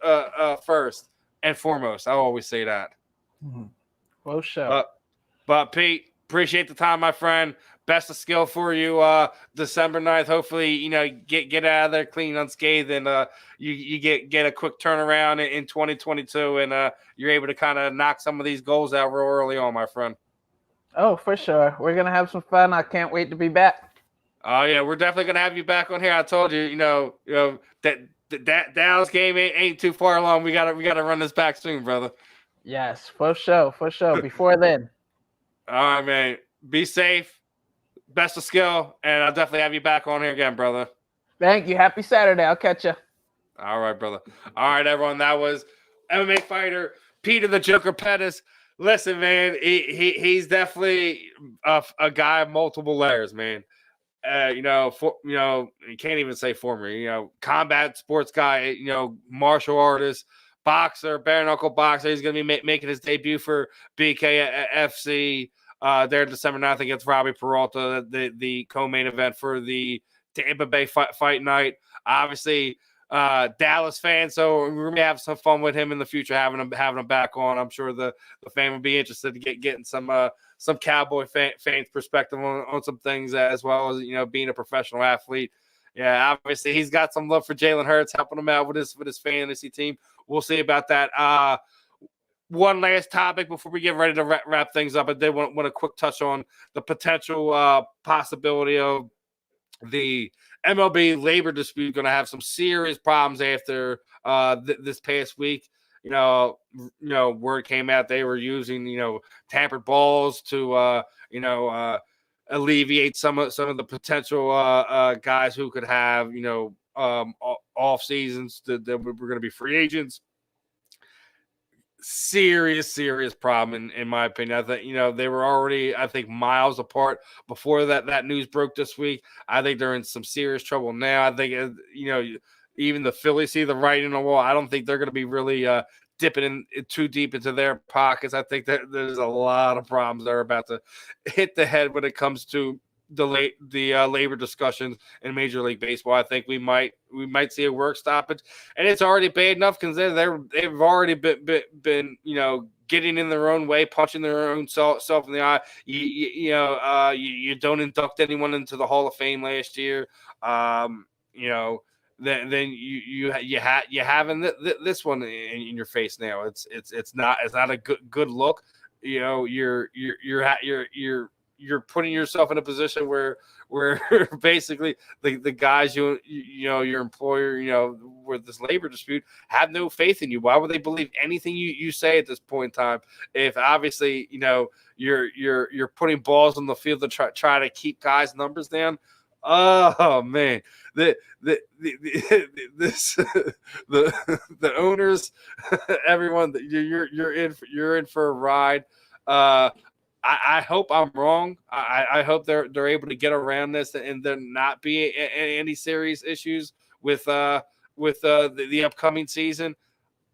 first and foremost. I always say that. Well, sure. But Pete, appreciate the time, my friend. Best of skill for you December 9th. Hopefully, get out of there clean, unscathed, and you get a quick turnaround in 2022, and you're able to kind of knock some of these goals out real early on, my friend. Oh, for sure. We're going to have some fun. I can't wait to be back. Oh, yeah, we're definitely going to have you back on here. I told you, that Dallas game ain't too far along. We gotta run this back soon, brother. Yes, for sure. Before then. All right, man. Be safe. Best of skill, and I'll definitely have you back on here again, brother. Thank you. Happy Saturday. I'll catch you. All right, brother. All right, everyone. That was MMA fighter Peter the Joker Pettis. Listen, man, he's definitely a guy of multiple layers, man. You can't even say former. Combat sports guy. Martial artist. Boxer, bare knuckle boxer. He's going to be making his debut for BKFC there December 9th against Robbie Peralta, the co-main event for the Tampa Bay fight night. Obviously, Dallas fan, so we're going to have some fun with him in the future, having him back on. I'm sure the fan will be interested to getting some Cowboy fans perspective on some things, as well as being a professional athlete. Yeah, obviously he's got some love for Jalen Hurts, helping him out with his fantasy team. We'll see about that. One last topic before we get ready to wrap things up. I did want a quick touch on the potential possibility of the MLB labor dispute going to have some serious problems after this past week. Word came out they were using tampered balls to alleviate some of the potential guys who could have off seasons that were going to be free agents. Serious problem in my opinion. I think they were already miles apart before that news broke this week. I think they're in some serious trouble now. I think even the Phillies see the writing on the wall. I don't think they're going to be really dipping in too deep into their pockets. I think that there's a lot of problems that are about to hit the head when it comes to the labor discussions in Major League Baseball. I think we might see a work stoppage, and it's already bad enough considering they've already been getting in their own way, punching their own self in the eye. You don't induct anyone into the Hall of Fame last year. Then you having this one in your face now. It's not a good look. You're putting yourself in a position where basically the guys your employer with this labor dispute have no faith in you. Why would they believe anything you say at this point in time? If obviously you're putting balls on the field to try to keep guys' numbers down. Oh man, the owners, everyone, you're in for a ride. I hope I'm wrong. I hope they're able to get around this and there not be any serious issues with the upcoming season.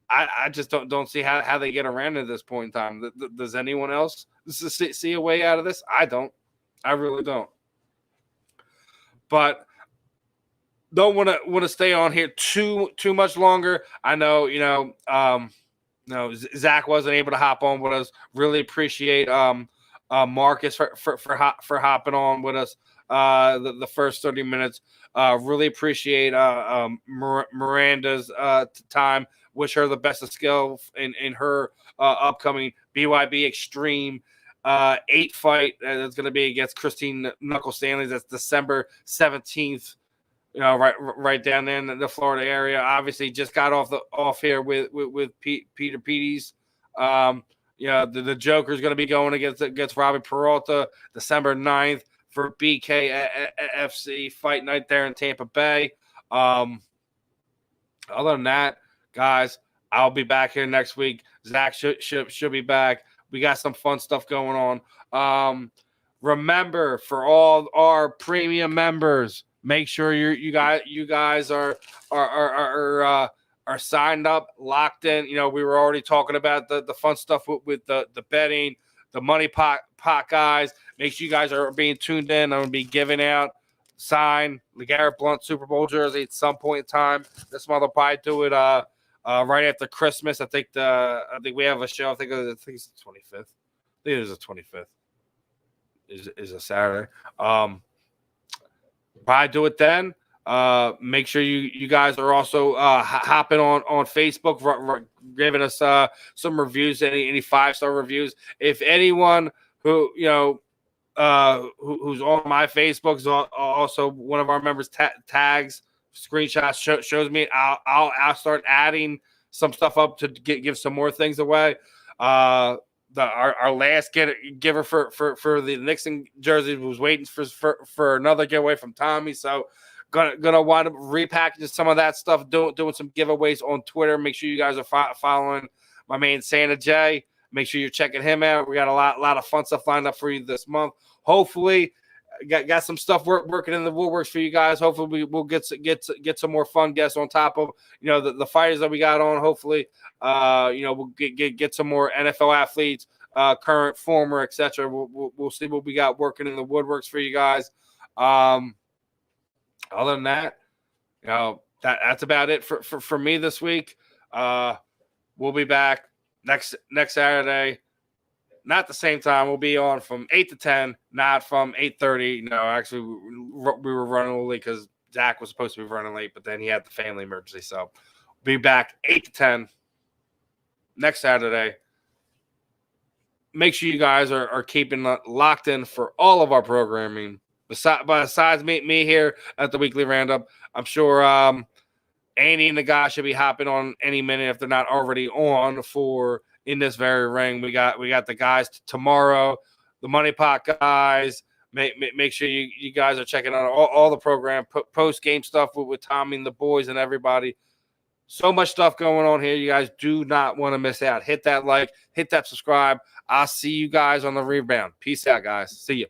I just don't see how they get around at this point in time. Does anyone else see a way out of this? I don't. I really don't. But don't want to stay on here too much longer. I know Zach wasn't able to hop on with us. Really appreciate Marcus for hopping on with us the first 30 minutes. Really appreciate Miranda's time. Wish her the best of skill in her upcoming BYB Extreme 8 fight that's going to be against Christine Knuckle Stanley. That's December 17th. Right down there in the Florida area. Obviously, just got off here with Peter Pettis. The Joker's going to be going against Robbie Peralta December 9th for BKFC fight night there in Tampa Bay. Other than that, guys, I'll be back here next week. Zach should be back. We got some fun stuff going on. Remember, for all our premium members, make sure you guys are signed up, locked in. We were already talking about the fun stuff with the betting, the money pot guys. Make sure you guys are being tuned in. I'm gonna be giving out signed LeGarrette Blount Super Bowl jersey at some point in time. This month I'll probably do it right after Christmas. I think we have a show. I think it's the 25th. I think it is the 25th. Is a Saturday. Probably do it then. Make sure you guys are also hopping on Facebook, giving us some reviews, any 5-star reviews. If anyone who who's on my Facebook is also one of our members tags, screenshots, shows me, I'll start adding some stuff up to give some more things away. Our last giver for the Nixon jersey was waiting for another giveaway from Tommy. So gonna wind up repackaging some of that stuff, doing some giveaways on Twitter. Make sure you guys are following my man Santa J. Make sure you're checking him out. We got a lot of fun stuff lined up for you this month. Hopefully, got some stuff working in the woodworks for you guys. Hopefully, we'll get some more fun guests on top of the fighters that we got on. Hopefully, we'll get some more NFL athletes, current, former, etc. We'll see what we got working in the woodworks for you guys. Other than that, that's about it for me this week. We'll be back next Saturday. Not the same time. We'll be on from 8 to 10, not from 8:30. No, actually, we were running a little late because Zach was supposed to be running late, but then he had the family emergency. So we'll be back 8 to 10 next Saturday. Make sure you guys are keeping locked in for all of our programming. Besides me here at the Weekly Roundup, I'm sure Andy and the guys should be hopping on any minute if they're not already on for In This Very Ring. We got the guys tomorrow, the Money Pot guys. Make sure you guys are checking out all the program, post-game stuff with Tommy and the boys and everybody. So much stuff going on here. You guys do not want to miss out. Hit that like, hit that subscribe. I'll see you guys on the rebound. Peace out, guys. See you.